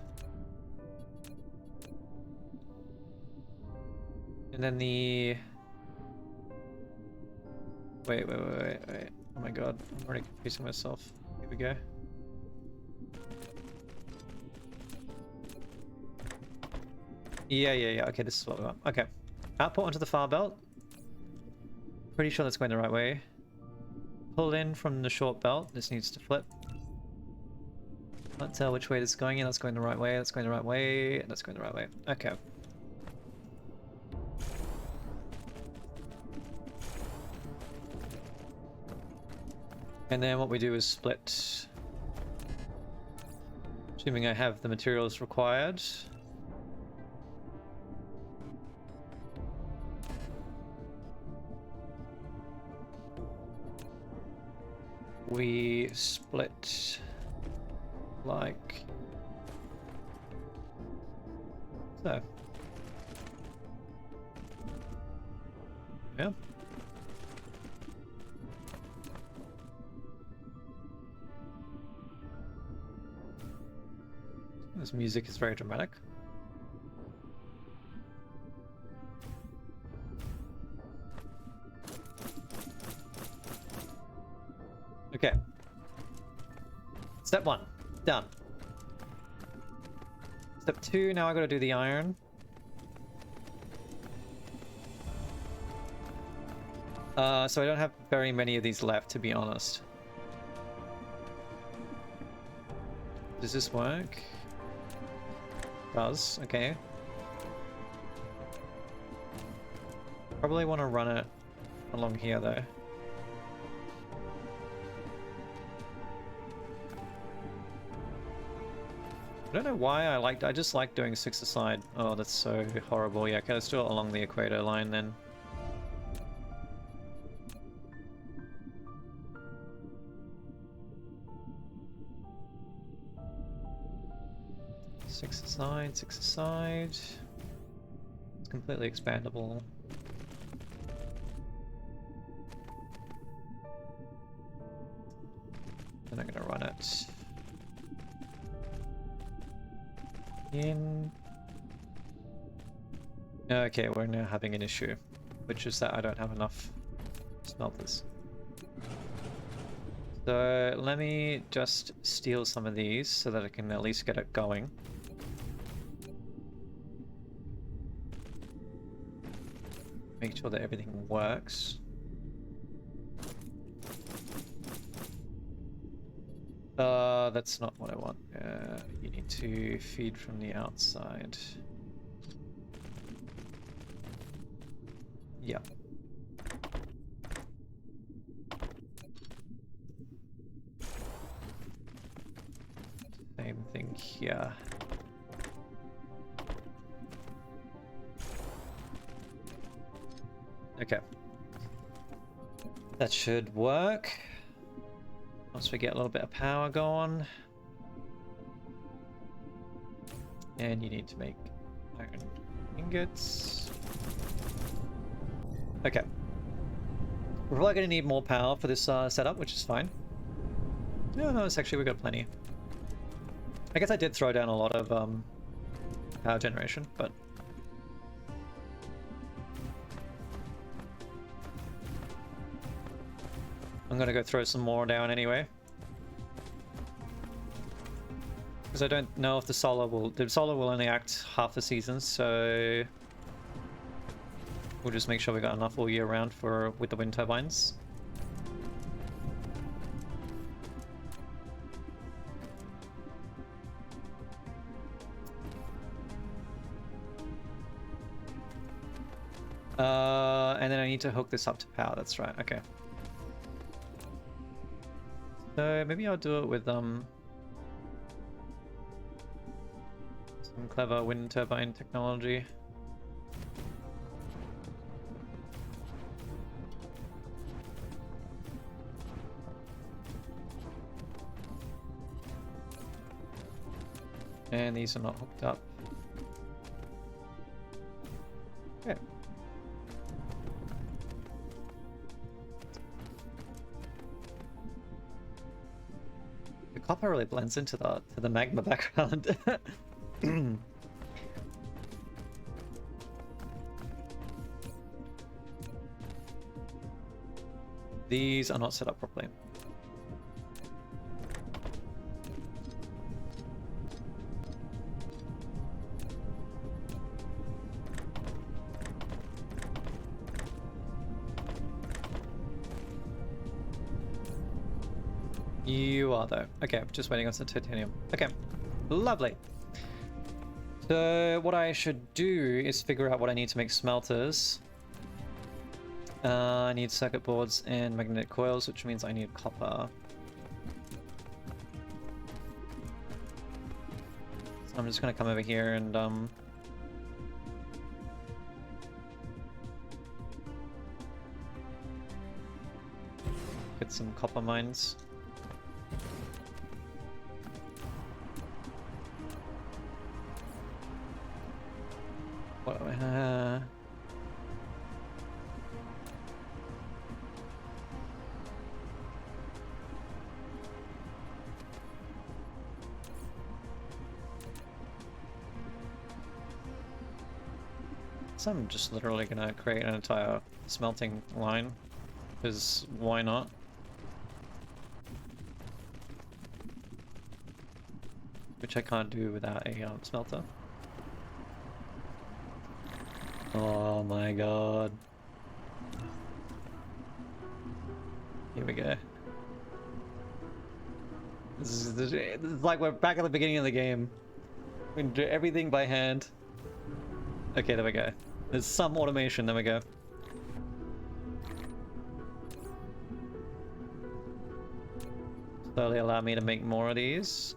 and then the, wait, oh my god, I'm already confusing myself. Here we go. Yeah, okay, this is what we want. Okay, output onto the far belt. Pretty sure that's going the right way. Pull in from the short belt. This needs to flip. Can't tell which way this is going in. That's going the right way. That's going the right way. That's going the right way. Okay. And then what we do is split Assuming I have the materials required. We split like so. Yeah. This music is very dramatic. Okay. Step 1, done. Step 2, now I gotta do the iron. So I don't have very many of these left, to be honest. Does this work? Does, okay. Probably want to run it along here though. I don't know why I just like doing 6 aside. Oh, that's so horrible. Yeah, okay, let's do it along the equator line then. Six aside, 6 aside. It's completely expandable. Then I'm gonna run it in. Okay, we're now having an issue, which is that I don't have enough smelters. So let me just steal some of these so that I can at least get it going. Make sure that everything works. That's not what I want. You need to feed from the outside. Yeah. Same thing here. Okay. That should work. Once we get a little bit of power going. And you need to make iron ingots. Okay. We're probably going to need more power for this setup, which is fine. No, it's actually, we got plenty. I guess I did throw down a lot of power generation, but... I'm gonna go throw some more down anyway. Because I don't know if the solar will only act half the season, so... We'll just make sure we got enough all year round with the wind turbines. And then I need to hook this up to power, that's right, okay. So maybe I'll do it with some clever wind turbine technology. And these are not hooked up. Okay. The copper really blends into the magma background. These are not set up properly. You are though. Okay, just waiting on some titanium. Okay, lovely. So what I should do is figure out what I need to make smelters. I need circuit boards and magnetic coils, which means I need copper. I'm just gonna come over here and get some copper mines. What? So I'm just literally gonna create an entire smelting line, because why not? Which I can't do without a smelter. Oh my god. Here we go. This is like we're back at the beginning of the game. We can do everything by hand. Okay, there we go. There's some automation, there we go. Slowly allow me to make more of these.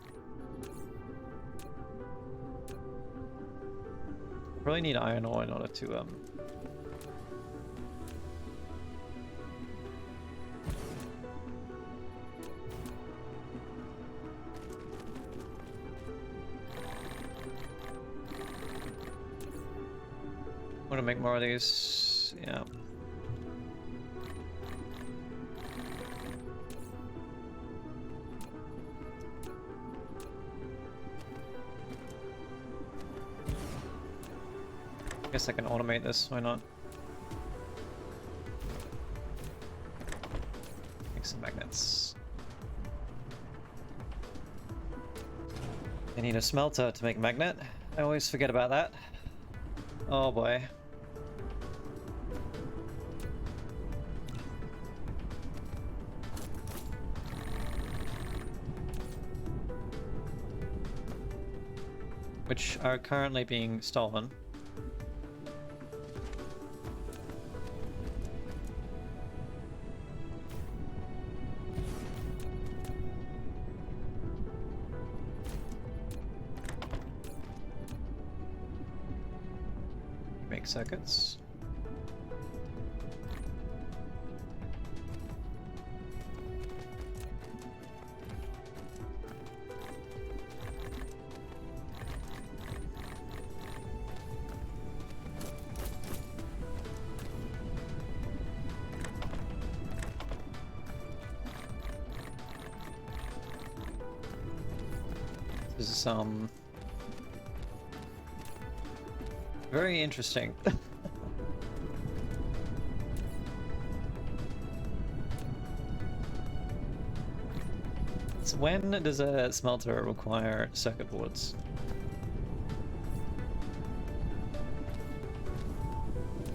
Probably need iron ore in order to want to make more of these, yeah. I guess I can automate this, why not? Make some magnets. I need a smelter to make magnet. I always forget about that. Oh boy. Which are currently being stolen. Make circuits. This is very interesting. So when does a smelter require circuit boards?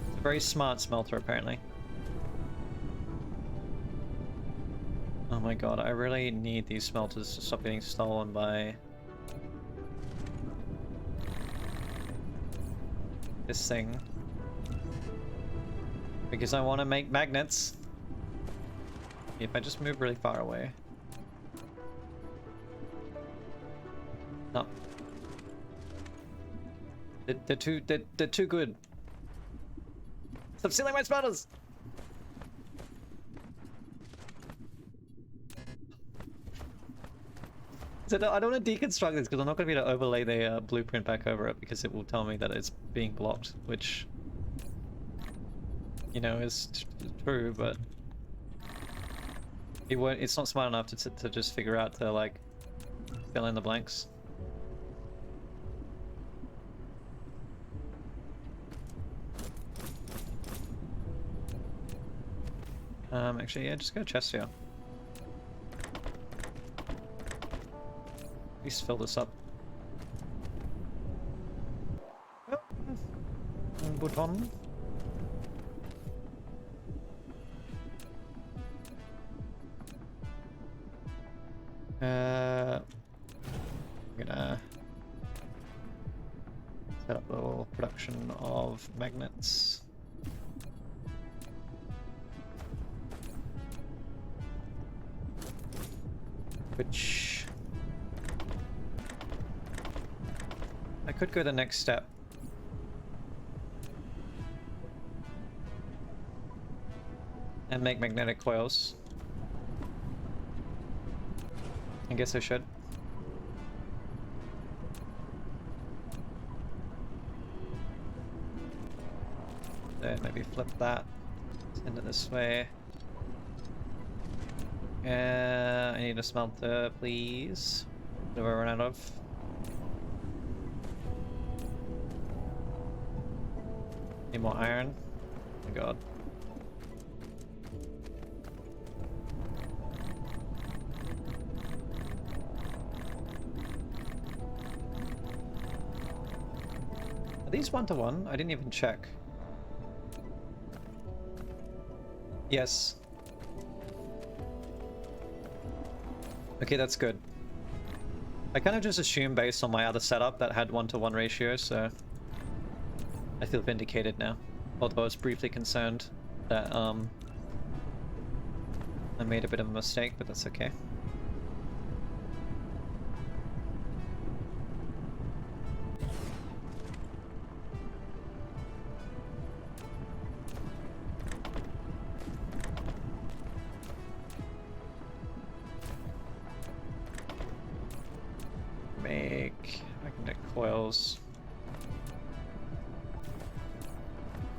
It's a very smart smelter, apparently. Oh my god, I really need these smelters to stop getting stolen by this thing, because I want to make magnets. If I just move really far away. No. They're too good. Stop stealing my smelters! So I don't want to deconstruct this because I'm not going to be able to overlay the blueprint back over it because it will tell me that it's being blocked, which, you know, is true, but it won't. It's not smart enough to just figure out to like fill in the blanks. Actually, yeah, just go chest here. At least fill this up. Oh. Button. I'm gonna set up a little production of magnets. Which could go the next step. And make magnetic coils. I guess I should. Then maybe flip that. Send it this way. I need a smelter, please. What have I run out of? Need more iron. Oh my god. Are these 1-to-1? I didn't even check. Yes. Okay, that's good. I kind of just assumed based on my other setup that had 1-to-1 ratio, so I feel vindicated now. Although I was briefly concerned that I made a bit of a mistake, but that's okay. Make magnetic coils.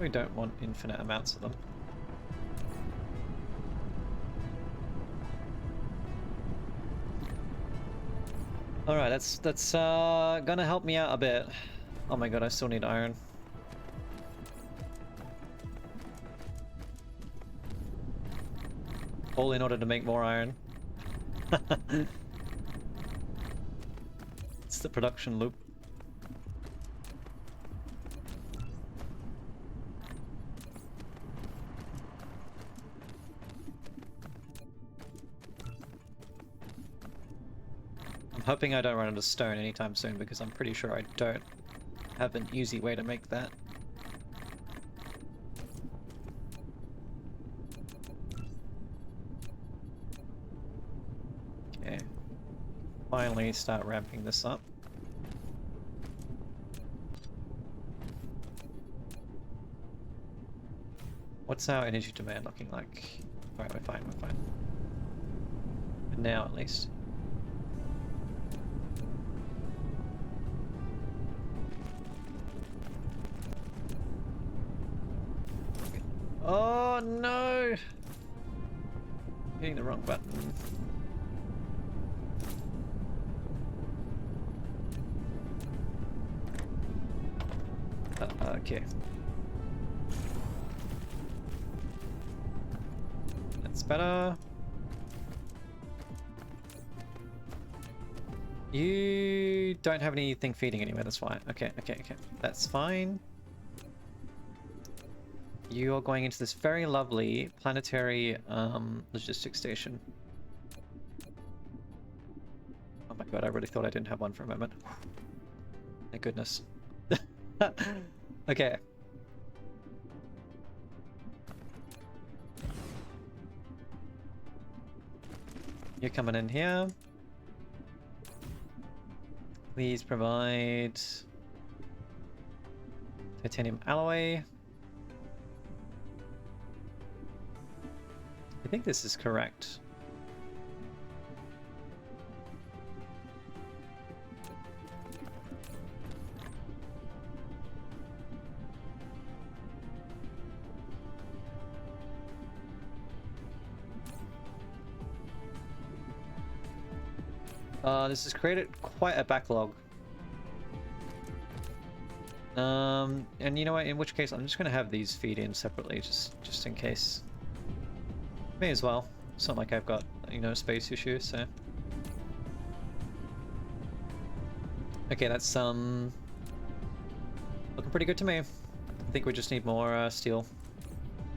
We don't want infinite amounts of them. Alright, that's gonna help me out a bit. Oh my god, I still need iron. All in order to make more iron. It's the production loop. I'm hoping I don't run out of stone anytime soon because I'm pretty sure I don't have an easy way to make that. Okay. Finally start ramping this up. What's our energy demand looking like? Alright, we're fine, we're fine. For now, at least. Oh no! Hitting the wrong button. Okay. That's better. You don't have anything feeding anywhere, that's fine. Okay, okay, okay. That's fine. You are going into this very lovely planetary logistics station. Oh my god, I really thought I didn't have one for a moment. Thank goodness. Okay. You're coming in here. Please provide titanium alloy. I think this is correct. This has created quite a backlog. And you know what, in which case I'm just gonna have these feed in separately, just in case. May as well. It's not like I've got, you know, space issues, so. Okay, that's looking pretty good to me. I think we just need more steel.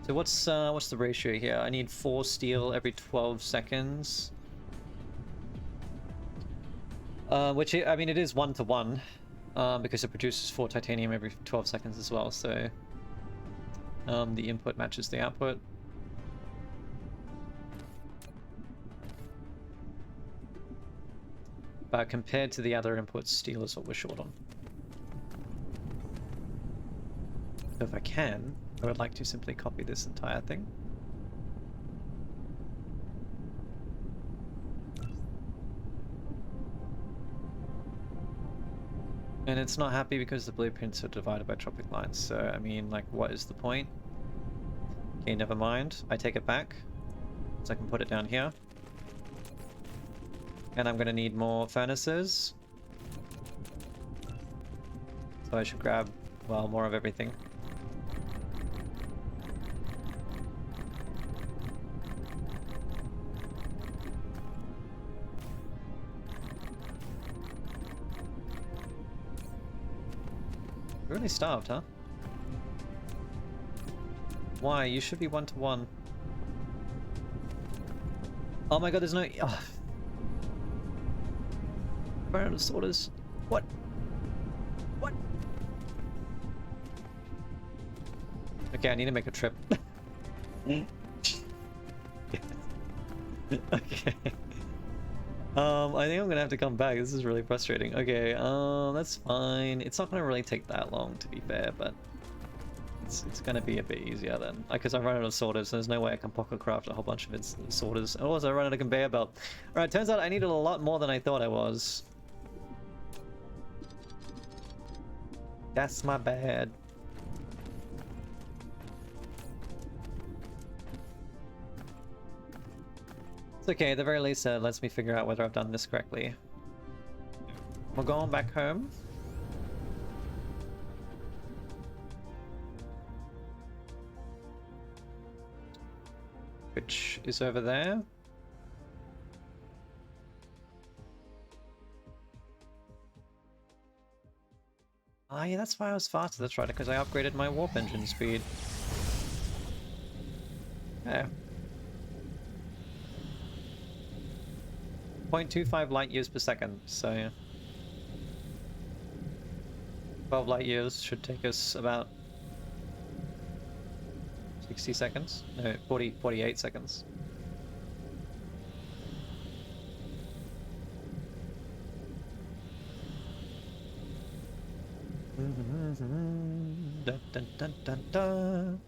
So what's the ratio here? I need 4 steel every 12 seconds. Which, I mean, it is 1-to-1, because it produces 4 titanium every 12 seconds as well, so the input matches the output. But compared to the other inputs, steel is what we're short on. So if I can, I would like to simply copy this entire thing. And it's not happy because the blueprints are divided by tropic lines. So, I mean, like, what is the point? Okay, never mind. I take it back. So I can put it down here. And I'm going to need more furnaces. So I should grab, well, more of everything. Really starved, huh? Why? You should be 1-to-1. Oh my god, there's no... Oh. Burn of sorters. What? What? Okay, I need to make a trip. Okay. I think I'm gonna have to come back. This is really frustrating. Okay, that's fine. It's not gonna really take that long, to be fair, but it's gonna be a bit easier then. Like, because I run out of sorters, so there's no way I can pocket craft a whole bunch of sorters. And also, I run out of conveyor belt. Alright, turns out I needed a lot more than I thought I was. That's my bad. It's okay, at the very least it lets me figure out whether I've done this correctly. We're going back home. Which is over there. Ah, yeah, that's why I was faster, that's right, because I upgraded my warp engine speed. Yeah. 0.25 light years per second, so yeah. 12 light years should take us about 60 seconds? No, 48 seconds. Dun, dun, dun, dun, dun.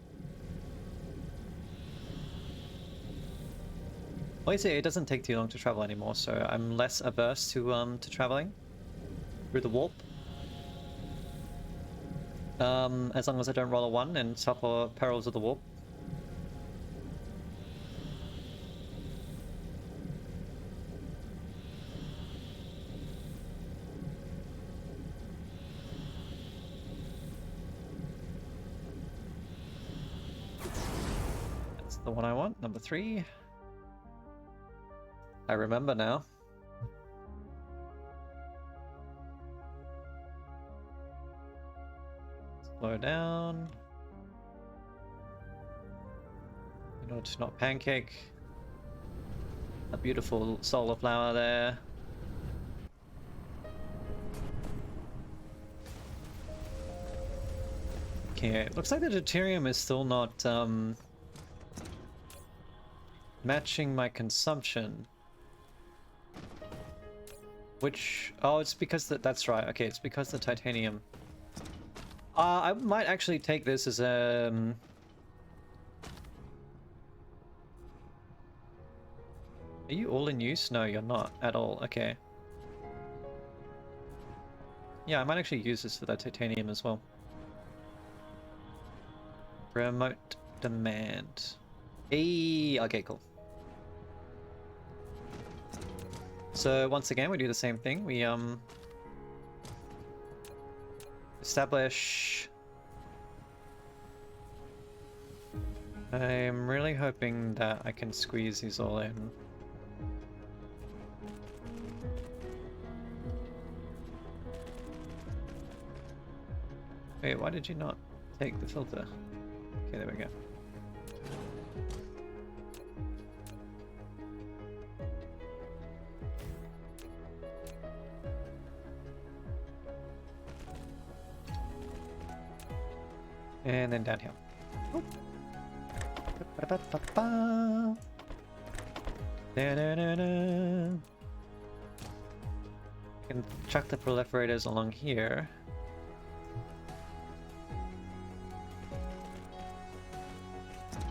Well, you see, it doesn't take too long to travel anymore, so I'm less averse to traveling through the warp. As long as I don't roll a 1 and suffer perils of the warp. That's the one I want, number 3. I remember now. Slow down. In order to not pancake. A beautiful solar flower there. Okay, looks like the deuterium is still not matching my consumption. Which, oh, it's because that's right. Okay, it's because the titanium. I might actually take this as a... Are you all in use? No, you're not at all. Okay. Yeah, I might actually use this for that titanium as well. Remote demand. Hey, okay, cool. So once again, we do the same thing. We establish. I'm really hoping that I can squeeze these all in. Wait, why did you not take the filter? Okay, there we go. And then down here. Oh. Can chuck the proliferators along here.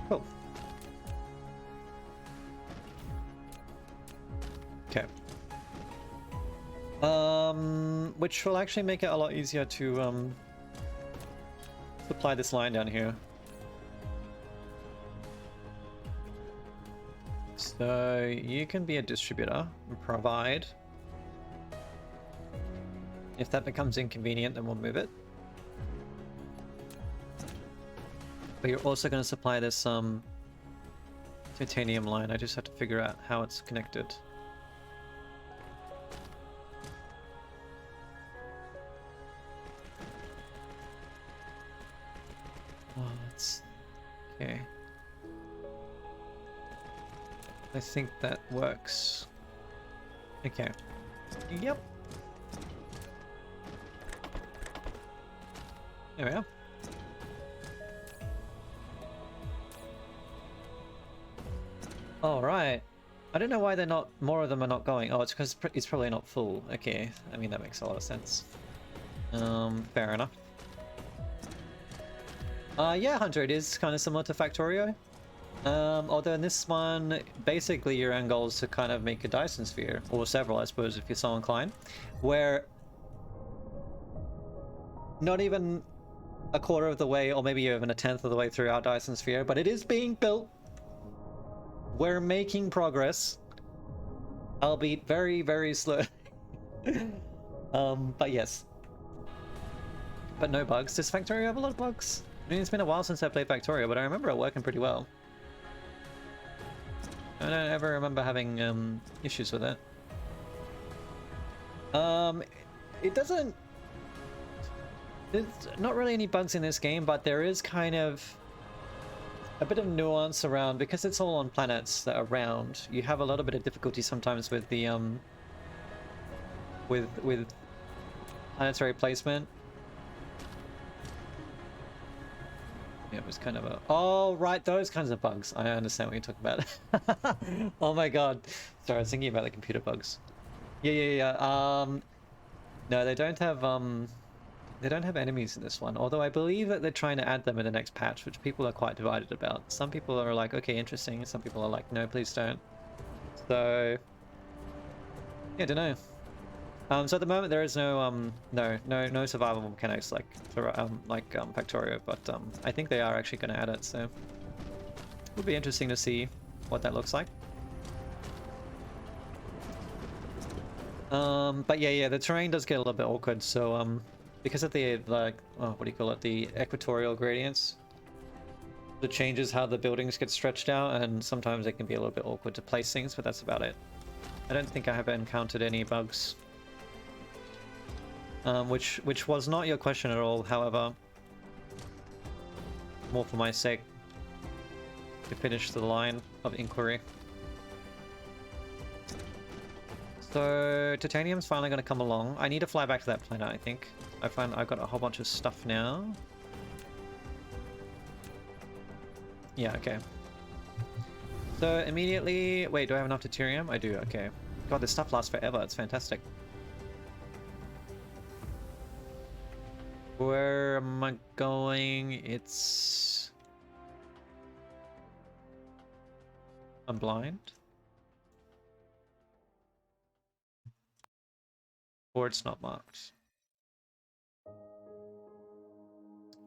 Cool. Okay. Which will actually make it a lot easier to supply this line down here. So you can be a distributor and provide. If that becomes inconvenient, then we'll move it. But you're also going to supply this titanium line. I just have to figure out how it's connected. Oh, that's okay. I think that works. Okay. Yep. There we are. All right. I don't know why they're not. More of them are not going. Oh, it's because it's probably not full. Okay. I mean that makes a lot of sense. Fair enough. Yeah, Hunter. It is kind of similar to Factorio. Although in this one, basically your end goal is to kind of make a Dyson Sphere, or several, I suppose, if you're so inclined, where not even a quarter of the way, or maybe even a tenth of the way through our Dyson Sphere, but it is being built. We're making progress, albeit very, very slow. But yes. But no bugs. Does Factorio have a lot of bugs? I mean, it's been a while since I played Factorio, but I remember it working pretty well. I don't ever remember having issues with it. It doesn't... There's not really any bugs in this game, but there is kind of a bit of nuance around, because it's all on planets that are round. You have a little bit of difficulty sometimes with the with planetary placement. Yeah, it was kind of a... Oh, right, those kinds of bugs. I understand what you're talking about. Oh my god. Sorry, I was thinking about the computer bugs. Yeah. No, they don't have enemies in this one, although I believe that they're trying to add them in the next patch, which people are quite divided about. Some people are like, okay, interesting. Some people are like, no, please don't. So, yeah, I don't know. So at the moment there is no no survival mechanics like Factorio, but I think they are actually going to add it, so it would be interesting to see what that looks like. But yeah, the terrain does get a little bit awkward, so because of the what do you call it, the equatorial gradients, it changes how the buildings get stretched out, and sometimes it can be a little bit awkward to place things, but that's about it. I don't think I have encountered any bugs. Which was not your question at all, however, more for my sake, to finish the line of inquiry. So titanium's finally going to come along. I need to fly back to that planet, I think. I've got a whole bunch of stuff now. Yeah, okay. So immediately... Wait, do I have enough deuterium? I do, okay. God, this stuff lasts forever. It's fantastic. Where am I going? It's... I'm blind? Or it's not marked.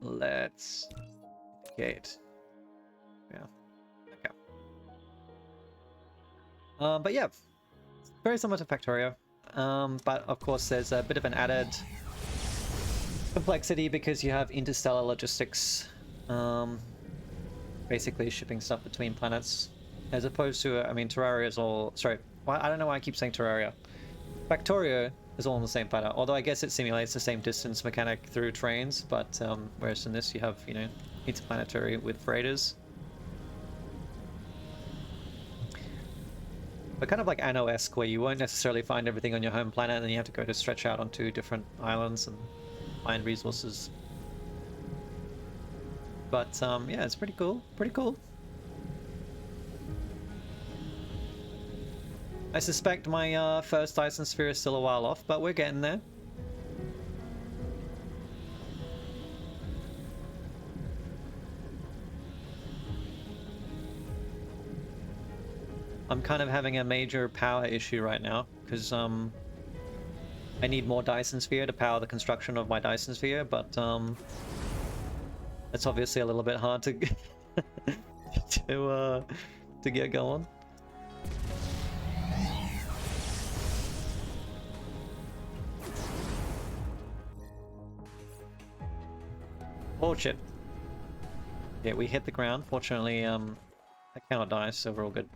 Let's... Gate. Yeah. Okay. But yeah. Very similar to Factorio. But of course there's a bit of an added complexity because you have interstellar logistics, basically shipping stuff between planets, as opposed to, I mean, Terraria is all... Sorry, I don't know why I keep saying Terraria. Factorio is all on the same planet, although I guess it simulates the same distance mechanic through trains, but whereas in this you have, you know, interplanetary with freighters. But kind of like Anno-esque, where you won't necessarily find everything on your home planet, and then you have to go to stretch out onto different islands and find resources. But yeah, it's pretty cool. Pretty cool. I suspect my first Dyson Sphere is still a while off, but we're getting there. I'm kind of having a major power issue right now because I need more Dyson Sphere to power the construction of my Dyson Sphere, but it's obviously a little bit hard to to get going. Oh shit. Yeah, we hit the ground. Fortunately, I cannot die, so we're all good.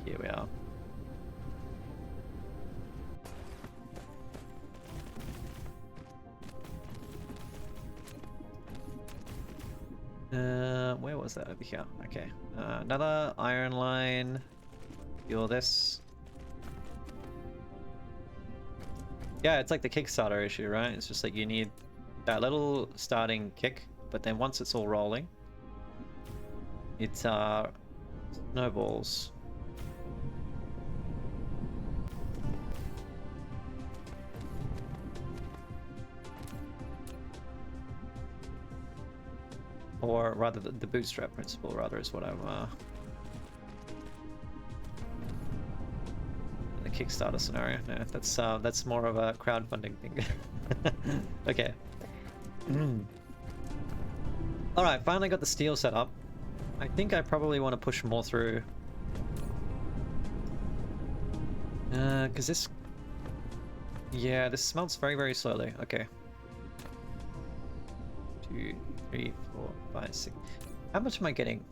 Here we are. Where was that? Over here. Okay. Another iron line. Fuel this. Yeah, it's like the Kickstarter issue, right? It's just like you need that little starting kick, but then once it's all rolling, it snowballs. Or rather, the bootstrap principle, rather, is what I'm the Kickstarter scenario. No, that's more of a crowdfunding thing. Okay. Alright, finally got the steel set up. I think I probably want to push more through. Because this... Yeah, this smelts very, very slowly. Okay. 2, 3, 4, 5, 6. How much am I getting?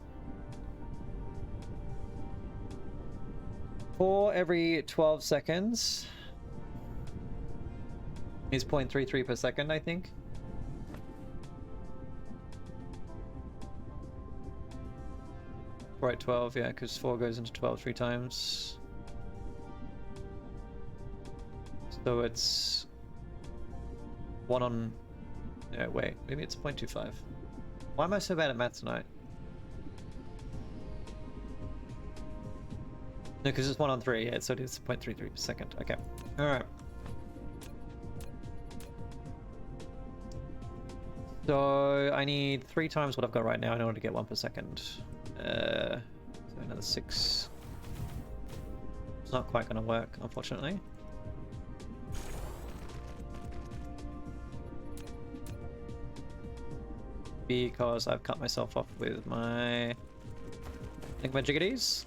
4 every 12 seconds is 0.33 per second, I think. Right, 12, yeah, because 4 goes into 12 3 times. So it's 1 on... No, wait, maybe it's 0.25. Why am I so bad at math tonight? No, because it's 1 on 3, yeah, so it is 0.33 per second. Okay, alright. So I need 3 times what I've got right now in order to get 1 per second. So another 6. It's not quite going to work, unfortunately. Because I've cut myself off with my thingamajiggities.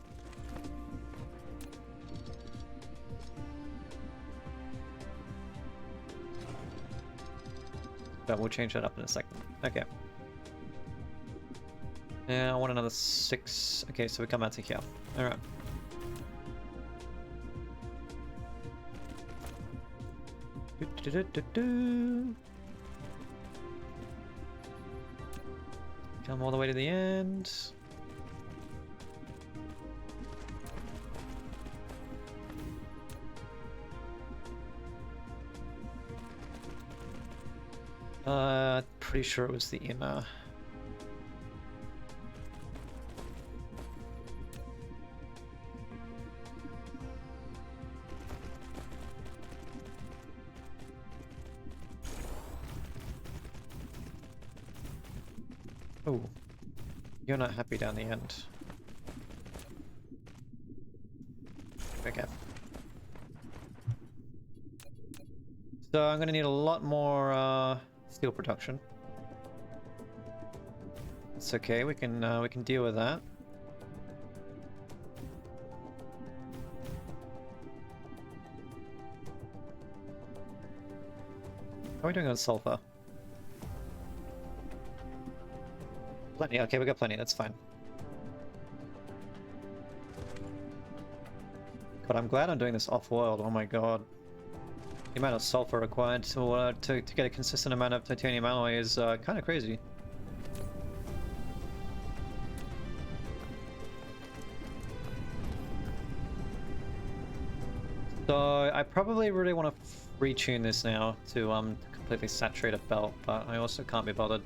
But we'll change that up in a second. Okay. Yeah, I want another 6. Okay, so we come out to here. Alright. Come all the way to the end. Pretty sure it was the inner. Oh, you're not happy down the end. Okay. So I'm gonna need a lot more steel production. It's okay, we can deal with that. How are we doing on sulfur? Plenty, okay, we got plenty, that's fine. God, I'm glad I'm doing this off-world, oh my god. The amount of sulfur required to get a consistent amount of titanium alloy is kind of crazy. So I probably really want to retune this now to completely saturate a belt, but I also can't be bothered.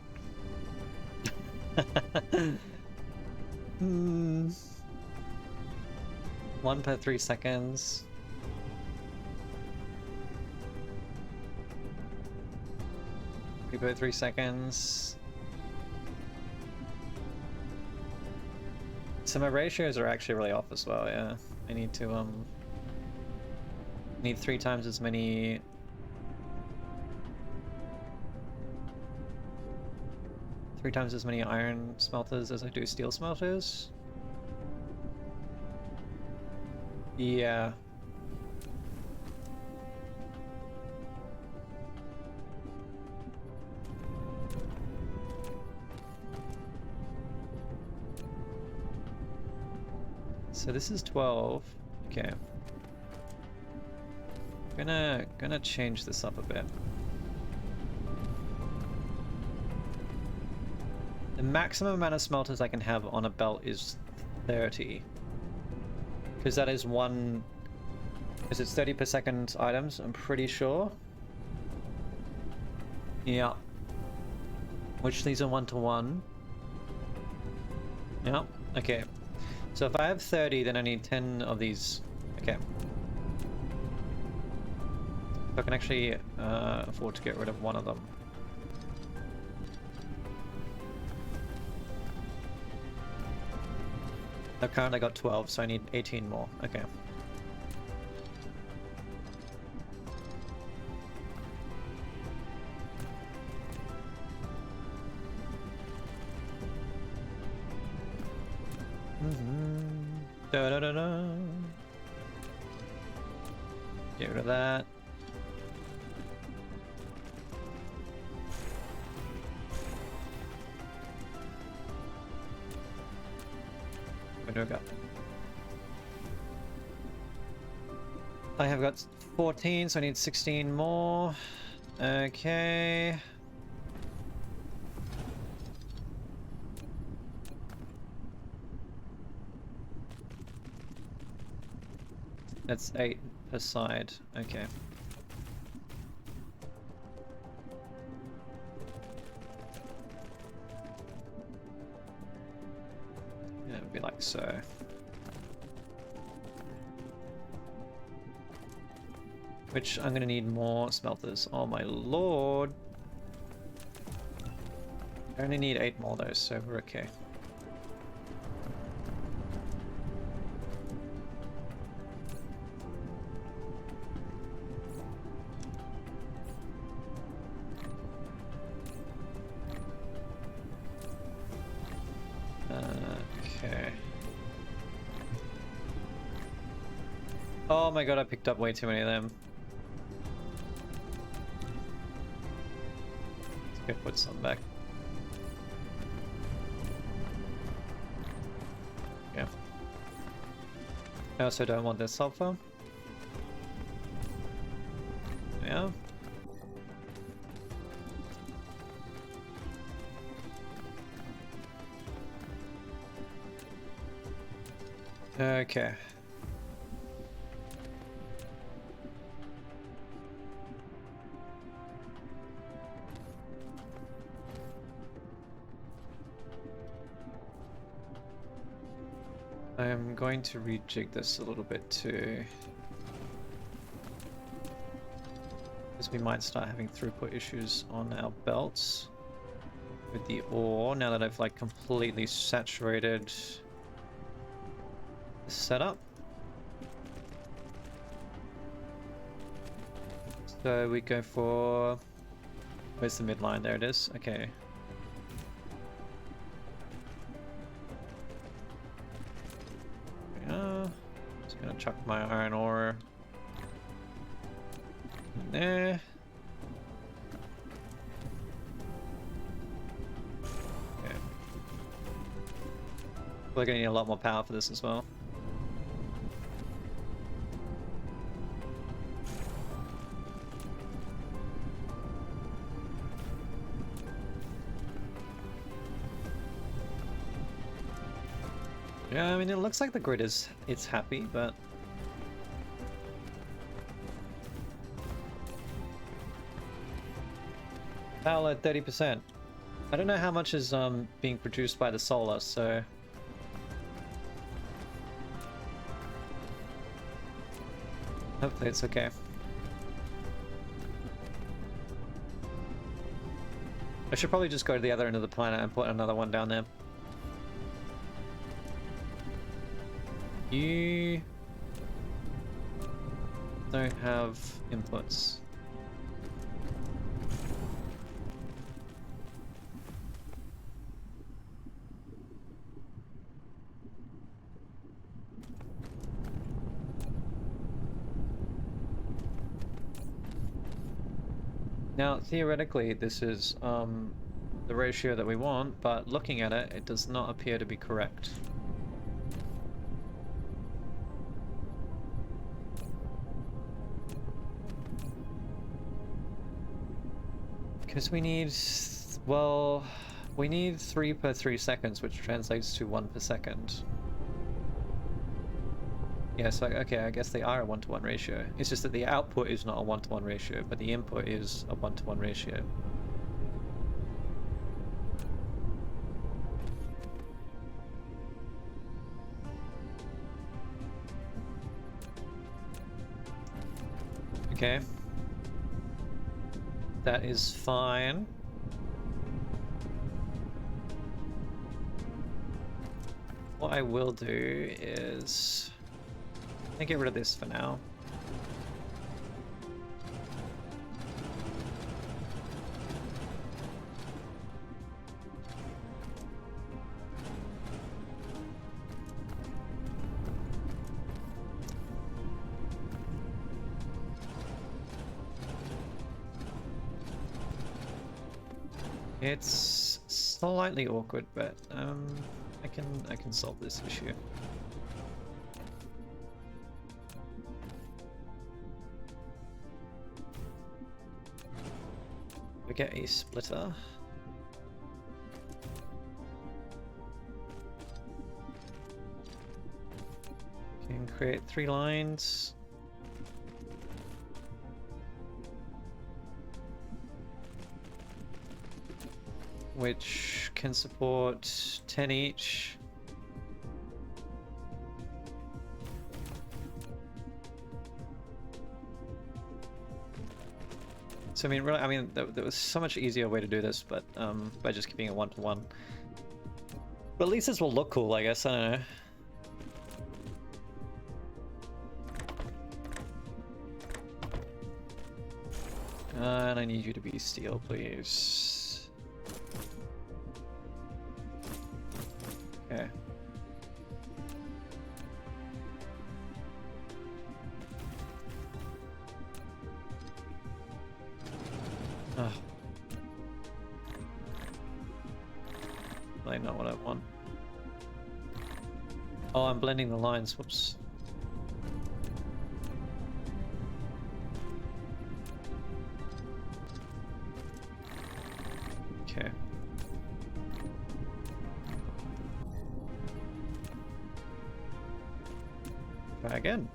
1 per 3 seconds. Per 3 seconds. So my ratios are actually really off as well, yeah. I need to, need 3 times as many... 3 times as many iron smelters as I do steel smelters. Yeah. So this is 12. Okay. Gonna change this up a bit. The maximum amount of smelters I can have on a belt is 30. Because that is one... Because it's 30 per second items, I'm pretty sure. Yeah. Which these are 1-to-1. Yeah, okay. So if I have 30, then I need 10 of these. Okay. So I can actually afford to get rid of one of them. I've currently got 12, so I need 18 more. Okay. Da da da da. Get rid of that. Where do I go? I have got 14, so I need 16 more. Okay. That's 8 per side. Okay. Yeah, it would be like so. Which I'm gonna need more smelters. Oh my lord. I only need 8 more though, so we're okay. Okay. Oh my god, I picked up way too many of them. Let's go put some back. Yeah. I also don't want this sulfur. Yeah. Okay. I'm going to rejig this a little bit too. Because we might start having throughput issues on our belts with the ore now that I've like completely saturated the setup. So we go for... Where's the midline? There it is. Okay. Just gonna chuck my iron ore in there. Okay. We're gonna need a lot more power for this as well. Yeah, I mean, it looks like the grid it's happy, but power at 30%. I don't know how much is being produced by the solar, so hopefully it's okay. I should probably just go to the other end of the planet and put another one down there. You don't have inputs. Now, theoretically, this is the ratio that we want, but looking at it, it does not appear to be correct. Because we need, well, we need 3 per 3 seconds, which translates to 1 per second. Yeah, so okay, I guess they are a 1-to-1 ratio. It's just that the output is not a 1-to-1 ratio, but the input is a 1-to-1 ratio. Okay. That is fine. What I will do is I'll get rid of this for now. It's slightly awkward, but I can solve this issue. We get a splitter. Can create 3 lines. Which can support 10 each. So I mean, really, there was so much easier way to do this, but by just keeping it 1-to-1. But at least this will look cool, I guess. I don't know. And I need you to be steel, please. Okay. Oh. Really not what I want. Oh, I'm blending the lines. Whoops. Okay. Try again.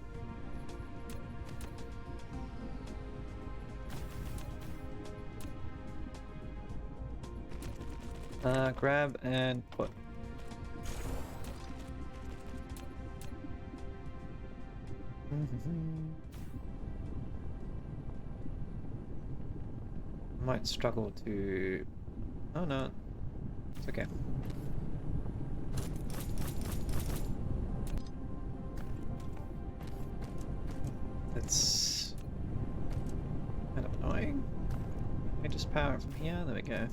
Grab and put. Might struggle to... Oh no, it's okay. That's kind of annoying. Let me just power it from here. There we go.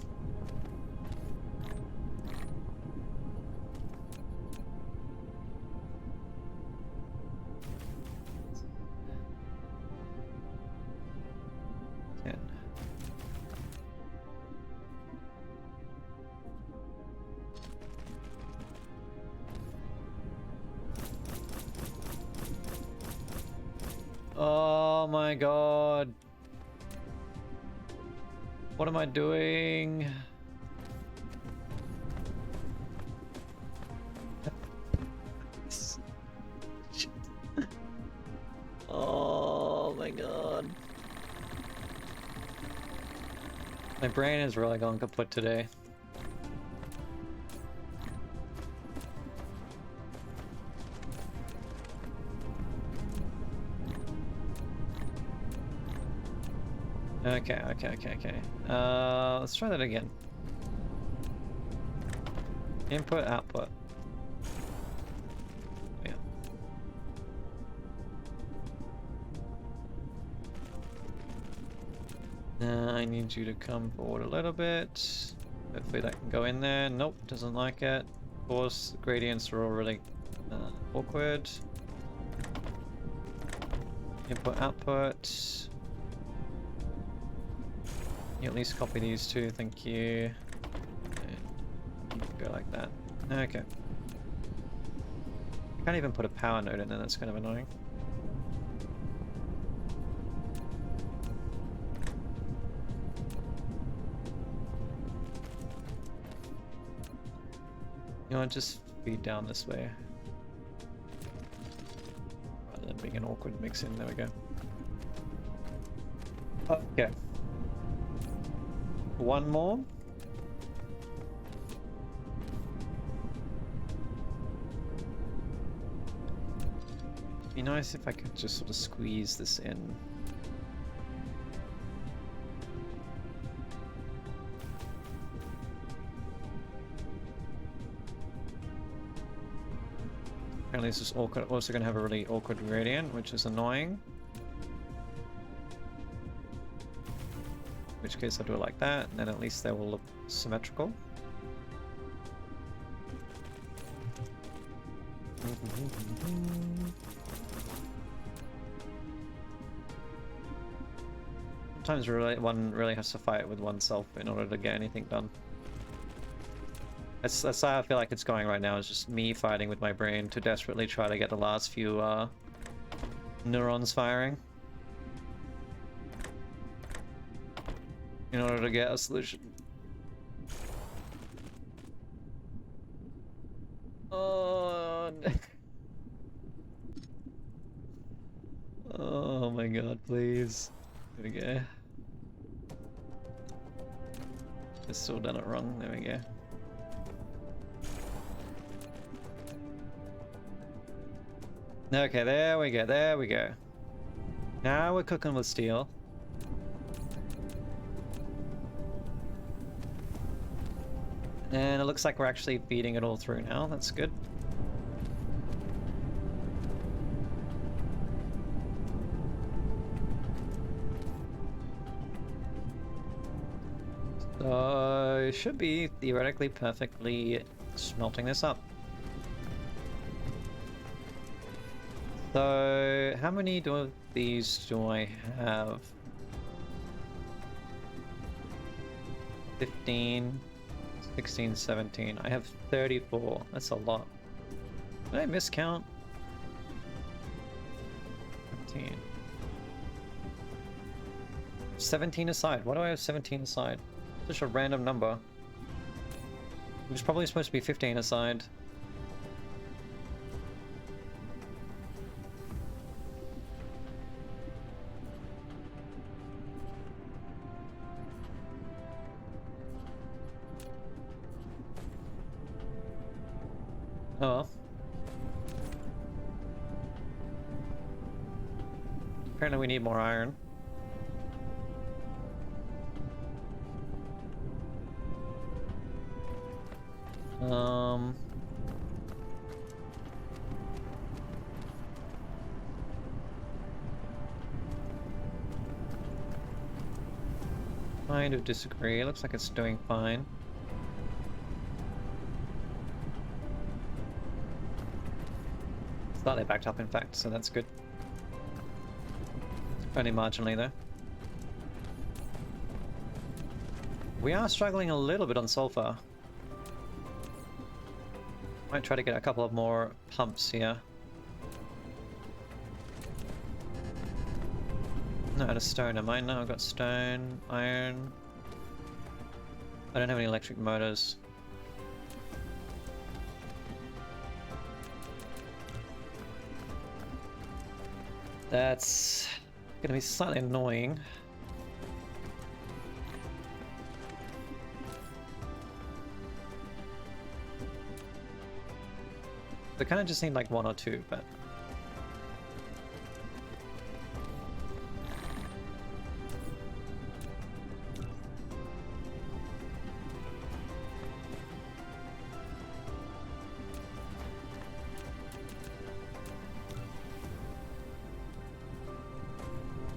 Oh my god. What am I doing? Shit. Oh my god. My brain is really going kaput today. Okay. Let's try that again. Input, output. Yeah. I need you to come forward a little bit. Hopefully that can go in there. Nope, doesn't like it. Of course, the gradients are all really awkward. Input, output. You at least copy these two, thank you. And go like that. Okay. Can't even put a power node in there, that's kind of annoying. You know what, just feed down this way. Rather than being an awkward mix in, there we go. Okay. One more. It'd be nice if I could just sort of squeeze this in. Apparently this is also going to have a really awkward gradient, which is annoying. In which case I'll do it like that, and then at least they will look symmetrical. Sometimes one really has to fight with oneself in order to get anything done. That's how I feel like it's going right now, is just me fighting with my brain to desperately try to get the last few neurons firing in order to get a solution. Oh, oh my god, please. There we go. Just still done it wrong, there we go. Okay, there we go, there we go. Now we're cooking with steel. And it looks like we're actually feeding it all through now, that's good. So, it should be theoretically perfectly smelting this up. So, how many of these do I have? 15, 16, 17. I have 34. That's a lot. Did I miscount? 15. 17 aside. Why do I have 17 aside? Such a random number. It was probably supposed to be 15 aside. Oh well. Apparently we need more iron. Kind of disagree. It looks like it's doing fine. Slightly backed up, in fact, so that's good. Only marginally, though. We are struggling a little bit on sulfur. Might try to get a couple of more pumps here. Not out of stone, am I? No, I've got stone, iron. I don't have any electric motors. That's gonna be slightly annoying. They kind of just need like one or two, but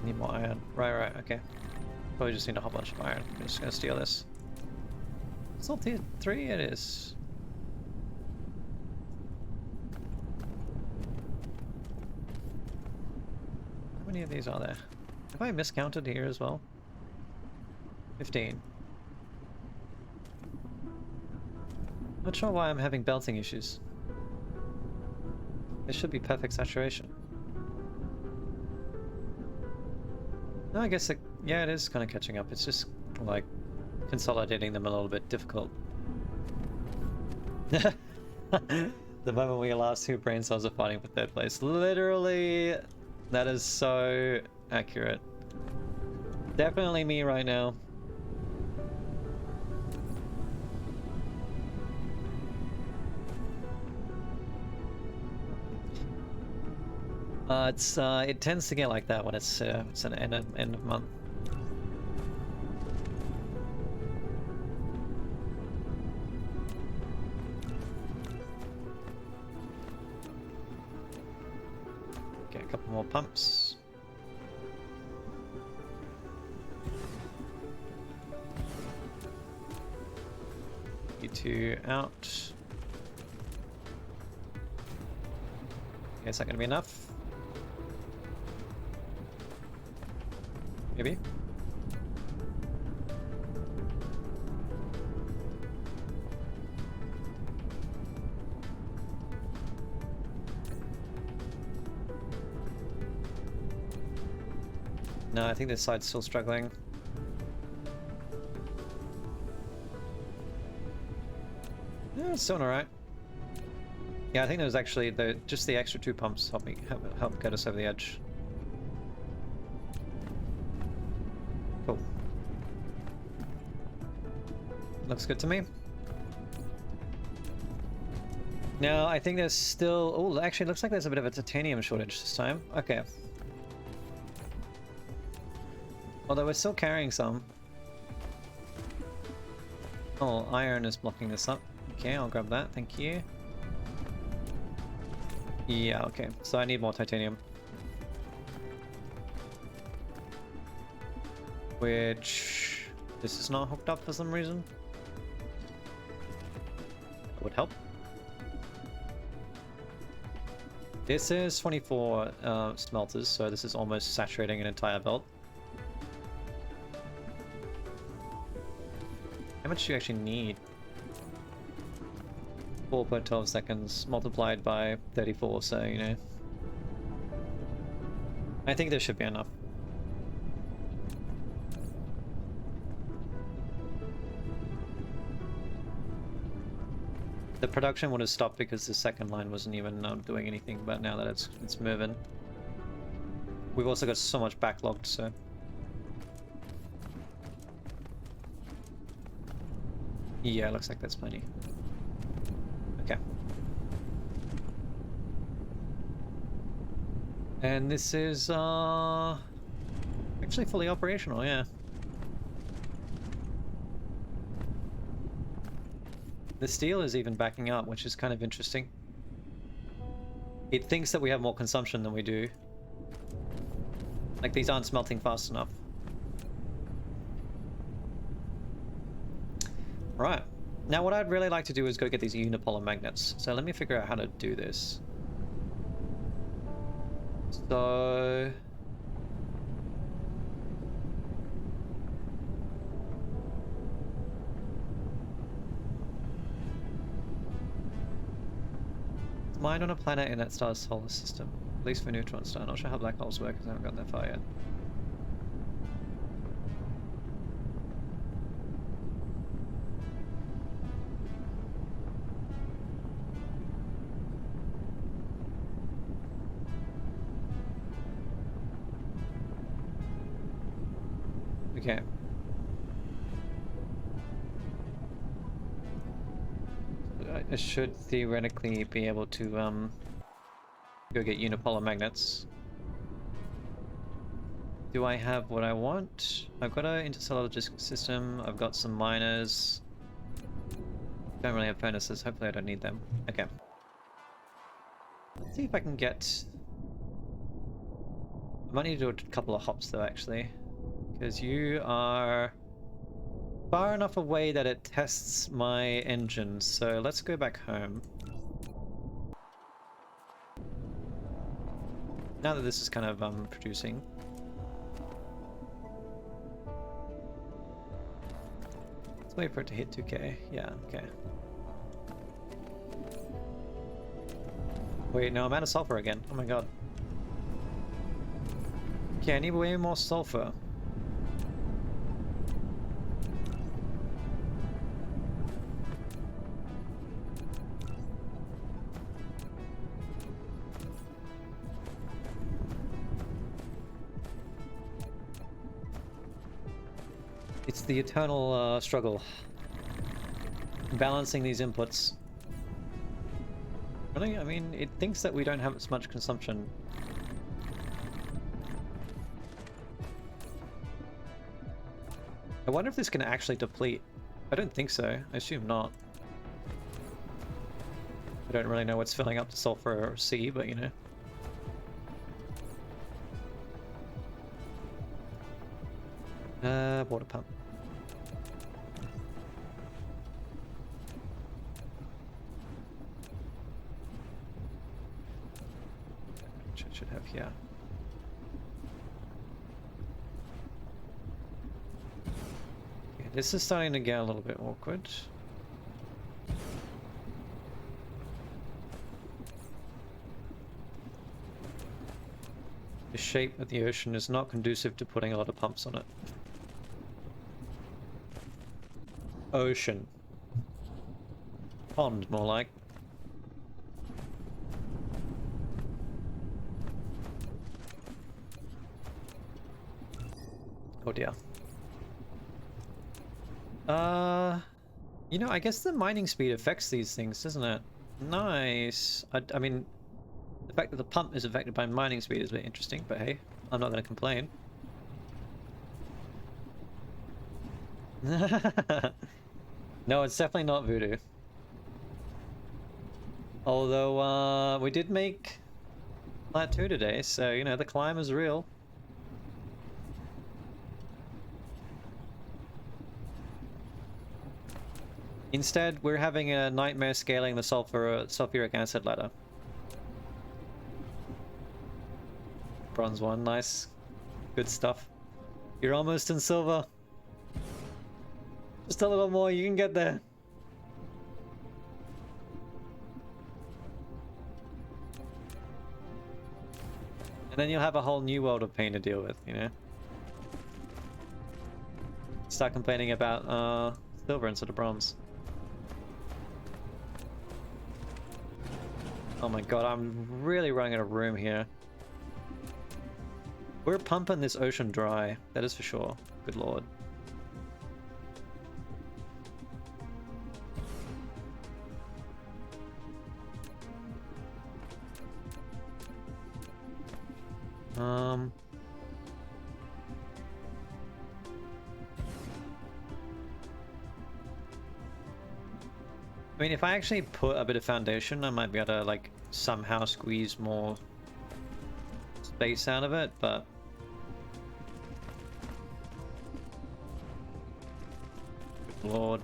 need more iron. Right, okay. Probably just need a whole bunch of iron. I'm just gonna steal this. It's not tier 3, it is. How many of these are there? Have I miscounted here as well? 15. Not sure why I'm having belting issues. This should be perfect saturation. No, I guess yeah, it is kind of catching up. It's just like consolidating them a little bit difficult. The moment where your last two brain cells are fighting for third place. Literally, that is so accurate. Definitely me right now. It tends to get like that when it's an end of month. Get a couple more pumps. You two out. Okay, is that gonna be enough? Maybe. No, I think this side's still struggling. Yeah, it's doing alright. Yeah, I think there was actually just the extra 2 pumps help get us over the edge. Cool. Looks good to me. Now, I think there's still... Oh, actually, it looks like there's a bit of a titanium shortage this time. Okay. Although we're still carrying some. Oh, iron is blocking this up. Okay, I'll grab that. Thank you. Yeah, okay. So I need more titanium. Which... This is not hooked up for some reason. That would help. This is 24 smelters, so this is almost saturating an entire belt. How much do you actually need? 4 per 12 seconds multiplied by 34, so you know. I think there should be enough. The production would have stopped because the second line wasn't even doing anything, but now that it's moving. We've also got so much backlogged, so... Yeah, looks like that's plenty. Okay. And this is actually fully operational, yeah. The steel is even backing up, which is kind of interesting. It thinks that we have more consumption than we do. Like, these aren't smelting fast enough. Right. Now what I'd really like to do is go get these unipolar magnets. So let me figure out how to do this. So... Mine on a planet in that star's solar system. At least for neutron star. Not sure how black holes work because I haven't gotten that far yet. Okay. I should theoretically be able to go get unipolar magnets. Do I have what I want? I've got an interstellar disk system, I've got some miners. Don't really have furnaces, hopefully I don't need them. Okay. Let's see if I can get... I might need to do a couple of hops though, actually. because you are far enough away that it tests my engine. So let's go back home. Now that this is kind of producing. Let's wait for it to hit 2K. Yeah, okay. Wait, no, I'm out of sulfur again. Oh my god. Okay, I need way more sulfur. It's the eternal struggle. Balancing these inputs. Really? I mean, it thinks that we don't have as much consumption. I wonder if this can actually deplete. I don't think so. I assume not. I don't really know what's filling up the sulfur C, but you know. Water pump. Which I should have here. Yeah, this is starting to get a little bit awkward. The shape of the ocean is not conducive to putting a lot of pumps on it. Ocean. Pond, more like. Oh dear. You know, I guess the mining speed affects these things, doesn't it? Nice. I mean, the fact that the pump is affected by mining speed is a bit interesting, but hey, I'm not going to complain. No, it's definitely not voodoo. Although, we did make Plateau today, so, you know, the climb is real. Instead, we're having a nightmare scaling the sulfuric acid ladder. Bronze 1, nice. Good stuff. You're almost in silver. Just a little more, you can get there. And then you'll have a whole new world of pain to deal with, you know? Start complaining about silver instead of bronze. Oh my god, I'm really running out of room here. We're pumping this ocean dry, that is for sure. Good lord. I mean, if I actually put a bit of foundation, I might be able to, like, somehow squeeze more space out of it, but... Good lord.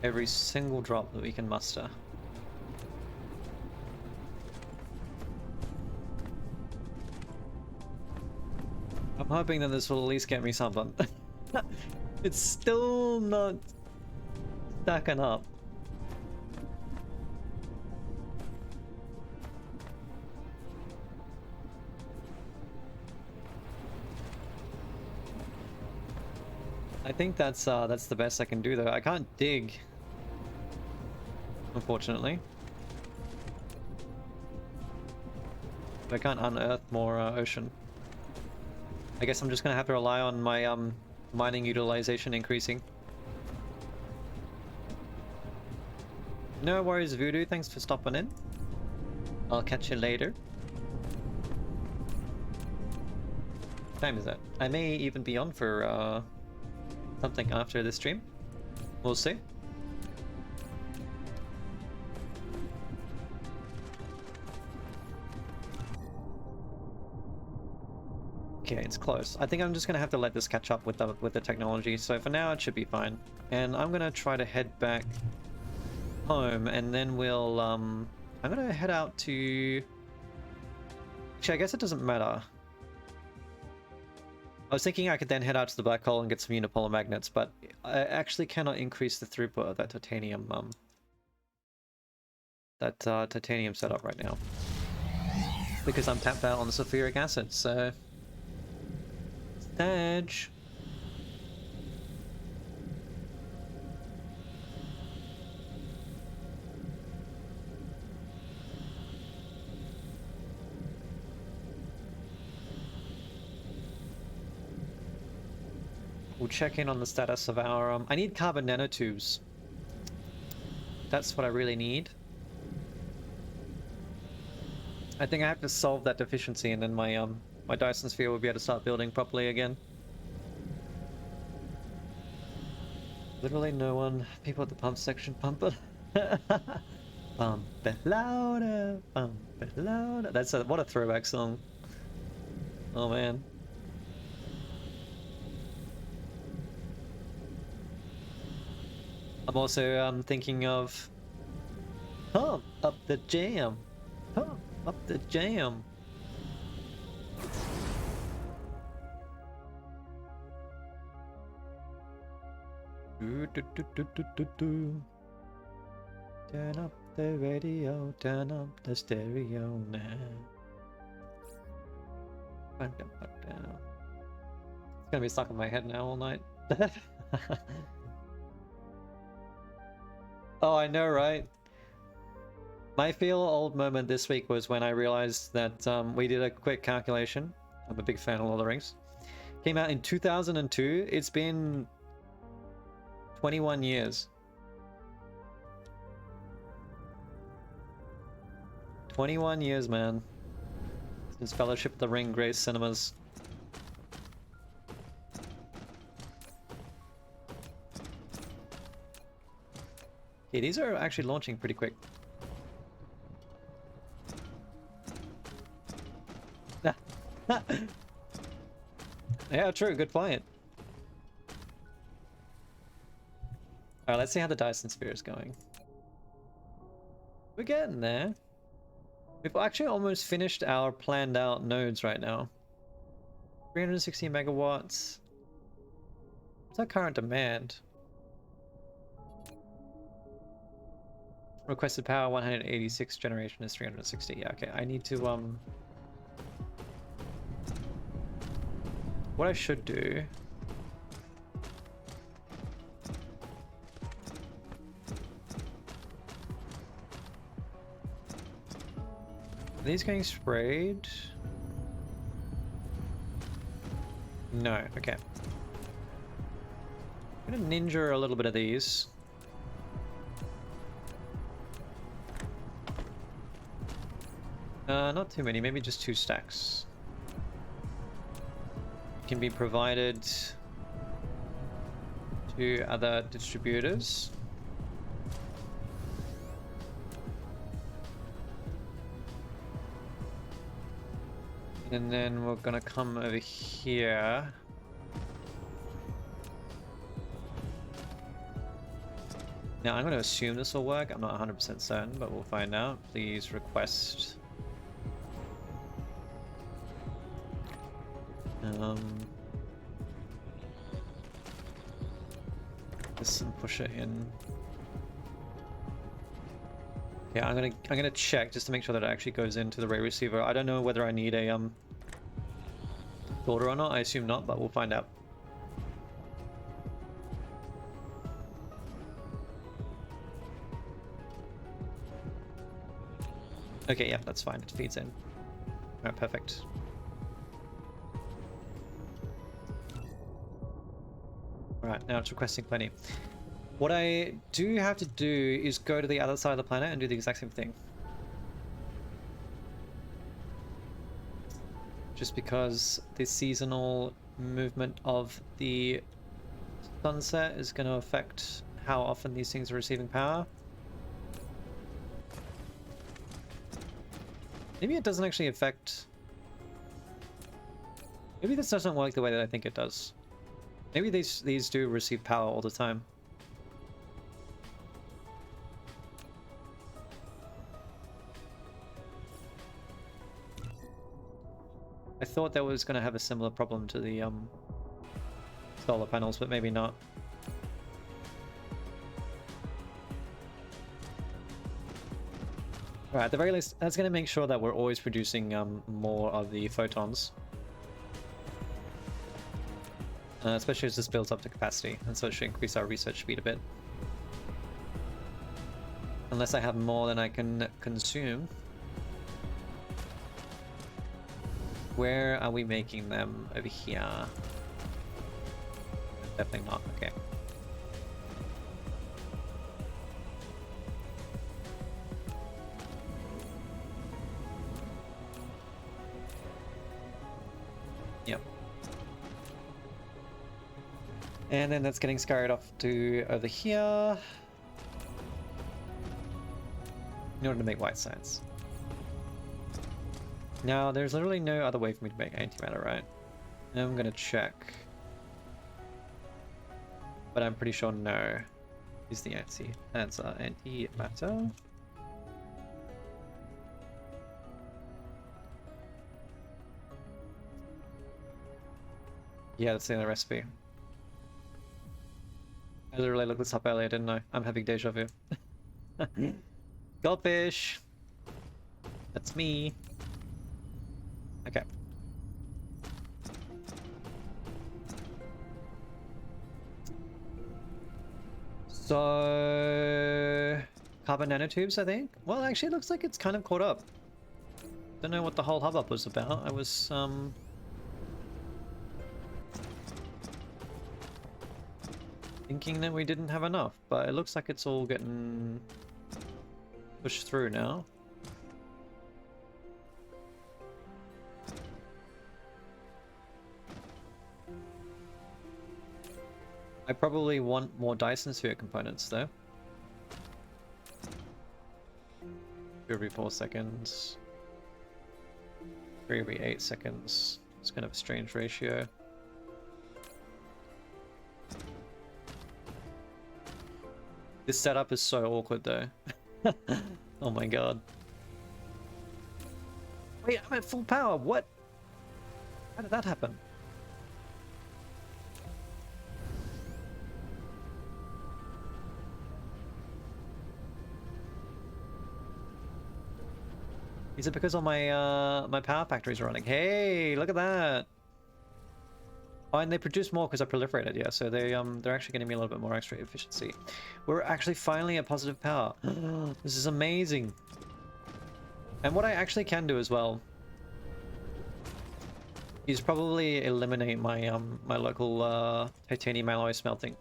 Every single drop that we can muster. I'm hoping that this will at least get me something. It's still not stacking up. I think that's the best I can do though. I can't dig, unfortunately. I can't unearth more ocean. I guess I'm just gonna have to rely on my mining utilization increasing. No worries, Voodoo. Thanks for stopping in. I'll catch you later. What time is that? I may even be on for something after this stream. We'll see. Okay, it's close. I think I'm just gonna have to let this catch up with the technology. So for now, it should be fine. And I'm gonna try to head back home, and then we'll I'm gonna head out to. Actually, I guess it doesn't matter. I was thinking I could then head out to the black hole and get some unipolar magnets, but I actually cannot increase the throughput of that titanium titanium setup right now because I'm tapped out on the sulfuric acid. So, stage. We'll check in on the status of our I need carbon nanotubes. That's what I really need. I think I have to solve that deficiency, and then my my Dyson Sphere will be able to start building properly again. Literally no one. People at the pump section pump it. Pump it louder, pump it louder. That's what a throwback song. Oh man. I'm also thinking of pump up the jam, pump up the jam. Turn up the radio, turn up the stereo now. It's gonna be stuck in my head now all night. Oh, I know, right? My feel old moment this week was when I realized that we did a quick calculation. I'm a big fan of Lord of the Rings. Came out in 2002. It's been 21 years. 21 years, man. Since Fellowship of the Ring graced cinemas. Okay, these are actually launching pretty quick. Yeah, true. Good point. Alright, let's see how the Dyson Sphere is going. We're getting there. We've actually almost finished our planned out nodes right now. 360 megawatts. What's our current demand? Requested power 186, generation is 360. Yeah, okay. I need to what I should do. Are these getting sprayed? No, okay. I'm gonna ninja a little bit of these. Not too many, maybe just 2 stacks. Can be provided to other distributors. And then we're gonna come over here. Now I'm gonna assume this will work. I'm not 100% certain, but we'll find out. Please request this and push it in. Yeah, I'm gonna check just to make sure that it actually goes into the ray receiver. I don't know whether I need a filter or not. I assume not, but we'll find out. Okay, yeah, that's fine. It feeds in. Alright, perfect. Alright, now it's requesting plenty. What I do have to do is go to the other side of the planet and do the exact same thing. Just because the seasonal movement of the sunset is going to affect how often these things are receiving power. Maybe it doesn't actually affect... Maybe this doesn't work the way that I think it does. Maybe these do receive power all the time. I thought that was going to have a similar problem to the solar panels, but maybe not. Alright, at the very least, that's going to make sure that we're always producing more of the photons. Especially as this builds up to capacity, and so it should increase our research speed a bit. Unless I have more than I can consume. Where are we making them? Over here. Definitely not, okay. Yep. And then that's getting scurried off to over here. In order to make white science. Now, there's literally no other way for me to make antimatter, right? I'm gonna check. But I'm pretty sure no is the answer. Antimatter. Yeah, that's the other recipe. I literally looked this up earlier, didn't I? I'm having deja vu. Goldfish! That's me. Okay. So... carbon nanotubes, I think? Well, actually, it looks like it's kind of caught up. Don't know what the whole hubbub was about. I was, thinking that we didn't have enough, but it looks like it's all getting pushed through now. I probably want more Dyson Sphere components though. 2 every 4 seconds. 3 every 8 seconds. It's kind of a strange ratio. This setup is so awkward though. Oh my god. Wait, I'm at full power, what? How did that happen? Is it because all my my power factories are running? Hey, look at that! Oh, and they produce more because I proliferated, yeah. So they're actually getting me a little bit more extra efficiency. We're actually finally at positive power. This is amazing. And what I actually can do as well is probably eliminate my my local titanium alloy smelting.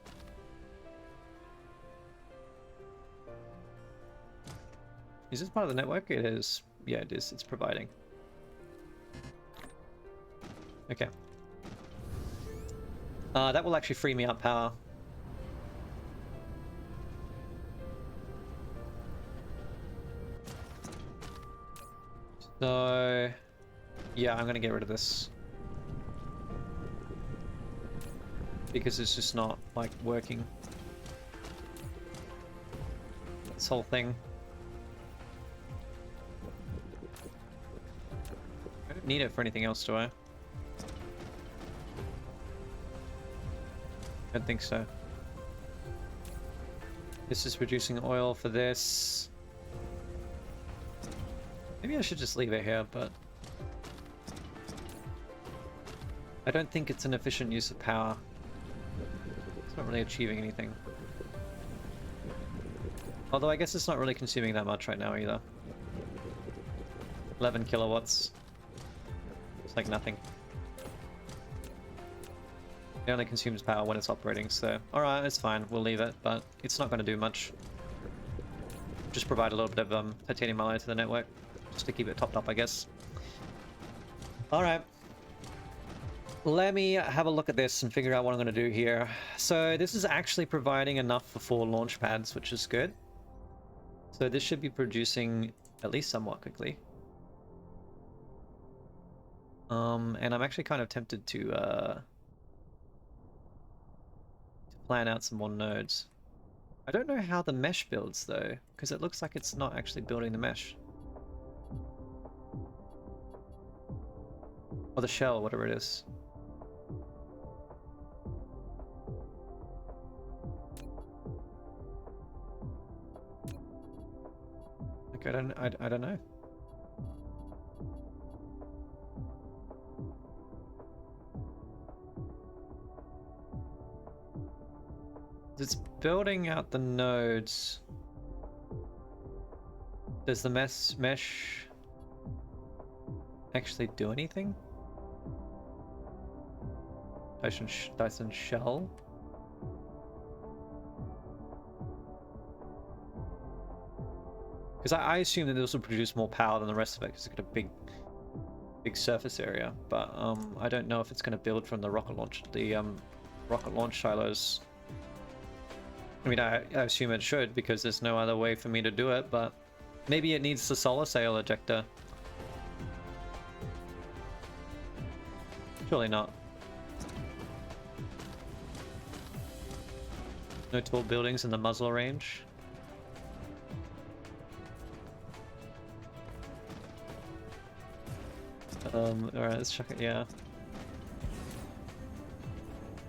Is this part of the network? It is. Yeah, it is. It's providing. Okay. That will actually free me up power. So, yeah, I'm gonna get rid of this. Because it's just not, like, working. This whole thing. I don't need it for anything else, do I? I don't think so. This is producing oil for this. Maybe I should just leave it here, but I don't think it's an efficient use of power. It's not really achieving anything. Although I guess it's not really consuming that much right now either. 11 kilowatts. It's like nothing. It only consumes power when it's operating, so alright, it's fine, we'll leave it, but it's not going to do much. Just provide a little bit of titanium alloy to the network, just to keep it topped up, I guess. Alright. Let me have a look at this and figure out what I'm going to do here. So this is actually providing enough for 4 launch pads, which is good. So this should be producing at least somewhat quickly. And I'm actually kind of tempted to plan out some more nodes. I don't know how the mesh builds though, because it looks like it's not actually building the mesh. Or the shell, whatever it is. Like I don't know. It's building out the nodes. Does the mesh actually do anything? Dyson shell? Because I assume that this will produce more power than the rest of it because it's got a big surface area. But I don't know if it's going to build from the rocket launch silos. I mean, I assume it should because there's no other way for me to do it, but maybe it needs the solar sail ejector. Surely not. No tall buildings in the muzzle range. Alright, let's check it, yeah.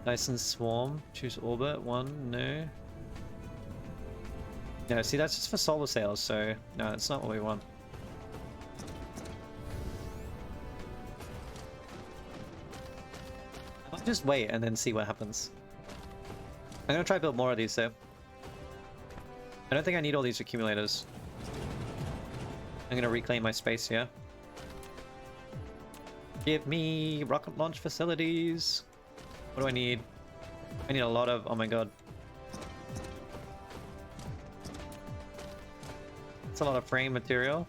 Dyson swarm, choose orbit, 1, no. Yeah, see, that's just for solar sails, so no, it's not what we want. I'll just wait and then see what happens. I'm gonna try to build more of these though. I don't think I need all these accumulators. I'm gonna reclaim my space here. Give me rocket launch facilities. What do I need? I need a lot of, oh my god. It's a lot of frame material.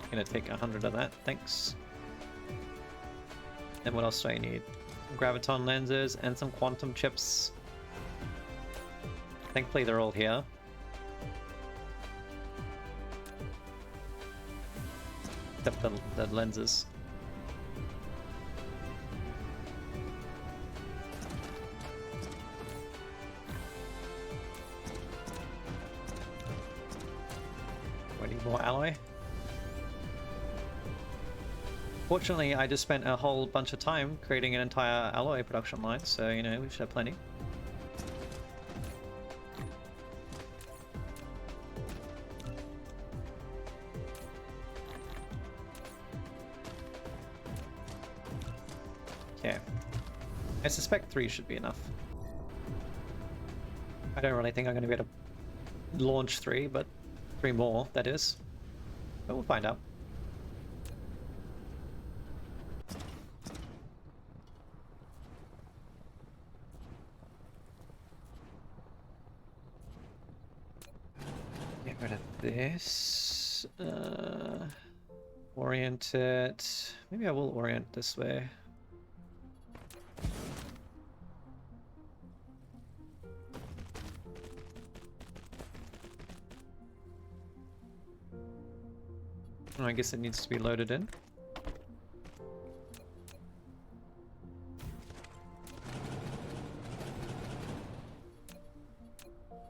I'm gonna take 100 of that, thanks. And what else do I need? Some graviton lenses and some quantum chips. Thankfully they're all here. Except the lenses. Do I need more alloy? Fortunately, I just spent a whole bunch of time creating an entire alloy production line, so, you know, we should have plenty. Okay. I suspect 3 should be enough. I don't really think I'm going to be able to launch 3, but 3 more, that is. But we'll find out. Get rid of this. Orient it. Maybe I will orient this way. Oh, I guess it needs to be loaded in.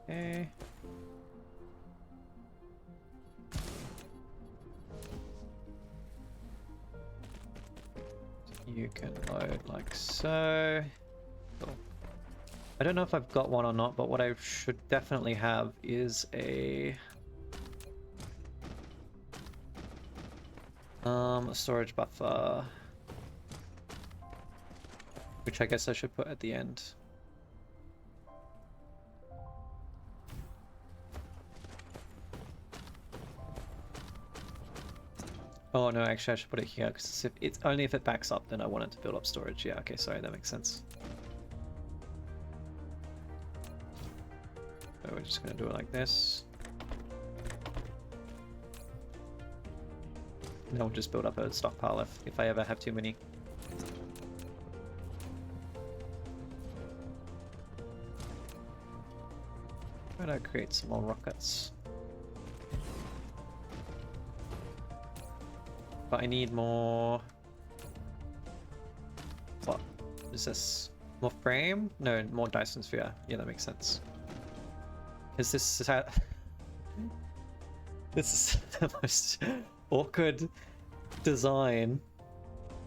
Okay. You can load like so. Cool. I don't know if I've got one or not, but what I should definitely have is a storage buffer, which I guess I should put at the end. Oh no, actually I should put it here, because it's only if it backs up then I want it to build up storage. Yeah, okay, sorry, that makes sense. So we're just going to do it like this. And then we'll just build up a stockpile if I ever have too many. I'm going to create some more rockets. But I need more... What is this? More frame? No, more Dyson Sphere. Yeah, that makes sense. Is this... This is the most awkward design.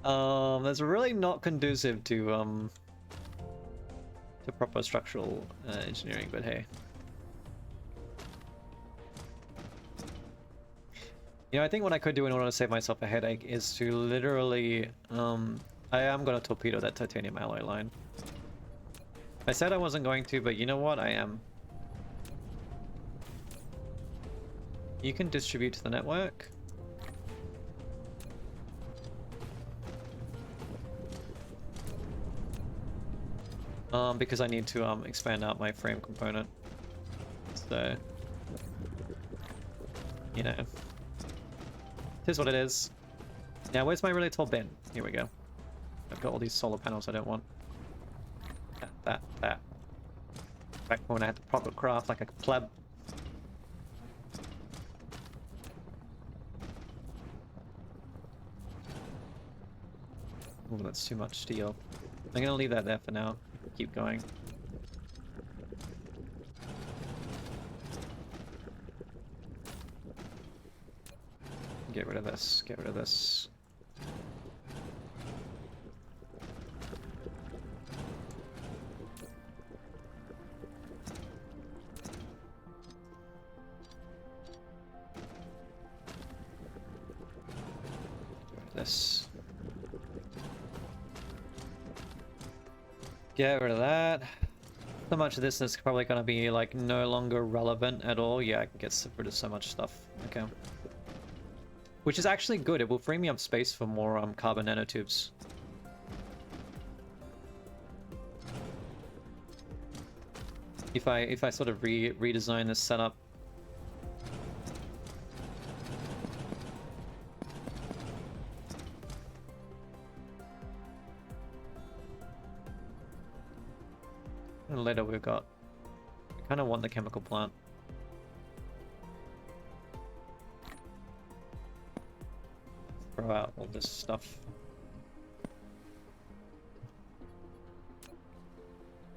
That's really not conducive to proper structural engineering, but hey. You know, I think what I could do in order to save myself a headache is to literally, I am going to torpedo that titanium alloy line. I said I wasn't going to, but you know what? I am. You can distribute to the network. Because I need to expand out my frame component. So, you know, here's what it is. Now, where's my really tall bin? Here we go. I've got all these solar panels I don't want. That. Back when I had to proper craft like a pleb. Oh, that's too much steel. I'm gonna leave that there for now. Keep going. Get rid of this. Get rid of this. This. Get rid of that. So much of this is probably going to be like no longer relevant at all. Yeah, I can get rid of so much stuff. Okay. Which is actually good. It will free me up space for more carbon nanotubes. If I sort of redesign this setup. And later we kind of want the chemical plant. Throw out all this stuff.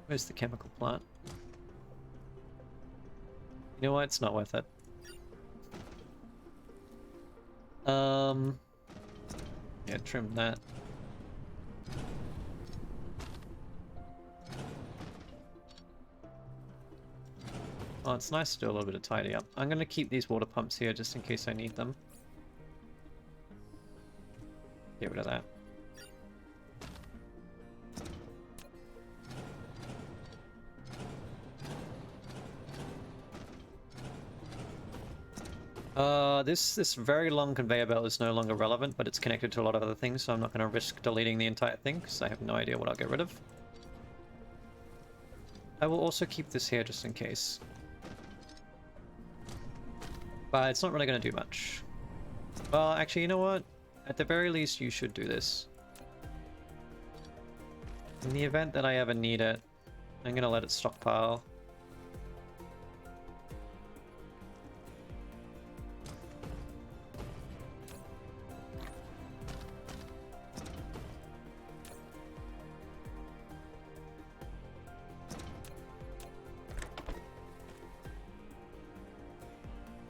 Where's the chemical plant? You know what? It's not worth it. Yeah, trim that. Oh, it's nice to do a little bit of tidy up. I'm gonna keep these water pumps here just in case I need them. Get rid of that. This very long conveyor belt is no longer relevant, but it's connected to a lot of other things, so I'm not going to risk deleting the entire thing, because I have no idea what I'll get rid of. I will also keep this here just in case. But it's not really going to do much. Well, actually, you know what? At the very least, you should do this. In the event that I ever need it, I'm going to let it stockpile.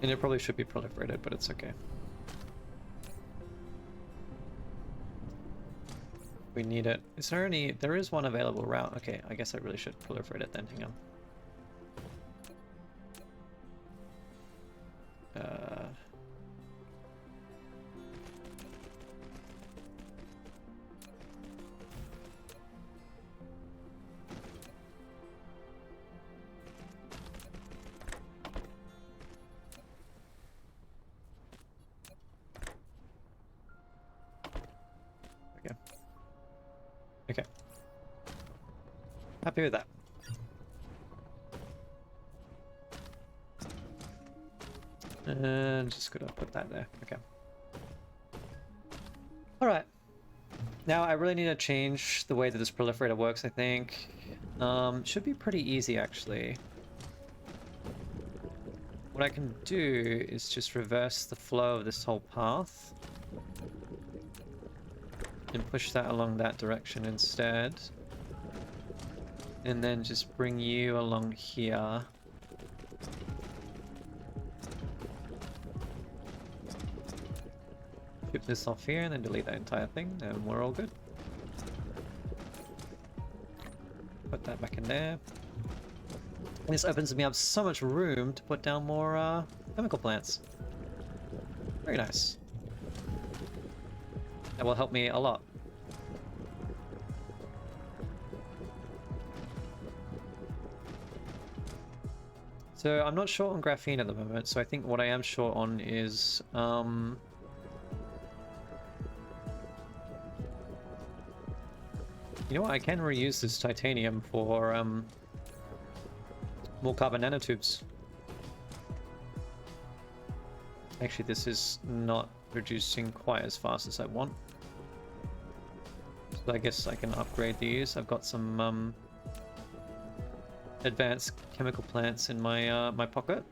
And it probably should be proliferated, but it's okay. We need it. Is there any... There is one available route. Okay, I guess I really should proliferate it then. Hang on. Okay. Happy with that. And just gonna put that there. Okay. Alright. Now I really need to change the way that this proliferator works, I think. Should be pretty easy actually. What I can do is just reverse the flow of this whole path. And push that along that direction instead. And then just bring you along here. Ship this off here and then delete that entire thing, and we're all good. Put that back in there. And this opens me up so much room to put down more chemical plants. Very nice. That will help me a lot. So I'm not short on graphene at the moment, so I think what I am short on is you know what, I can reuse this titanium for more carbon nanotubes. Actually, this is not producing quite as fast as I want. So I guess I can upgrade these. I've got some advanced chemical plants in my my pocket.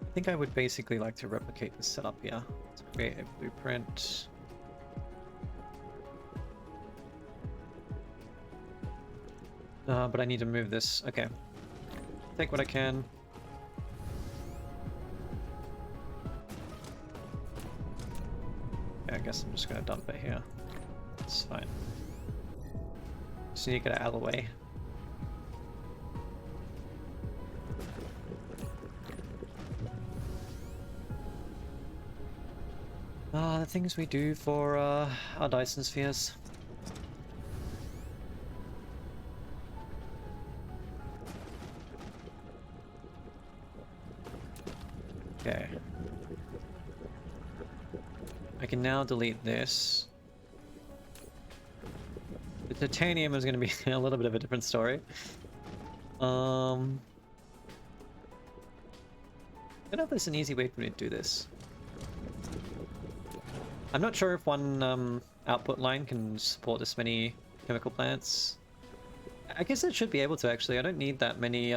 I think I would basically like to replicate this setup here. Let's create a blueprint. But I need to move this. Okay. Take what I can. Yeah, I guess I'm just gonna dump it here. It's fine. Just need to get it out of the way. The things we do for our Dyson spheres. Okay. I can now delete this. The titanium is going to be a little bit of a different story. I don't know if there's an easy way for me to do this. I'm not sure if one output line can support this many chemical plants. I guess it should be able to, actually. I don't need that many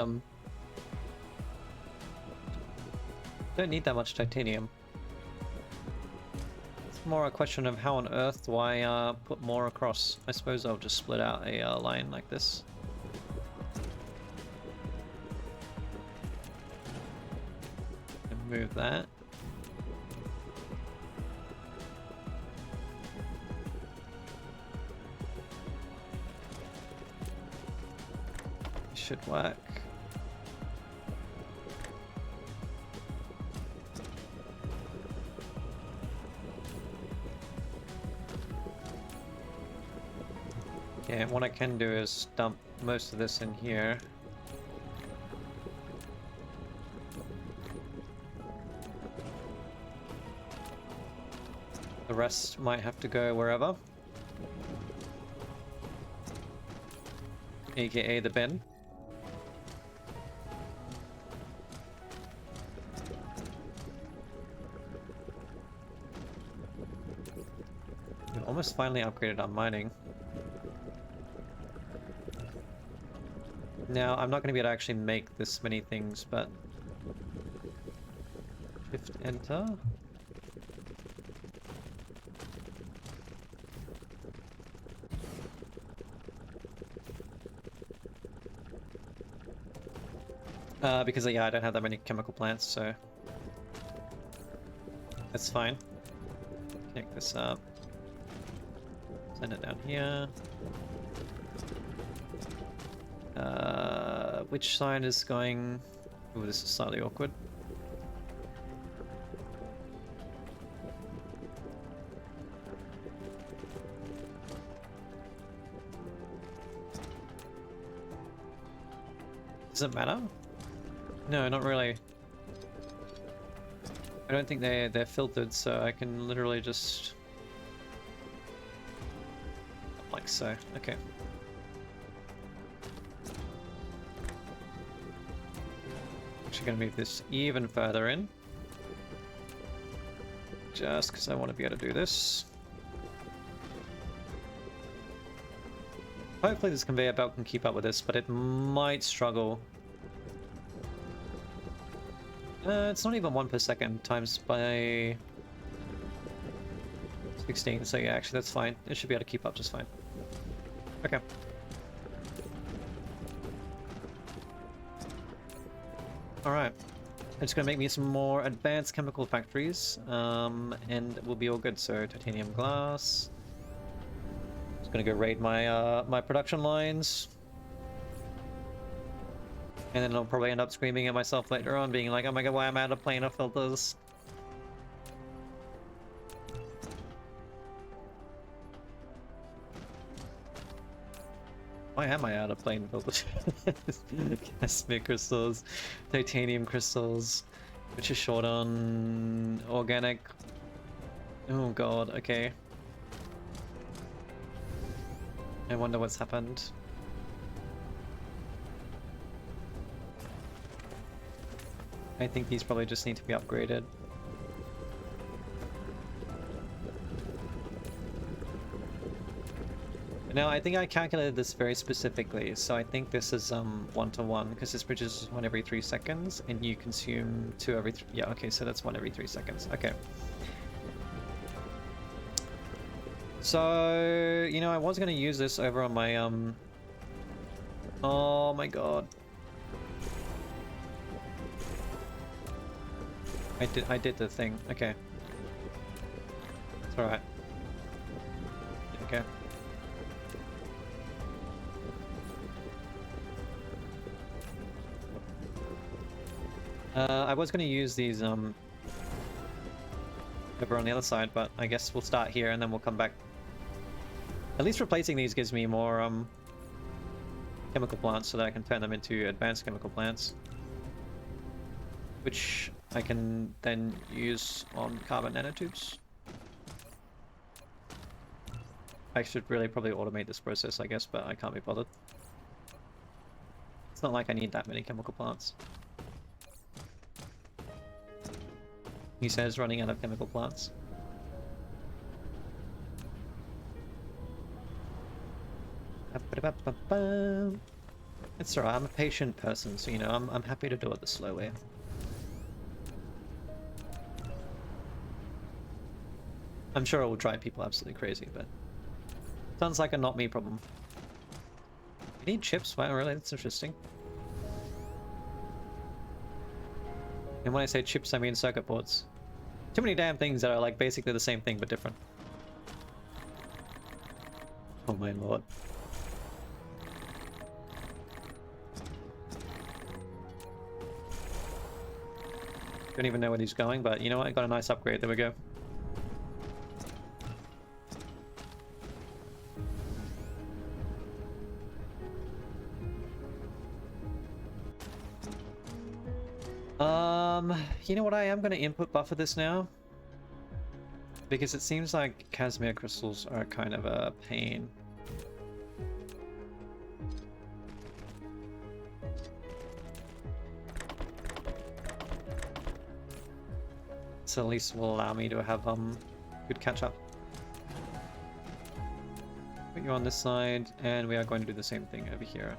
don't need that much titanium. It's more a question of how on earth do I put more across. I suppose I'll just split out a line like this. And move that. Should work. Okay, and what I can do is dump most of this in here. The rest might have to go wherever. AKA the bin. We've almost finally upgraded our mining. Now, I'm not going to be able to actually make this many things, but... Shift Enter. Because, yeah, I don't have that many chemical plants, so... That's fine. Pick this up. Send it down here. Which side is going... Oh, this is slightly awkward. Does it matter? No, not really. I don't think they're filtered, so I can literally just... like so. Okay. Actually gonna move this even further in. Just because I want to be able to do this. Hopefully this conveyor belt can keep up with this, but it might struggle. It's not even 1 per second times by 16, so yeah, actually that's fine. It should be able to keep up just fine. Okay. Alright. It's gonna make me some more advanced chemical factories, and we'll be all good. So titanium glass. Just gonna go raid my my production lines. And then I'll probably end up screaming at myself later on, being like, oh my god, why am I out of planar filters? Why am I out of planar filters? Sphere crystals, titanium crystals, which is short on organic. Oh god, okay. I wonder what's happened. I think these probably just need to be upgraded. Now, I think I calculated this very specifically, so I think this is 1-to-1, because this produces 1 every 3 seconds, and you consume 2 every 3... Yeah, okay, so that's 1 every 3 seconds. Okay. So, you know, I was going to use this over on my, Oh my god. I did the thing. Okay. It's alright. Okay. I was going to use these over on the other side, but I guess we'll start here and then we'll come back. At least replacing these gives me more chemical plants so that I can turn them into advanced chemical plants, which I can then use on carbon nanotubes. I should really probably automate this process, I guess, but I can't be bothered. It's not like I need that many chemical plants. He says running out of chemical plants. It's alright, I'm a patient person, so you know, I'm happy to do it the slow way. I'm sure it will drive people absolutely crazy, but sounds like a not me problem. You need chips? Wow, really? That's interesting. And when I say chips, I mean circuit boards. Too many damn things that are like basically the same thing but different. Oh my lord. Don't even know where he's going, but you know what? I got a nice upgrade. There we go. You know what? I am going to input buffer this now, because it seems like Casimir crystals are kind of a pain. So at least will allow me to have good catch up. Put you on this side, and we are going to do the same thing over here.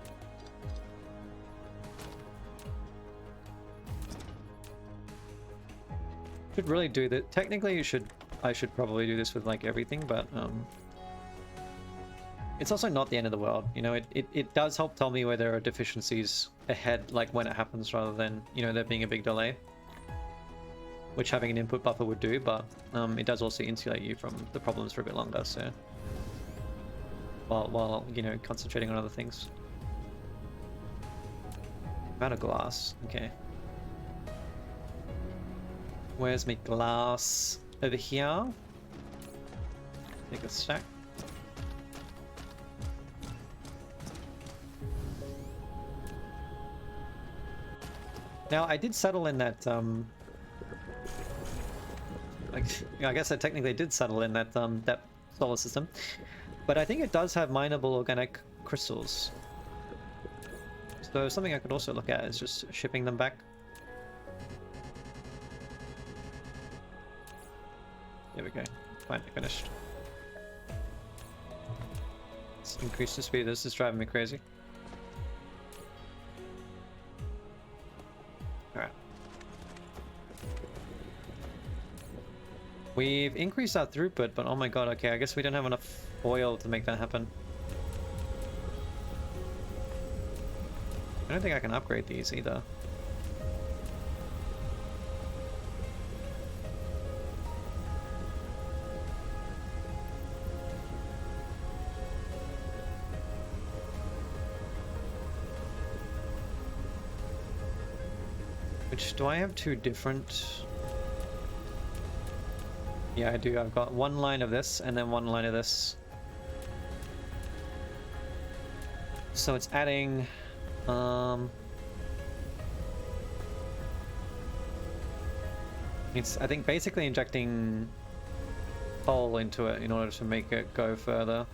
Should really do that. Technically, I should probably do this with like everything, but it's also not the end of the world. You know, it does help tell me where there are deficiencies ahead, like when it happens, rather than, you know, there being a big delay, which having an input buffer would do. But it does also insulate you from the problems for a bit longer. So while you know, concentrating on other things. Amount of glass. Okay. Where's my glass? Over here. Take a stack. Now I did settle in that like, I guess I technically did settle in that that solar system, but I think it does have mineable organic crystals. So something I could also look at is just shipping them back. There we go. Finally finished. Let's increase the speed. This is driving me crazy. Alright. We've increased our throughput, but oh my god, okay, I guess we don't have enough oil to make that happen. I don't think I can upgrade these either. Which, do I have two different... Yeah, I do. I've got one line of this and then one line of this. So it's adding... It's, I think, basically injecting coal into it in order to make it go further.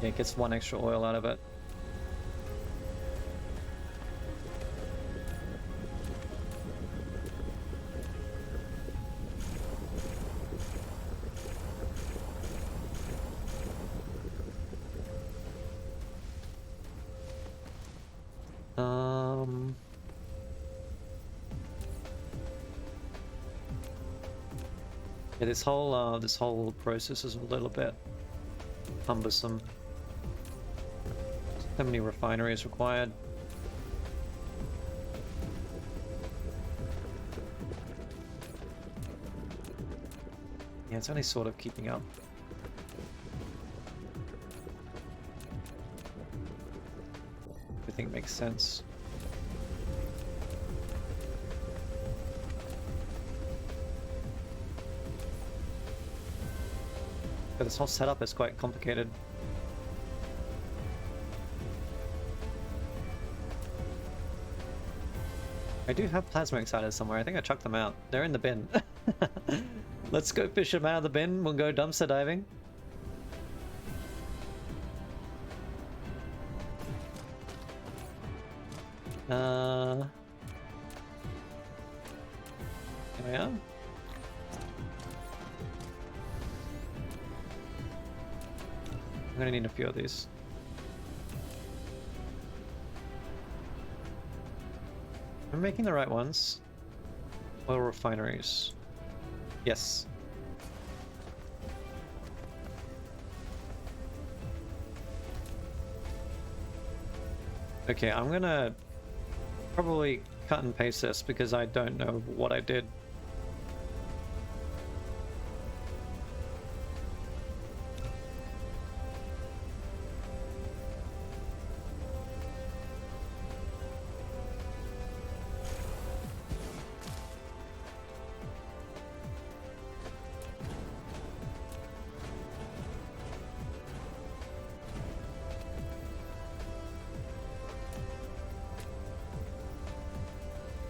Yeah, it gets one extra oil out of it. Yeah, this whole process is a little bit cumbersome. So many refineries required. Yeah, it's only sort of keeping up. I think it makes sense. But this whole setup is quite complicated. I do have plasma exciters somewhere. I think I chucked them out. They're in the bin. Let's go fish them out of the bin. We'll go dumpster diving. Here we are. I'm gonna need a few of these. Am I making the right ones? Oil refineries. Yes. Okay, I'm gonna probably cut and paste this because I don't know what I did.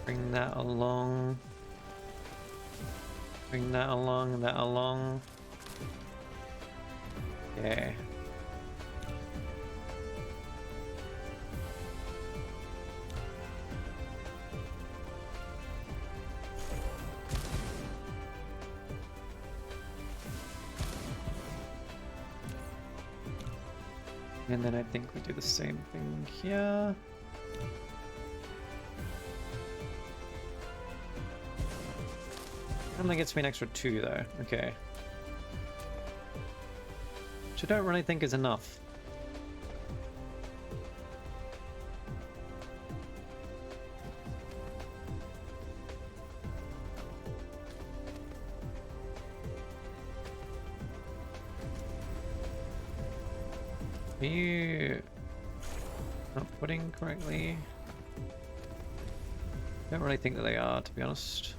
Bring that along. Bring that along, that along. Okay. And then I think we do the same thing here. Only gets me an extra 2 though. Okay. Which I don't really think is enough. Are you not putting correctly? I don't really think that they are, to be honest.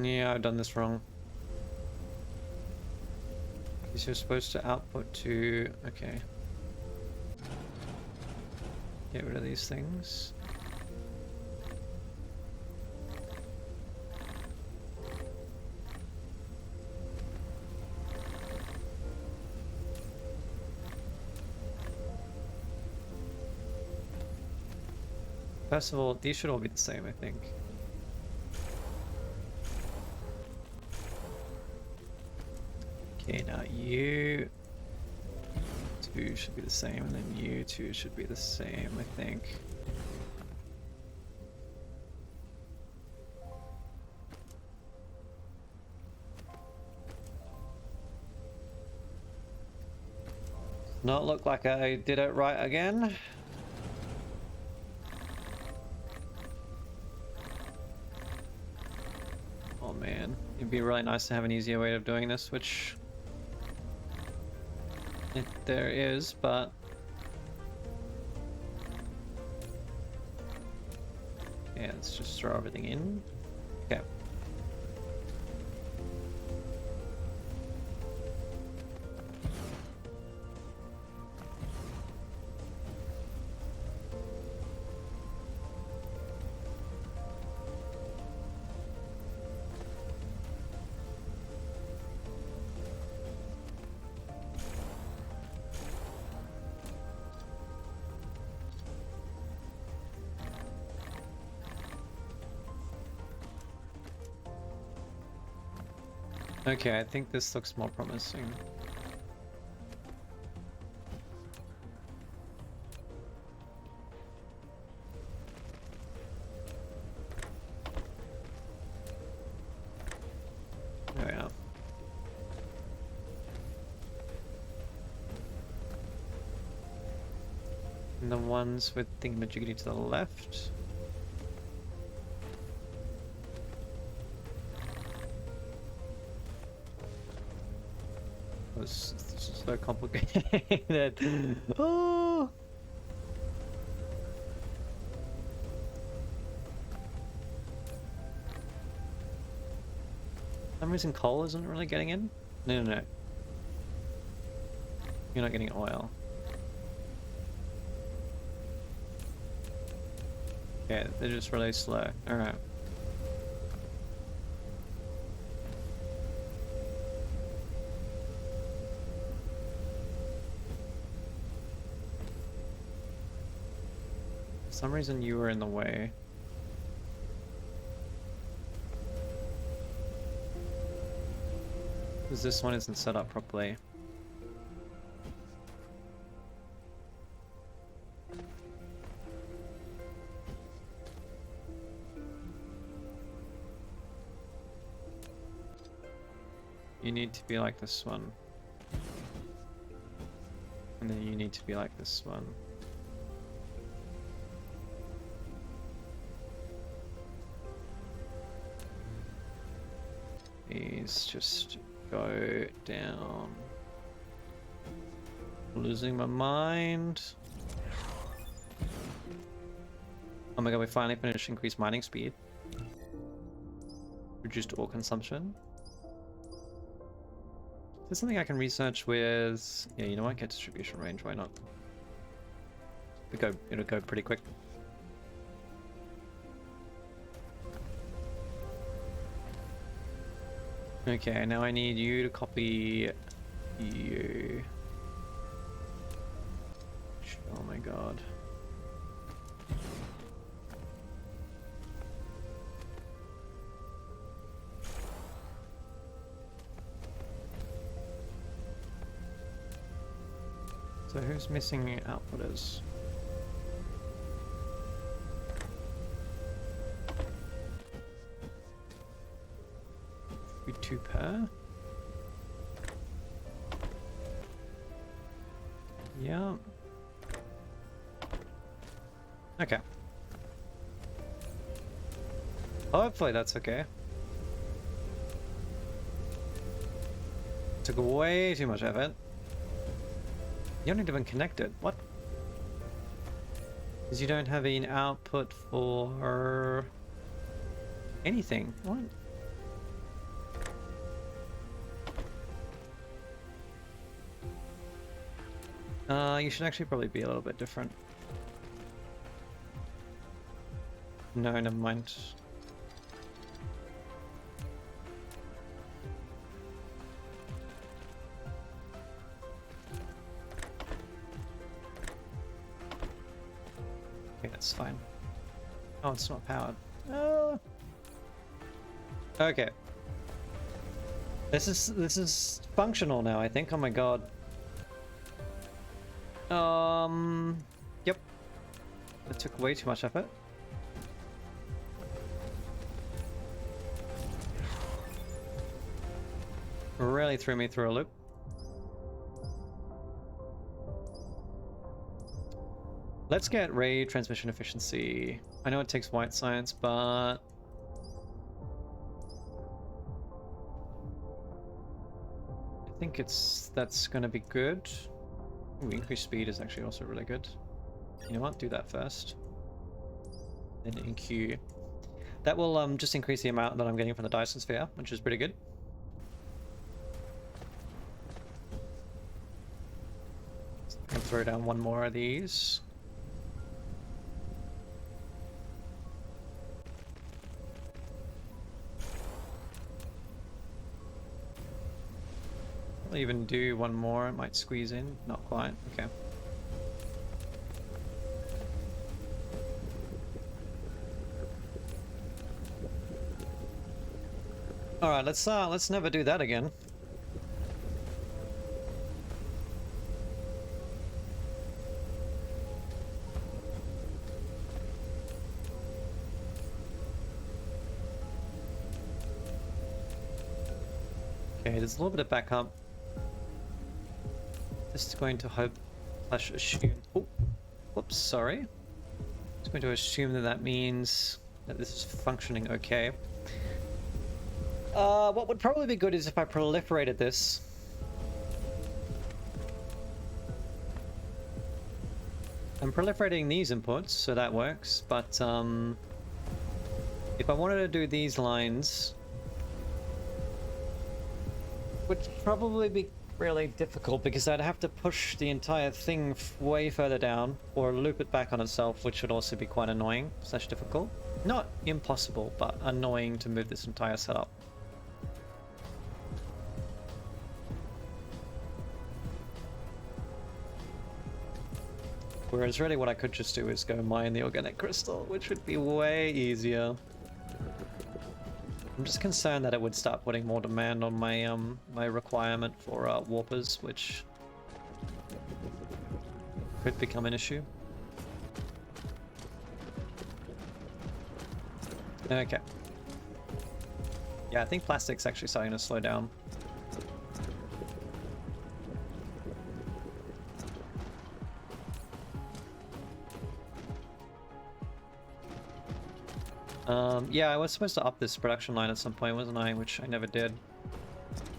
Yeah, I've done this wrong. Because you're supposed to output to... Okay. Get rid of these things. First of all, these should all be the same, I think. Okay, now you two should be the same, and then you two should be the same, I think. Not look like I did it right again. Oh man, it'd be really nice to have an easier way of doing this, which there is, but yeah, let's just throw everything in. Okay. Okay, I think this looks more promising. There we are. And the ones with thingamajiggy to the left. This is so complicated. Oh! For some reason coal isn't really getting in? No, no, no. You're not getting oil. Yeah, they're just really slow. Alright. For some reason you were in the way. Because this one isn't set up properly. You need to be like this one. And then you need to be like this one. These just go down. Losing my mind. Oh my god, we finally finished increased mining speed. Reduced ore consumption. Is there something I can research with... Yeah, you know what? Get distribution range, why not? It'll go pretty quick. Okay, now I need you to copy you. Oh my god. So who's missing outputters? We 2 per? Yeah. Okay. Hopefully that's okay. Took way too much effort. You're not even connected. What? Because you don't have an output for anything. What? You should actually probably be a little bit different. No, never mind. Okay, that's fine. Oh, it's not powered. Uh, okay. This is functional now, I think. Oh my god. Yep. It took way too much effort. Really threw me through a loop. Let's get ray transmission efficiency. I know it takes white science, but I think that's gonna be good. Ooh, increased speed is actually also really good. You know what? Do that first. Then NQ. That will just increase the amount that I'm getting from the Dyson Sphere, which is pretty good. I can throw down one more of these. I'll even do one more. It might squeeze in. Not quite. Okay. All right. Let's never do that again. Okay. There's a little bit of backup. Just going to hope / assume. Oh, whoops, sorry. Just going to assume that that means that this is functioning okay. What would probably be good is if I proliferated this. I'm proliferating these inputs, so that works, but if I wanted to do these lines, would probably be really difficult because I'd have to push the entire thing way further down or loop it back on itself, which would also be quite annoying / difficult. Not impossible, but annoying to move this entire setup. Whereas really what I could just do is go mine the organic crystal, which would be way easier. I'm just concerned that it would start putting more demand on my my requirement for warpers, which could become an issue. Okay. Yeah, I think plastic's actually starting to slow down. Yeah, I was supposed to up this production line at some point, wasn't I? Which I never did.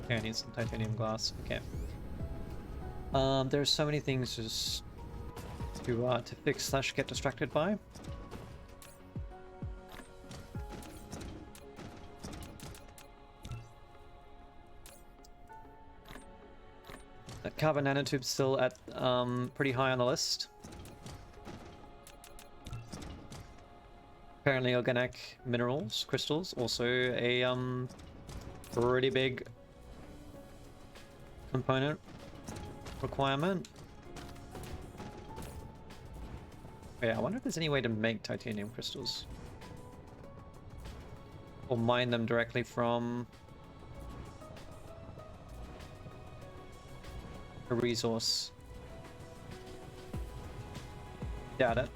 Okay, I need some titanium glass. Okay. There's so many things just to fix / get distracted by. That carbon nanotube's still at pretty high on the list. Apparently organic minerals, crystals, also a pretty big component requirement. Yeah, I wonder if there's any way to make titanium crystals. Or mine them directly from a resource. Doubt it.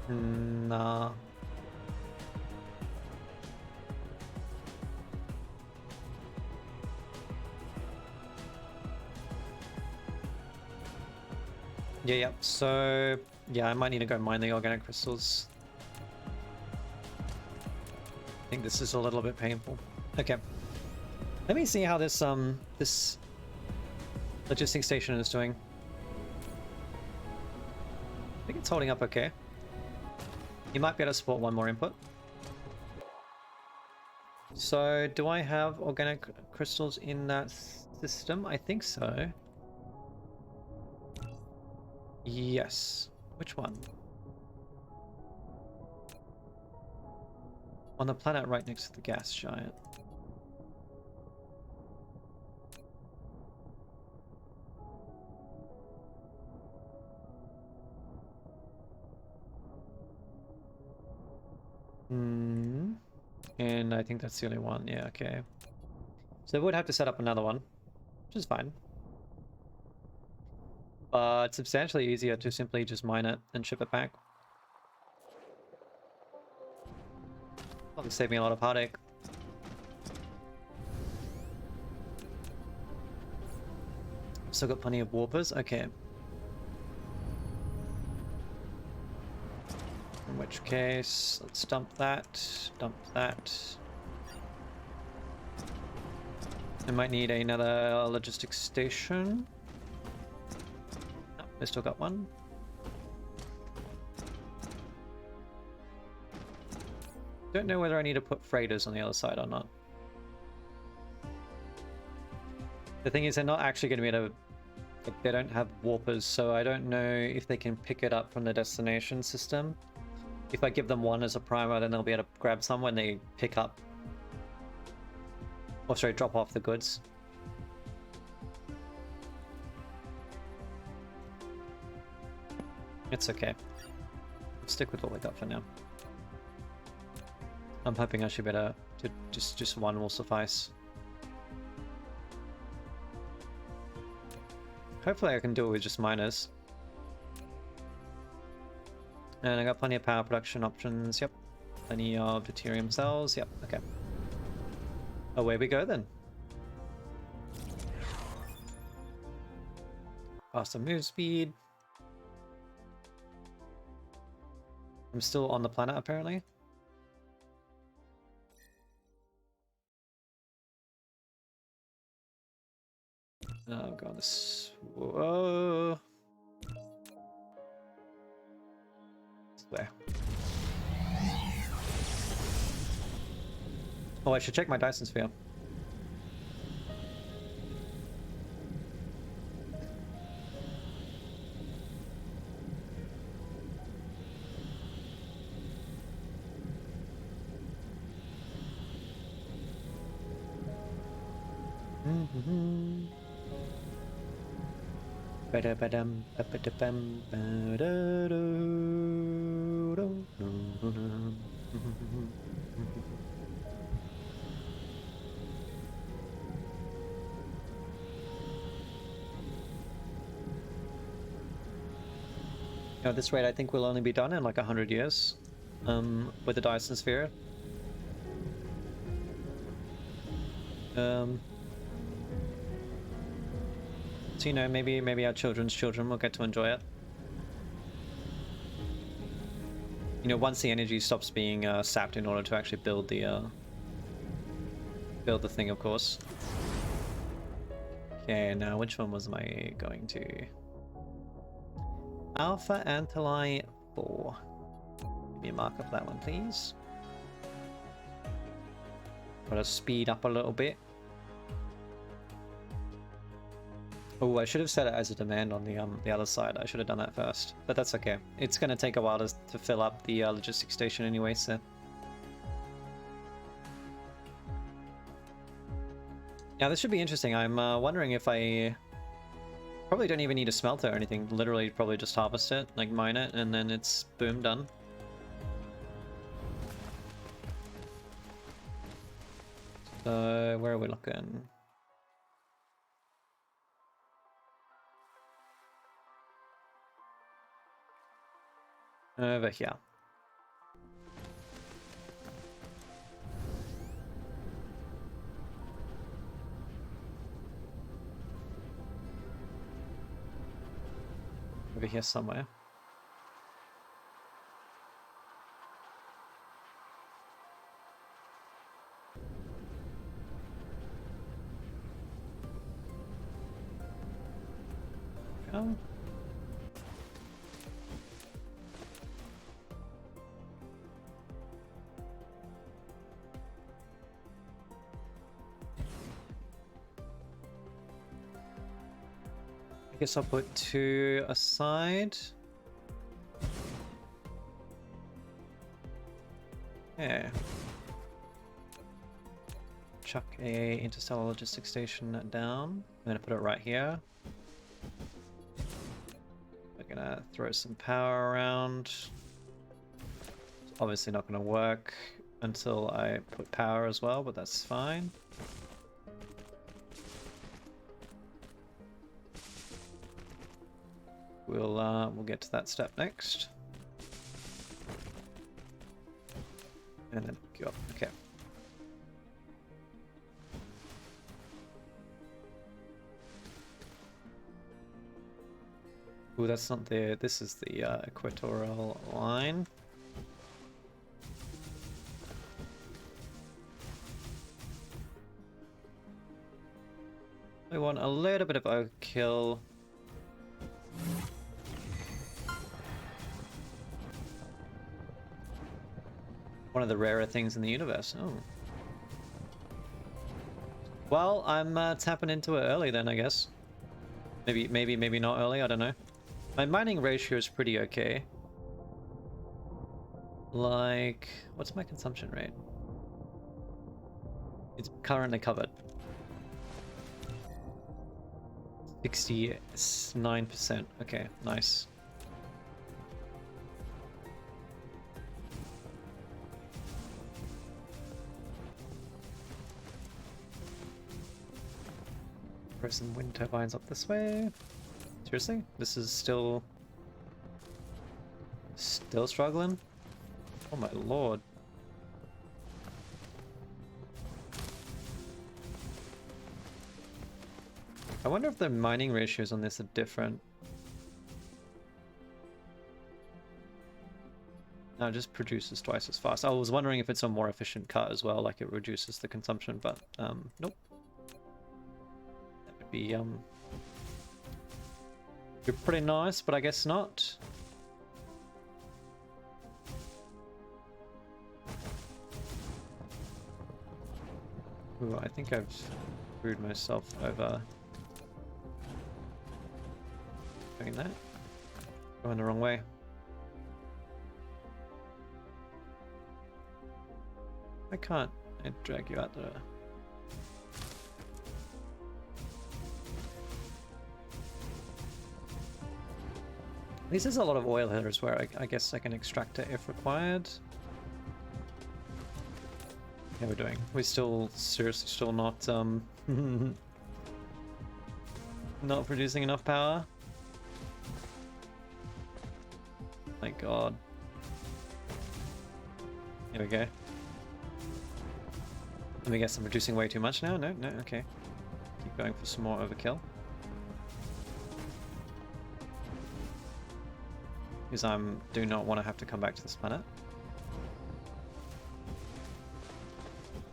Nah. Yeah, so yeah, I might need to go mine the organic crystals. I think this is a little bit painful. Okay. Let me see how this this logistics station is doing. I think it's holding up okay. You might be able to support one more input. So, do I have organic crystals in that system? I think so. Yes. Which one? On the planet right next to the gas giant. Hmm. And I think that's the only one. Yeah, okay. So they would have to set up another one, which is fine. But it's substantially easier to simply just mine it and ship it back. Probably save me a lot of heartache. Still got plenty of warpers. Okay. In which case, let's dump that. Dump that. I might need another logistics station. No, I still got one. Don't know whether I need to put freighters on the other side or not. The thing is, they're not actually going to be able to... Like, they don't have warpers, so I don't know if they can pick it up from the destination system. If I give them one as a primer, then they'll be able to grab some when they pick up... Or sorry, drop off the goods. It's okay. Let's stick with what we got for now. I'm hoping I should be able to... Just one will suffice. Hopefully I can do it with just miners. And I got plenty of power production options, yep. Plenty of deuterium cells, yep, okay. Away we go then. Faster move speed. I'm still on the planet apparently. Oh god, this... Whoa. There. Oh, I should check my Dyson Sphere. At this rate, I think we'll only be done in like 100 years with the Dyson Sphere. So, you know, maybe our children's children will get to enjoy it. You know, once the energy stops being sapped in order to actually build the thing, of course. Okay, now which one was I going to? Alpha Antilli 4. Give me a marker for that one, please. Gotta speed up a little bit. Oh, I should have set it as a demand on the other side. I should have done that first, but that's okay. It's gonna take a while to fill up the logistics station anyway, so. Now this should be interesting. I'm wondering if I probably don't even need a smelter or anything. Literally, probably just harvest it, like mine it, and then it's boom, done. So where are we looking? Over here. Over here somewhere. Oh. I guess I'll put 2 aside. Yeah. chuck a interstellar logistics station down. I'm gonna put it right here. We're gonna throw some power around. It's obviously not gonna work until I put power as well, but that's fine. We'll get to that step next. And then go up. Okay. Ooh, that's not the... This is the equatorial line. We want a little bit of overkill. One of the rarer things in the universe. Oh. Well, I'm tapping into it early then, I guess. Maybe not early, I don't know. My mining ratio is pretty okay. Like, what's my consumption rate? It's currently covered. 69%. Okay, nice. Throw some wind turbines up this way. Seriously? This is still struggling? Oh my lord. I wonder if the mining ratios on this are different. No, it just produces twice as fast. I was wondering if it's a more efficient cut as well, like it reduces the consumption, but nope. That would be pretty nice, but I guess not. Ooh, I think I've screwed myself over doing that. Going the wrong way. I can't drag you out there. At least there's a lot of oil hitters where I guess I can extract it if required. How we're doing? We're still seriously still not not producing enough power. My god. Here we go. Let me guess, I'm producing way too much now? No, okay. Keep going for some more overkill. Because I do not want to have to come back to this planet.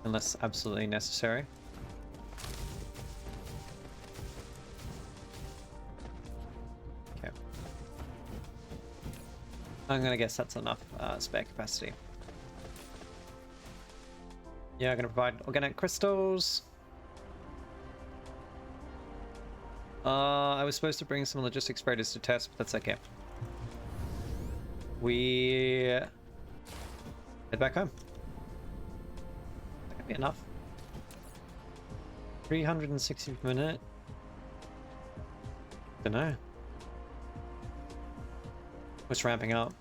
Unless absolutely necessary. Okay. I'm gonna guess that's enough spare capacity. Yeah, I'm gonna provide organic crystals. I was supposed to bring some logistics freighters to test, but that's okay. We head back home. That could be enough. 360 per minute. Don't know. It's ramping up.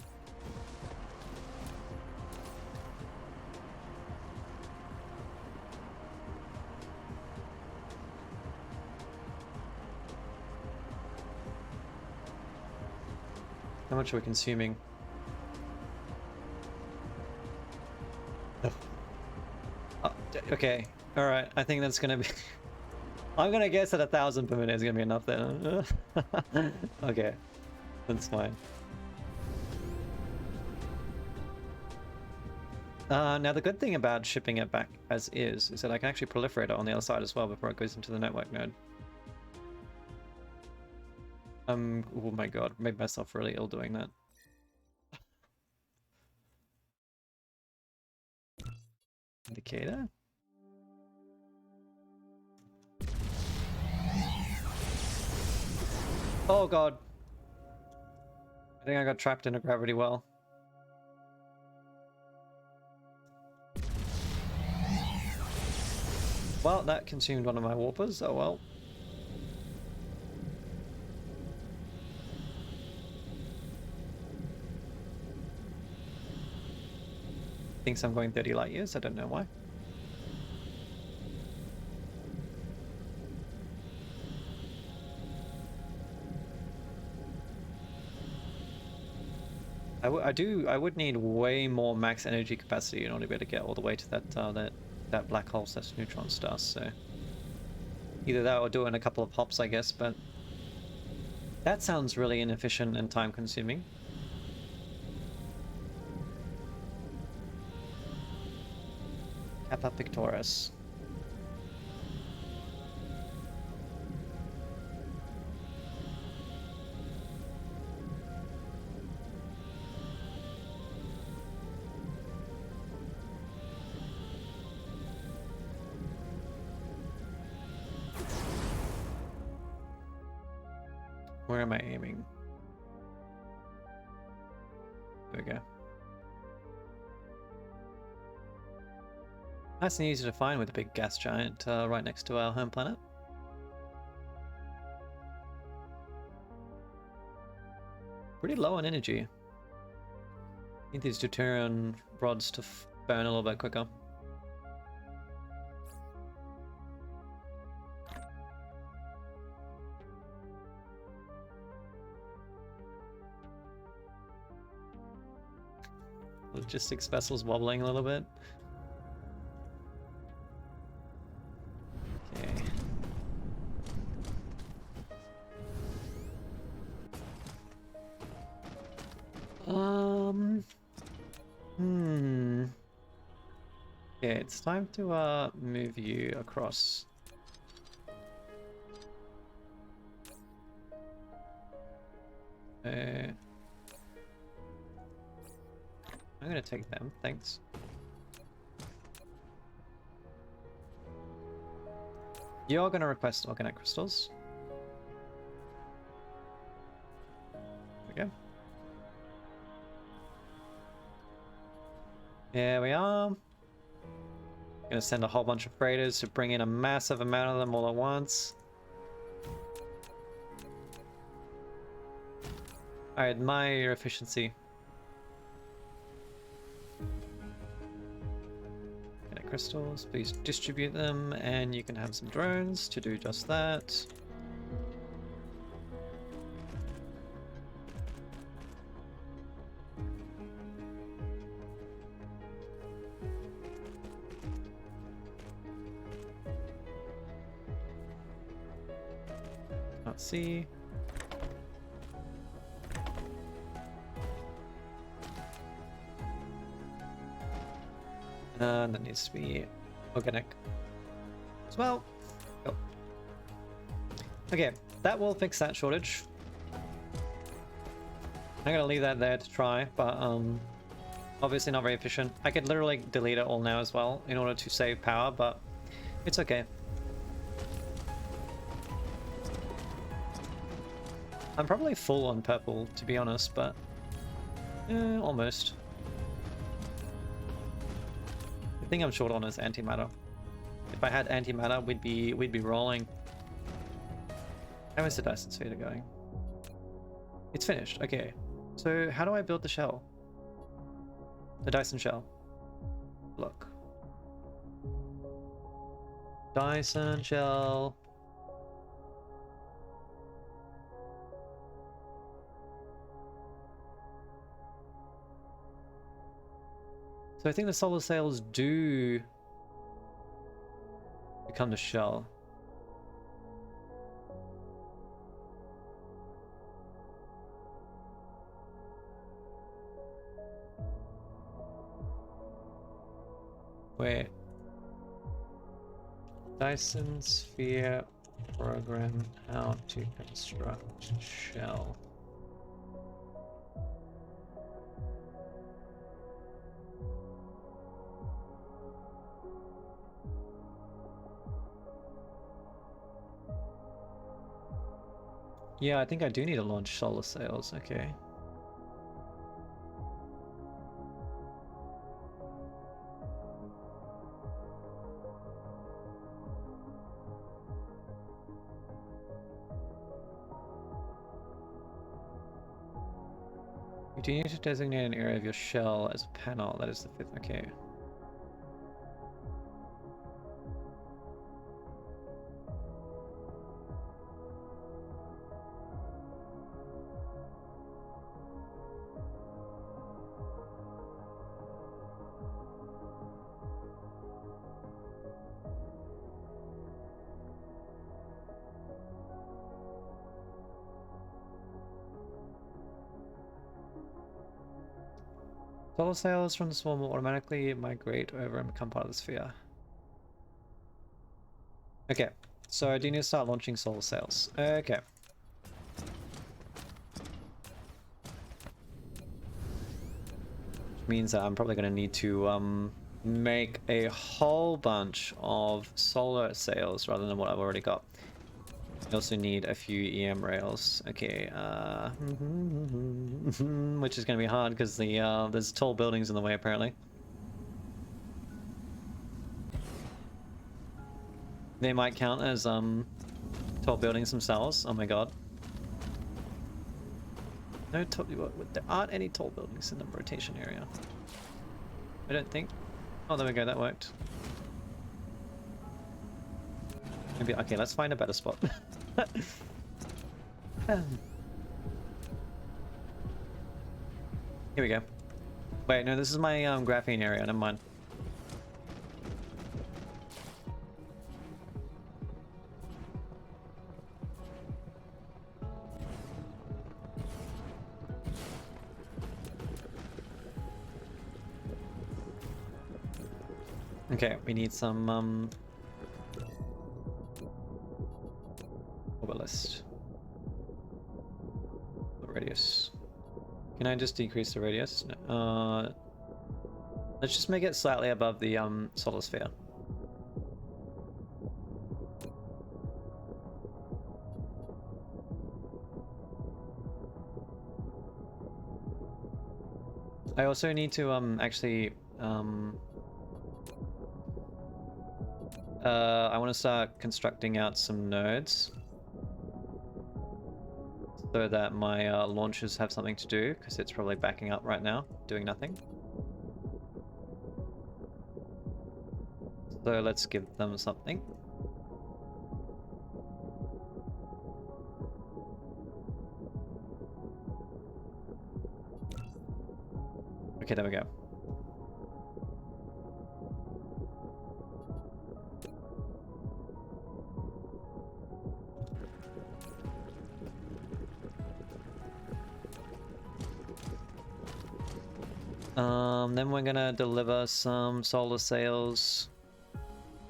How much are we consuming? Okay, alright, I think that's gonna be... I'm gonna guess that 1,000 per minute is gonna be enough then. Okay, that's fine. Now the good thing about shipping it back as is that I can actually proliferate it on the other side as well before it goes into the network node. Oh my god, made myself really ill doing that. Indicator? Oh god. I think I got trapped in a gravity well. Well, that consumed one of my warpers. Oh well. Thinks I'm going 30 light years. I don't know why. I would need way more max energy capacity in order to be able to get all the way to that black hole / neutron star. So either that or do it in a couple of hops, I guess. But that sounds really inefficient and time consuming. Kappa Pictoris. Where am I aiming? There we go. Nice and easy to find with a big gas giant right next to our home planet. Pretty low on energy. Need these deuterium rods to burn a little bit quicker. Logistics vessels wobbling a little bit. Okay. Yeah, it's time to move you across. I'm gonna take them, thanks. You're gonna request organic crystals. There we go. There we are. Gonna send a whole bunch of freighters to bring in a massive amount of them all at once. I admire your efficiency. Organic crystals, please distribute them, and you can have some drones to do just that. Let's see. And that needs to be organic as well. Oh. Okay, that will fix that shortage. I'm gonna leave that there to try, but obviously not very efficient. I could literally delete it all now as well in order to save power, but it's okay. I'm probably full on purple, to be honest, but almost. The thing I'm short on is antimatter. If I had antimatter, we'd be rolling. How is the Dyson Sphere going? It's finished. Okay. So how do I build the shell? The Dyson shell. Look. Dyson shell. So I think the solar sails do become the shell. Wait. Dyson Sphere Program, how to construct shell. Yeah, I think I do need to launch solar sails, okay. You do need to designate an area of your shell as a panel. That is the fifth. Okay. Solar sails from the swarm will automatically migrate over and become part of the sphere. Okay, so I do need to start launching solar sails. Okay. Which means that I'm probably going to need to make a whole bunch of solar sails rather than what I've already got. I also need a few EM rails. Okay, which is going to be hard because there's tall buildings in the way apparently. They might count as tall buildings themselves. Oh my god. No, there aren't any tall buildings in the rotation area. I don't think. Oh, there we go. That worked. Maybe. Okay, let's find a better spot. Here we go. Wait, no, this is my graphene area. Never mind. Okay, we need some orbit radius. Can I just decrease the radius? No. Let's just make it slightly above the solar sphere. I also need to actually I want to start constructing out some nodes so that my launchers have something to do, because it's probably backing up right now, doing nothing. So let's give them something. Okay, there we go. Then we're gonna deliver some solar sails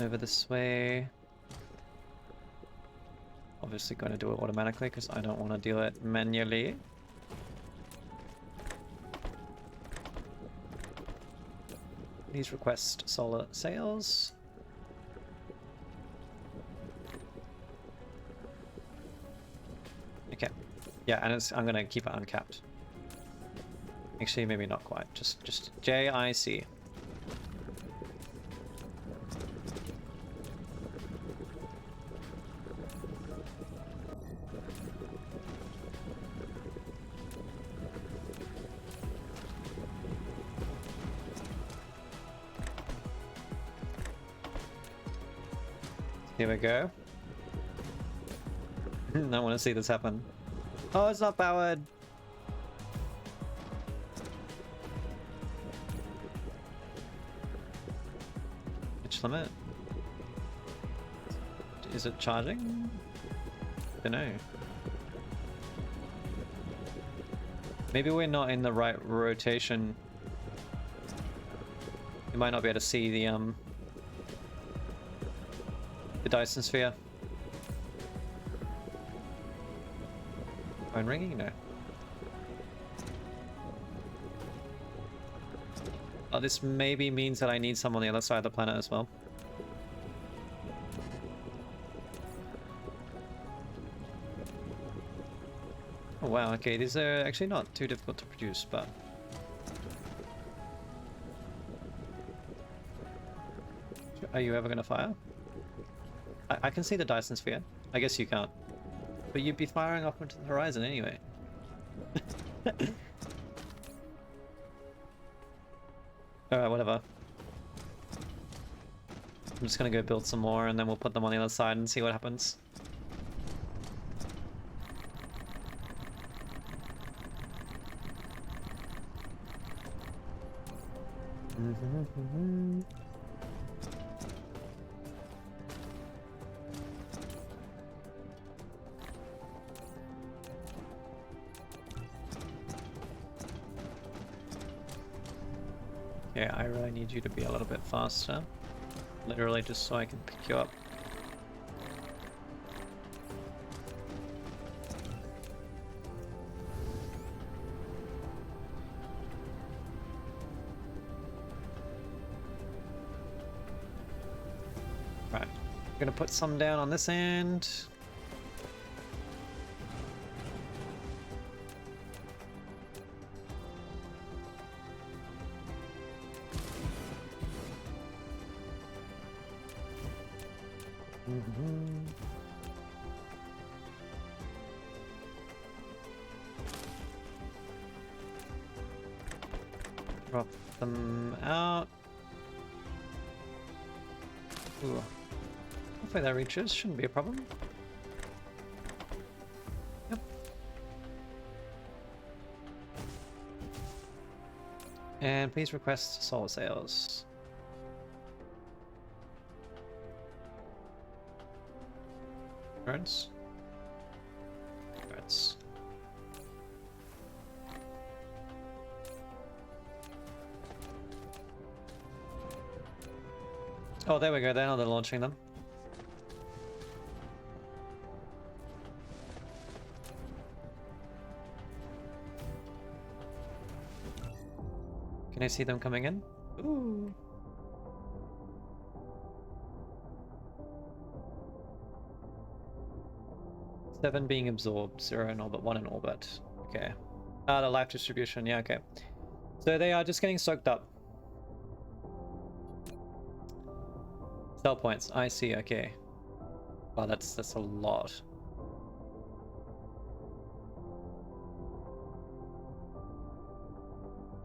over this way. Obviously going to do it automatically because I don't want to do it manually. Please request solar sails. Okay. Yeah, and I'm gonna keep it uncapped. Actually, maybe not quite. Just JIC. Here we go. I want to see this happen. Oh, it's not powered. Limit? Is it charging? I don't know. Maybe we're not in the right rotation. You might not be able to see the Dyson Sphere. Phone ringing? No. Oh, this maybe means that I need some on the other side of the planet as well. Oh wow, okay, these are actually not too difficult to produce, but... Are you ever gonna fire? I can see the Dyson Sphere. I guess you can't. But you'd be firing up into the horizon anyway. Alright, whatever. I'm just gonna go build some more and then we'll put them on the other side and see what happens. Yeah, I really need you to be a little bit faster. Literally just so I can pick you up. Right, I'm gonna put some down on this end. Drop them out. Ooh. Hopefully that reaches, shouldn't be a problem. Yep. And please request solar sales. Cards. Cards. Oh, there we go. Now they're launching them. Can I see them coming in? Ooh. Seven being absorbed, 0 in orbit, 1 in orbit. Okay. Ah, the life distribution. Yeah, okay. So they are just getting soaked up. Cell points. I see. Okay. Wow, that's a lot.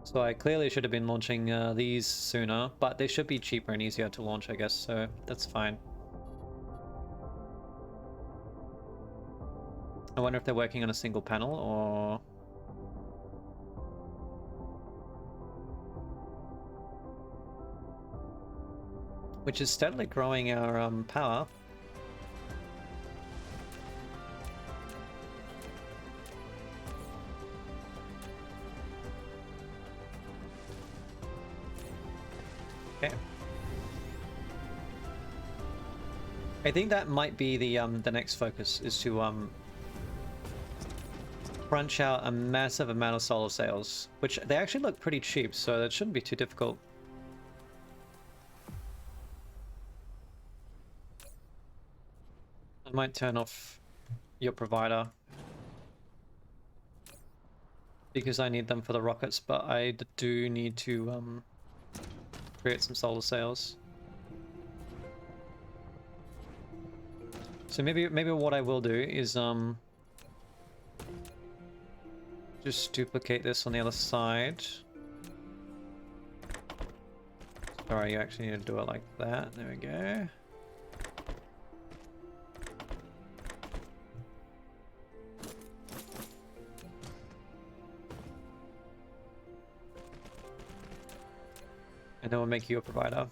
So I clearly should have been launching these sooner, but they should be cheaper and easier to launch, I guess. So that's fine. I wonder if they're working on a single panel or... Which is steadily growing our power. Okay. I think that might be the next focus, is to crunch out a massive amount of solar sails, which they actually look pretty cheap, so that shouldn't be too difficult. I might turn off your provider because I need them for the rockets, but I do need to create some solar sails. So maybe what I will do is just duplicate this on the other side. Sorry, you actually need to do it like that. There we go. And then we'll make you a provider.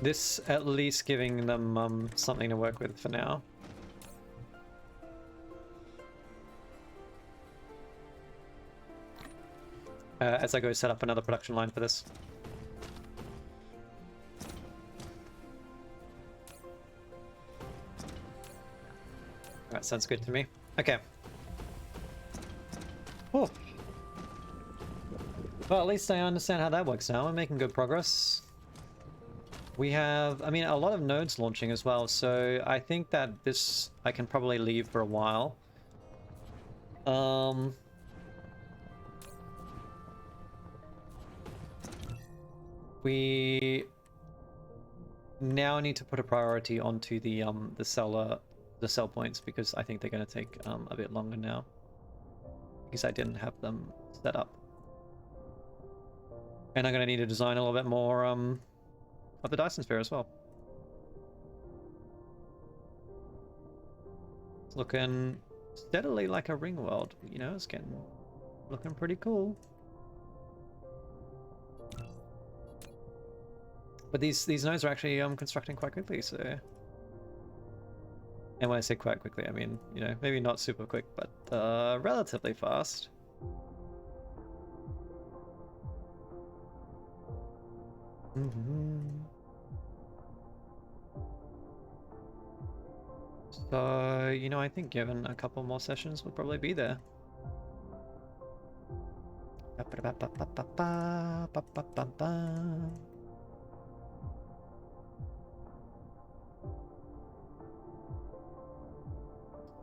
This at least giving them something to work with for now. As I go set up another production line for this. That sounds good to me. Okay. Oh. Well, at least I understand how that works now. We're making good progress. We have, I mean, a lot of nodes launching as well, so I think that this I can probably leave for a while. We now I need to put a priority onto the cell points, because I think they're going to take a bit longer now, because I didn't have them set up. And I'm going to need to design a little bit more of the Dyson Sphere as well. It's looking steadily like a ring world, you know, it's looking pretty cool. But these nodes are actually constructing quite quickly, so... And when I say quite quickly, I mean, you know, maybe not super quick, but relatively fast. So, you know, I think given a couple more sessions, we'll probably be there.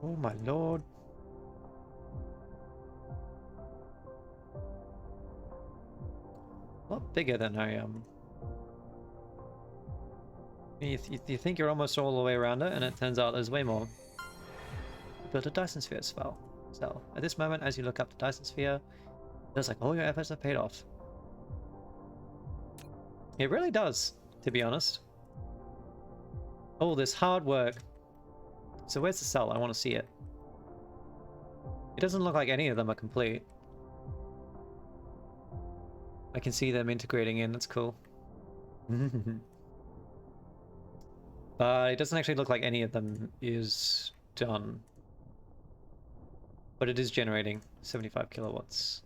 Oh my lord. A lot bigger than I am. You think you're almost all the way around it, and it turns out there's way more. Build a Dyson Sphere cell. At this moment, as you look up the Dyson Sphere, it feels like all your efforts have paid off. It really does, to be honest. All this hard work. So where's the cell? I want to see it. It doesn't look like any of them are complete. I can see them integrating in, that's cool. But it doesn't actually look like any of them is done. But it is generating 75 kilowatts.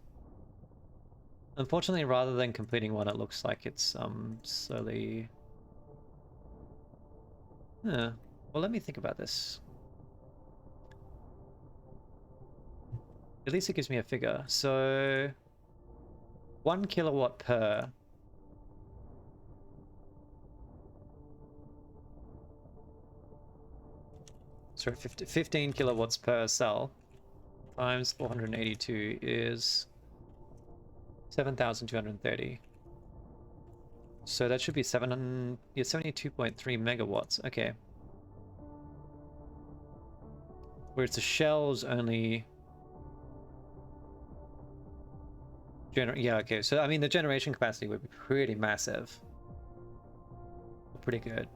Unfortunately, rather than completing one, it looks like it's slowly... Well, let me think about this. At least it gives me a figure. So 1 kilowatt per. Sorry, 15 kilowatts per cell times 482 is 7,230. So that should be 72.3 megawatts. Okay. Whereas the shell's only... Yeah, okay. So, I mean, the generation capacity would be pretty massive. Pretty good.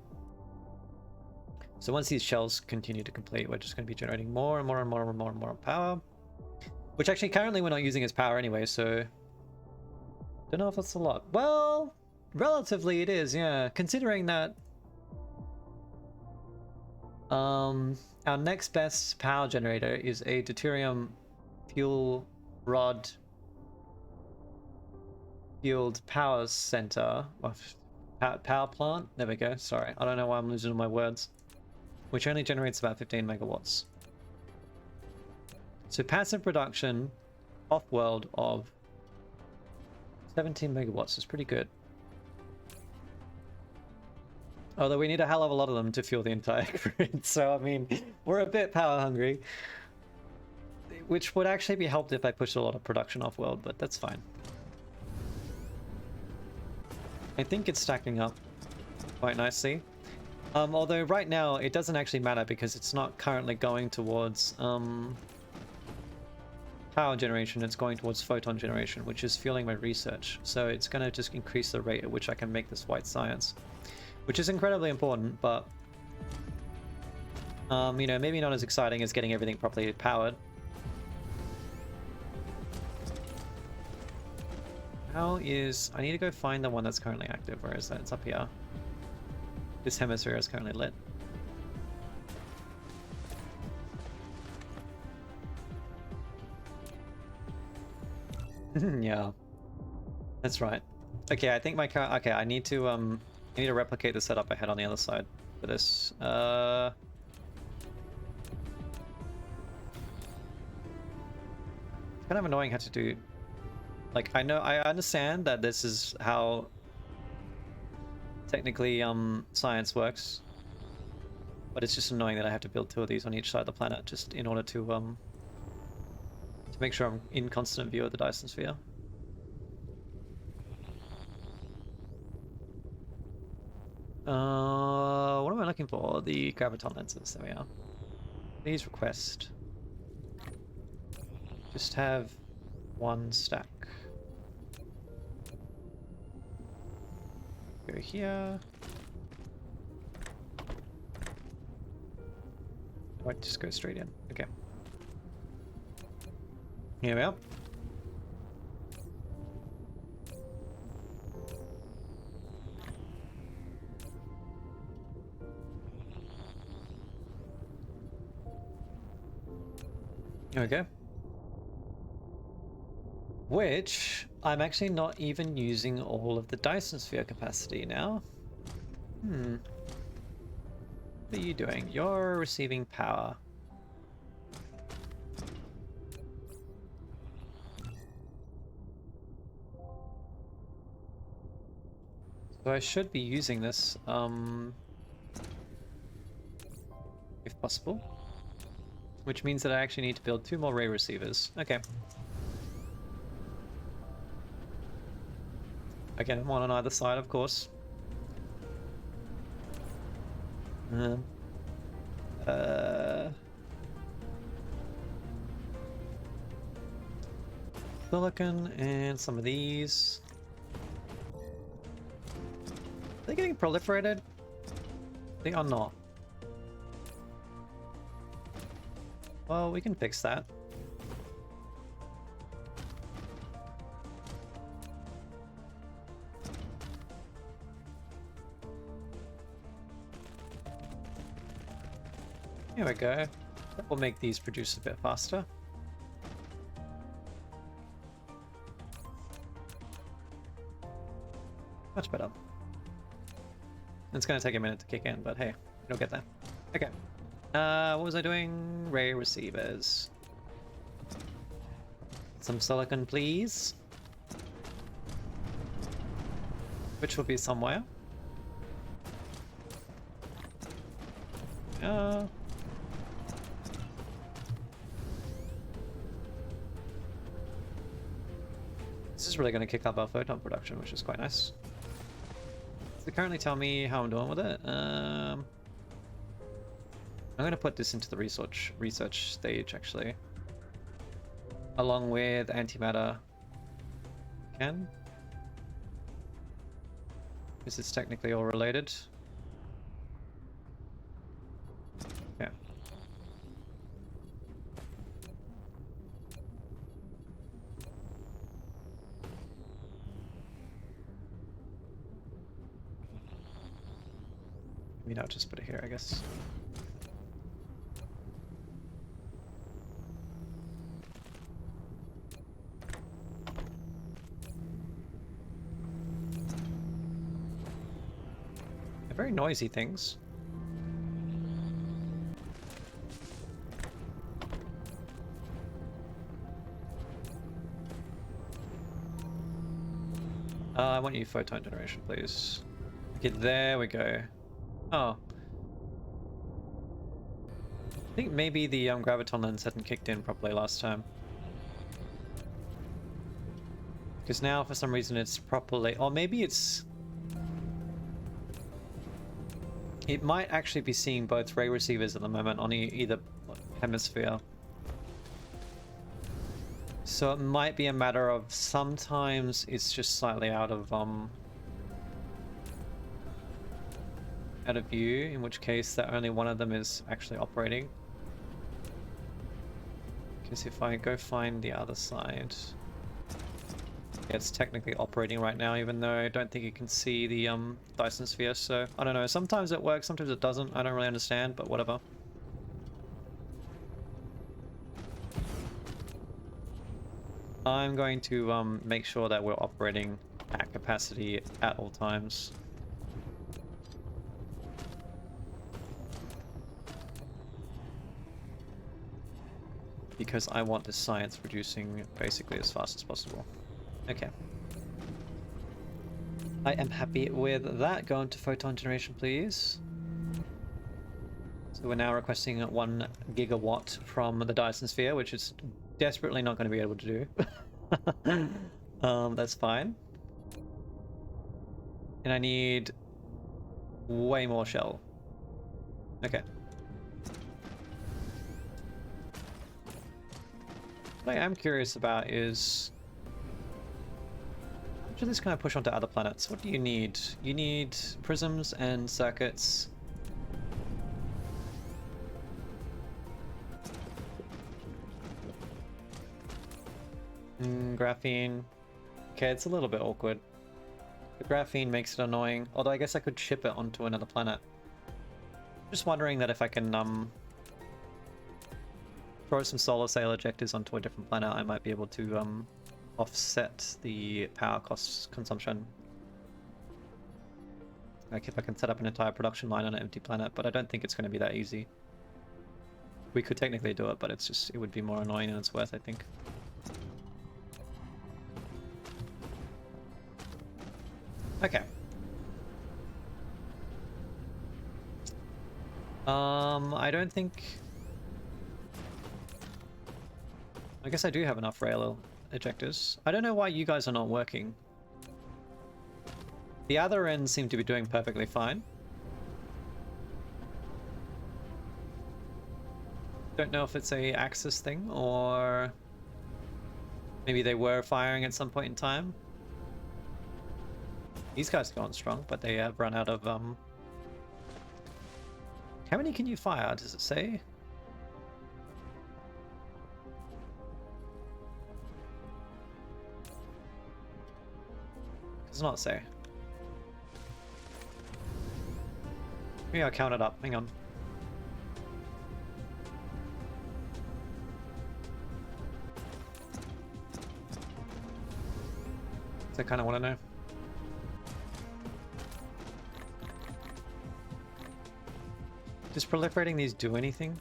So once these shells continue to complete, we're just going to be generating more and more and more and more and more power. Which actually, currently we're not using as power anyway, so... Don't know if that's a lot. Well, relatively it is, yeah. Considering that... our next best power generator is a deuterium fuel rod fueled power center. Power plant? There we go. Sorry, I don't know why I'm losing my words. Which only generates about 15 megawatts. So passive production off-world of 17 megawatts is pretty good. Although we need a hell of a lot of them to fuel the entire grid, so I mean, we're a bit power hungry. Which would actually be helped if I pushed a lot of production off-world, but that's fine. I think it's stacking up quite nicely. Although right now it doesn't actually matter because it's not currently going towards power generation, it's going towards photon generation, which is fueling my research. So it's going to just increase the rate at which I can make this white science, which is incredibly important, but you know, maybe not as exciting as getting everything properly powered. How is... I need to go find the one that's currently active. Where is that? It's up here. This hemisphere is currently lit. Yeah. That's right. Okay, I think my car... Okay, I need to replicate the setup I had on the other side for this. Kind of annoying how to do... Like, I understand that this is how technically science works, but it's just annoying that I have to build 2 of these on each side of the planet just in order to make sure I'm in constant view of the Dyson Sphere. looking for? The graviton lenses. There we are. Please request. Just have one stack. Go here. Oh, just go straight in. Okay. Here we are. Okay. Which, I'm actually not even using all of the Dyson Sphere capacity now. What are you doing? You're receiving power. So I should be using this, if possible. Which means that I actually need to build 2 more ray receivers. Okay. Again, one on either side, of course. Silicon and some of these. Are they getting proliferated? They are not. Well, we can fix that. Here we go. That will make these produce a bit faster. Much better. It's going to take a minute to kick in, but hey, it'll get there. Okay. What was I doing? Ray receivers. Some silicon, please. Which will be somewhere. This is really going to kick up our photon production, which is quite nice. Does it currently tell me how I'm doing with it? I'm going to put this into the research stage, actually. Along with antimatter. Can? This is technically all related. Yeah. Maybe not just put it here, I guess. They're very noisy things. I want you photon generation, please. Okay, there we go. Oh. I think maybe the graviton lens hadn't kicked in properly last time. Because now for some reason it's properly... Or maybe it's... It might actually be seeing both ray receivers at the moment on either hemisphere. So it might be a matter of sometimes it's just slightly out of view, in which case that only one of them is actually operating. Because if I go find the other side, yeah, it's technically operating right now, even though I don't think you can see the Dyson Sphere. So I don't know. Sometimes it works, sometimes it doesn't. I don't really understand, but whatever. I'm going to make sure that we're operating at capacity at all times. Because I want this science producing basically as fast as possible. Okay. I am happy with that. Go into photon generation, please. So we're now requesting 1 gigawatt from the Dyson Sphere, which is desperately not going to be able to do. That's fine. And I need way more shell. Okay. What I am curious about is... how much of this can I push onto other planets? What do you need? You need prisms and circuits. Graphene. Okay, it's a little bit awkward. The graphene makes it annoying, although I guess I could ship it onto another planet. Just wondering that if I can throw some solar sail ejectors onto a different planet, I might be able to offset the power cost consumption. Like if I can set up an entire production line on an empty planet, but I don't think it's going to be that easy. We could technically do it, but it would be more annoying than it's worth, I think. Okay. I don't think... I guess I do have enough rail ejectors. I don't know why you guys are not working. The other ends seem to be doing perfectly fine. Don't know if it's a Axis thing, or... maybe they were firing at some point in time. These guys are going strong, but they have run out of, How many can you fire, does it say? Does not say. Maybe I'll count it up, hang on. I kind of want to know. Does proliferating these do anything?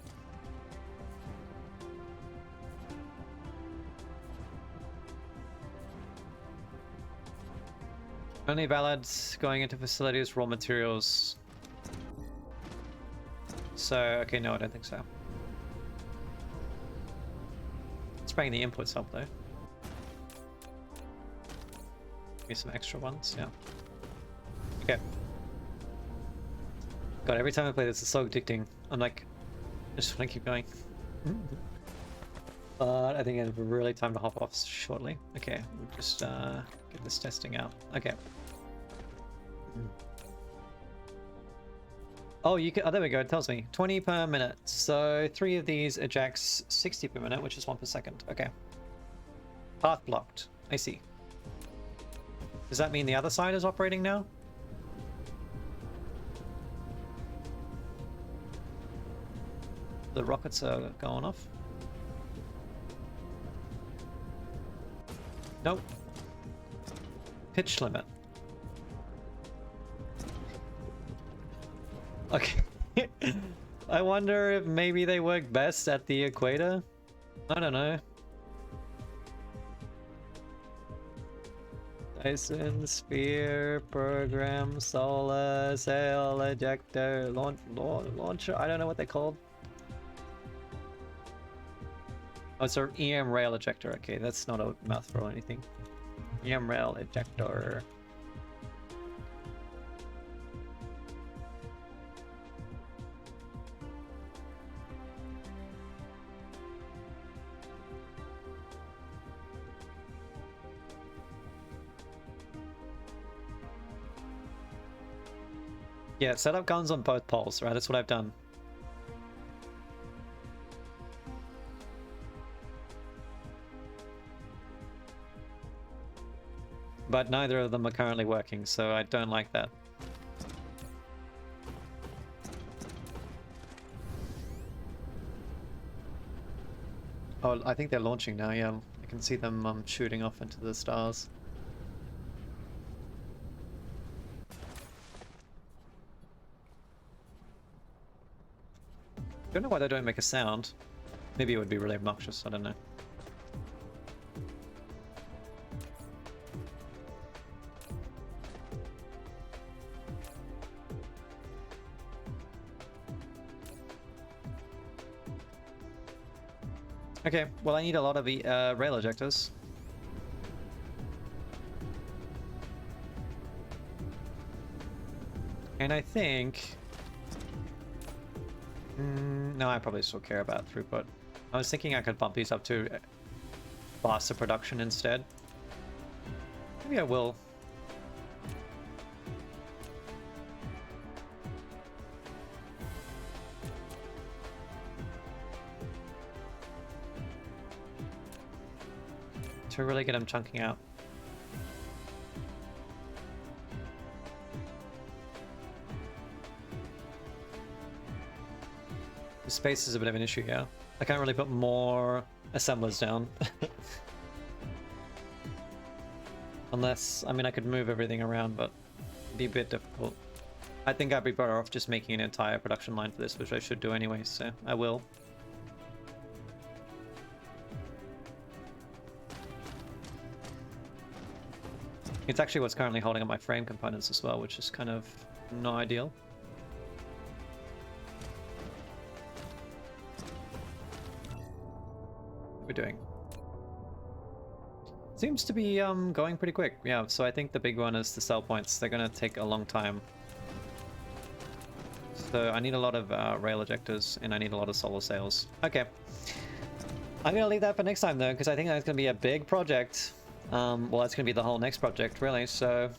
Only valid going into facilities, raw materials. So, okay, no, I don't think so. Spraying the inputs up though. Maybe some extra ones, yeah. Okay. God, every time I play this, it's so addicting. I'm like, I just want to keep going. But I think it's really time to hop off shortly. Okay, we'll just get this testing out. Okay. Oh, you can. Oh, there we go. It tells me 20 per minute. So 3 of these ejects 60 per minute, which is 1 per second. Okay. Path blocked. I see. Does that mean the other side is operating now? The rockets are going off. Nope. Pitch limit. Okay. I wonder if maybe they work best at the equator? I don't know. Dyson Sphere Program, Solar Sail Ejector, Launcher, I don't know what they're called. Oh, it's an EM rail ejector. Okay, that's not a mouthful or anything. EM rail ejector. Yeah, set up guns on both poles, right? That's what I've done. But neither of them are currently working, so I don't like that. Oh, I think they're launching now, yeah. I can see them shooting off into the stars. Don't know why they don't make a sound. Maybe it would be really obnoxious, I don't know. Okay, well I need a lot of rail ejectors. And I think No, I probably still care about throughput. I was thinking I could bump these up to faster production instead. Maybe I will. To really get them chunking out. The space is a bit of an issue here. I can't really put more assemblers down. Unless, I mean, I could move everything around, but it'd be a bit difficult. I think I'd be better off just making an entire production line for this, which I should do anyway, so I will. It's actually what's currently holding up my frame components as well, which is kind of not ideal. What we're doing. Seems to be going pretty quick. Yeah, so I think the big one is the cell points. They're gonna take a long time. So I need a lot of rail ejectors and I need a lot of solar sails. Okay. I'm gonna leave that for next time though, because I think that's gonna be a big project. Well, that's going to be the whole next project, really, so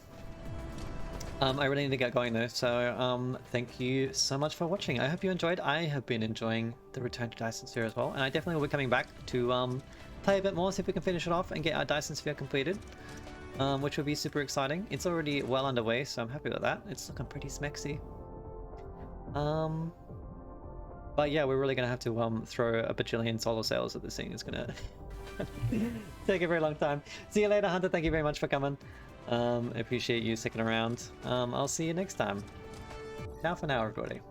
I really need to get going though, so thank you so much for watching. I hope you enjoyed. I have been enjoying the return to Dyson Sphere as well, and I definitely will be coming back to play a bit more, see if we can finish it off and get our Dyson Sphere completed, which will be super exciting. It's already well underway, so I'm happy with that. It's looking pretty smexy. But yeah, we're really going to have to throw a bajillion solar sails at this thing. It's going to take a very long time. See you later, Hunter. Thank you very much for coming. I appreciate you sticking around. I'll see you next time. Ciao for now, everybody.